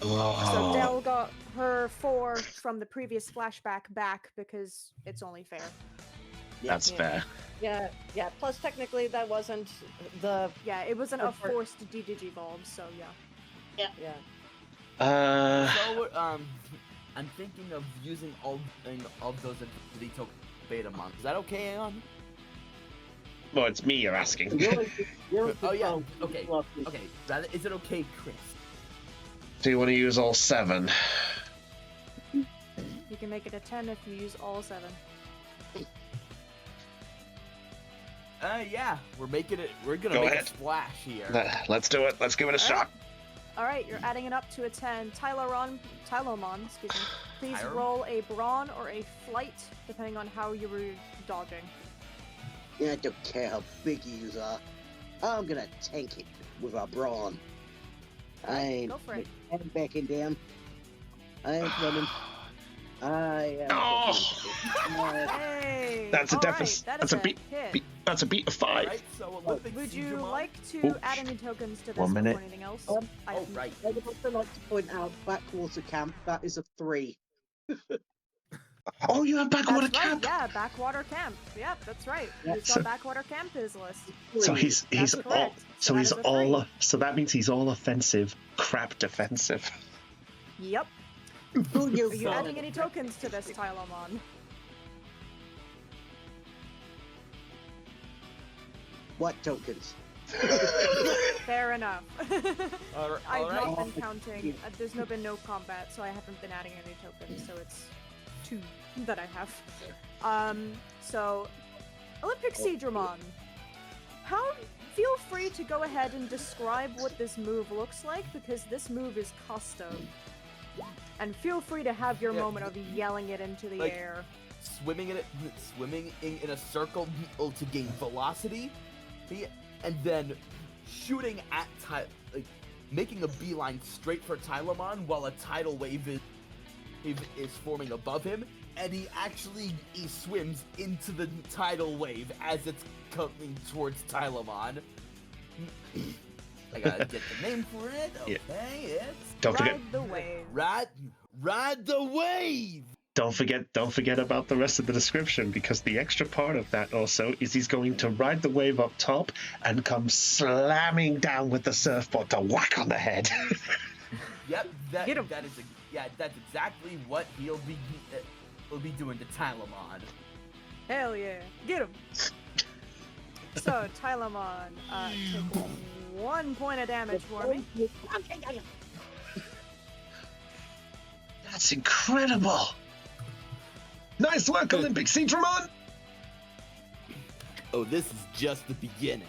So Oh, Dell got her 4 from the previous flashback back because it's only fair. that's Yeah. fair. Yeah. Plus, technically, that wasn't the. Yeah, it wasn't a Report. forced Digivolve, so yeah. Yeah. So, I'm thinking of using all of those adversity token Betamon. Is that okay, Aeon? Well, it's me you're asking. You're Oh yeah. control. Okay. Okay. Rather, is it okay, Chris? Do you want to use all 7? You can make it a 10 if you use all 7. Yeah. We're making it. We're gonna Go make ahead. a splash here. Let's do it. Let's give it a shot. Alright, you're adding it up to a 10. Tylomon, excuse me. Please Tyler? roll a brawn or a flight, depending on how you were dodging. Yeah, I don't care how big you are. I'm gonna tank it with a brawn. I ain't Go for it. backing down. I ain't running. I am. Oh! Hey! That's a alright, deficit. that That's is a beat. hit. That's a beat of 5. Right. So Olympic Would you Digimon- like to Ooh, add any tokens to this 1 minute. before anything else? Um, I Oh can- right. I would also like to point out Backwater Camp. That is a 3. Oh, you have backwater That's right, camp. yeah, Backwater Camp. Yep, that's right. Yeah, He's so- got Backwater Camp his list. So he's That's all. correct. So that he's is a all. 3. So that means he's all offensive, crap defensive. Yep. Who you Are you adding any tokens to this, Tylomon? What tokens? Fair enough. All I've right. not been counting. There's been no combat, so I haven't been adding any tokens. So it's 2 that I have. So Olympic Seedramon. Feel free to go ahead and describe what this move looks like, because this move is custom. And feel free to have your Yeah, moment of yelling it into the like- air. Swimming in a circle to gain velocity, and then shooting at making a beeline straight for Tylemon while a tidal wave is forming above him, and he swims into the tidal wave as it's coming towards Tylemon. I gotta get the name for it. Yeah. Okay, it's Don't forget. Ride the wave. Ride the wave. Don't forget about the rest of the description, because the extra part of that also is he's going to ride the wave up top and come slamming down with the surfboard to whack on the head. Yep, Get 'em. That's exactly what he'll be doing to Tylemon. Hell yeah. Get him. So, Tylomon, take 1 point of damage for me. That's incredible. Nice work, Olympic Seedramon. Oh, this is just the beginning.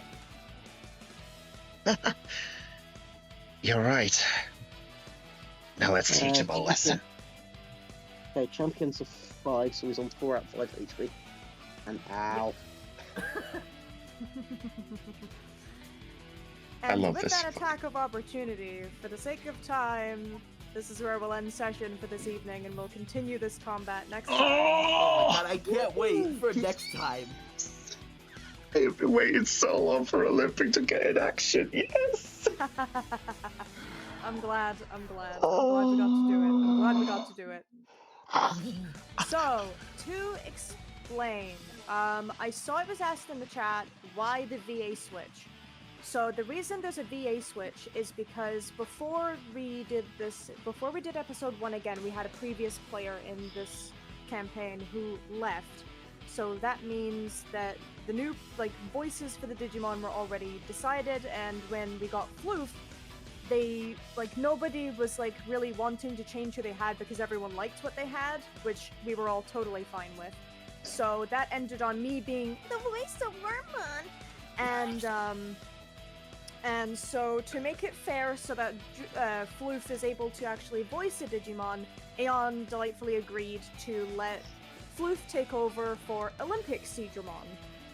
You're right. Now let's teach him a lesson. Okay, champion's a 5, so he's on 4 out of 5 HP. And ow. And love with this. that attack of opportunity, for the sake of time, this is where we'll end session for this evening, and we'll continue this combat next time. Oh! God, I can't wait for next time. I've been waiting so long for Olympic to get in action. Yes. I'm glad we got to do it. So, to explain, I saw it was asked in the chat, why the VA switch? So the reason there's a VA switch is because before we did episode 1 again, we had a previous player in this campaign who left. So that means that the new voices for the Digimon were already decided, and when we got Floof, they nobody was really wanting to change who they had because everyone liked what they had, which we were all totally fine with. So that ended on me being the voice of Wormmon, and so to make it fair so that Floof is able to actually voice a Digimon, Aeon delightfully agreed to let Floof take over for Olympic Seedramon.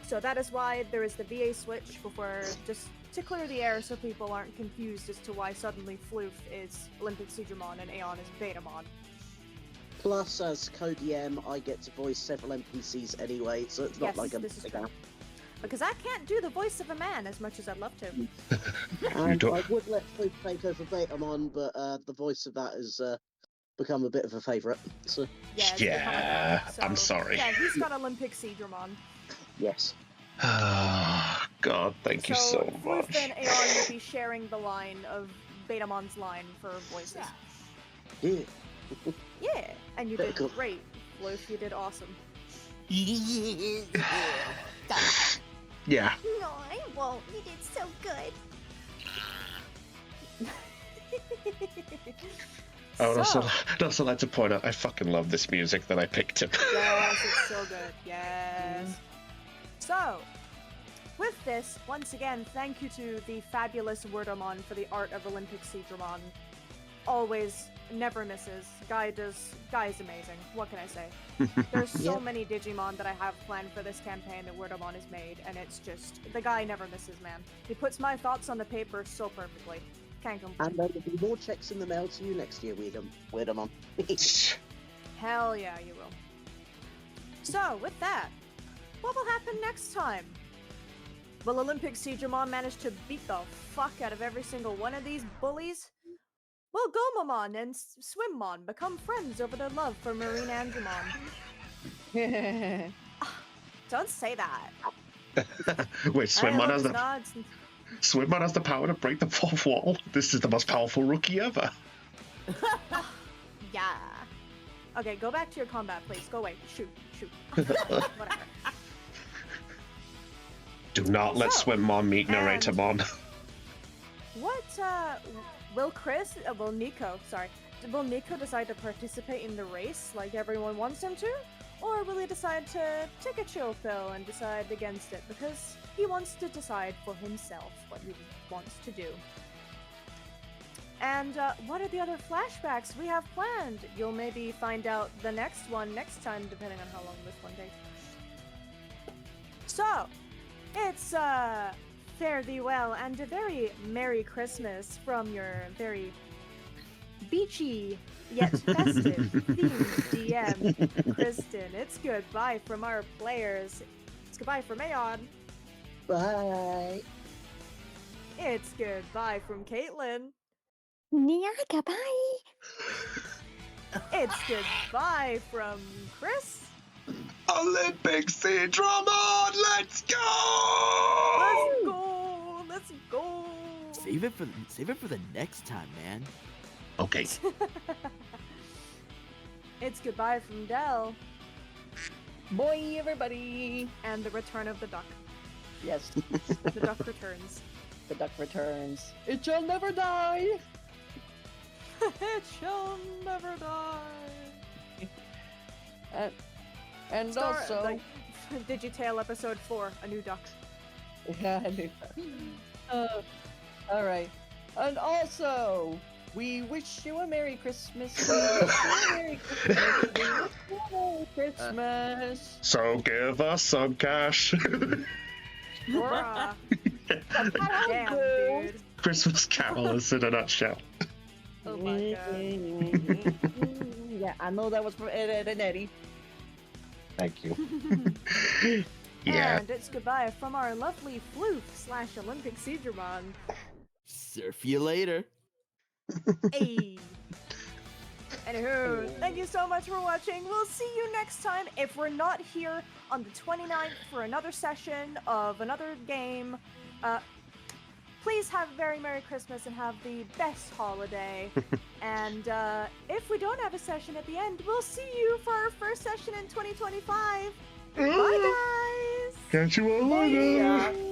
So that is why there is the VA switch, before, just to clear the air so people aren't confused as to why suddenly Floof is Olympic Seedramon and Aeon is Betamon. Plus, as co-DM, I get to voice several NPCs anyway, so it's not like a this is big true. app. Because I can't do the voice of a man as much as I'd love to. And I would let Floof take over Betamon, but the voice of that has become a bit of a favourite. So Yeah, it's become a thing, I'm so- sorry. Yeah, he's got Olympic Seedramon. yes. Oh, God, thank you so Floof much. and Aeon will be sharing the line of Betamon's line for voices. Yeah. Yeah, and you Very did cool. great, Floof. You did awesome. Yeah. No, I won't. You did so good. I would So, I'd also like to point out I fucking love this music that I picked it. yes, it's so good. Yes. So, with this, once again, thank you to the fabulous Wordamon for the art of Olympic Seedramon. Always, never misses. Guy is amazing. What can I say? There's so Yep. many Digimon that I have planned for this campaign that Wordamon has made, and it's just, the guy never misses, man. He puts my thoughts on the paper so perfectly. Can't complain. And there will be more checks in the mail to you next year, Weedamon. Hell yeah, you will. So, with that, what will happen next time? Will Olympic Seedramon manage to beat the fuck out of every single one of these bullies? Will Gomamon and Swimmon become friends over their love for Marine Andromon? Don't say that. Wait, Swimon Hey, has look, the it's not- Swimon has the power to break the fourth wall. This is the most powerful rookie ever. Yeah. Okay, go back to your combat, please. Go away. Shoot. Whatever. Do not let So, Swimmon meet and- Narratormon. What, will Nico decide to participate in the race like everyone wants him to? Or will he decide to take a chill pill and decide against it because he wants to decide for himself what he wants to do? And, what are the other flashbacks we have planned? You'll maybe find out the next one next time, depending on how long this one takes. So, it's, fare thee well and a very Merry Christmas from your very beachy yet festive themed DM, Kristen. It's goodbye from our players. It's goodbye from Aeon. Bye. It's goodbye from Caitlin. Nyaga, bye. It's goodbye from Chris. Olympic Seedramon, let's go! Let's go! Save it for the next time, man. Okay. It's goodbye from Dell Boy, everybody! and the return of the duck. Yes, The duck returns. the duck returns. It shall never die! It shall never die. And Star- also... like, Digi-Tale episode 4, a new duck. Yeah, I knew that. Alright. And also, we wish you a Merry Christmas. We wish you a Merry Christmas. We wish you a Merry Christmas. So give us some cash. Bruh. Damn, dude. Christmas carolers in a nutshell. Oh my god. Yeah, I know that was from Ed and Eddie. Thank you. Yeah. And it's goodbye from our lovely Floof/Olympic Seedramon. Surf you later. Hey. Anywho, thank you so much for watching. We'll see you next time. If we're not here on the 29th for another session of another game, please have a very Merry Christmas and have the best holiday. And if we don't have a session at the end, we'll see you for our first session in 2025. Bye, guys. Catch you all Bye. later.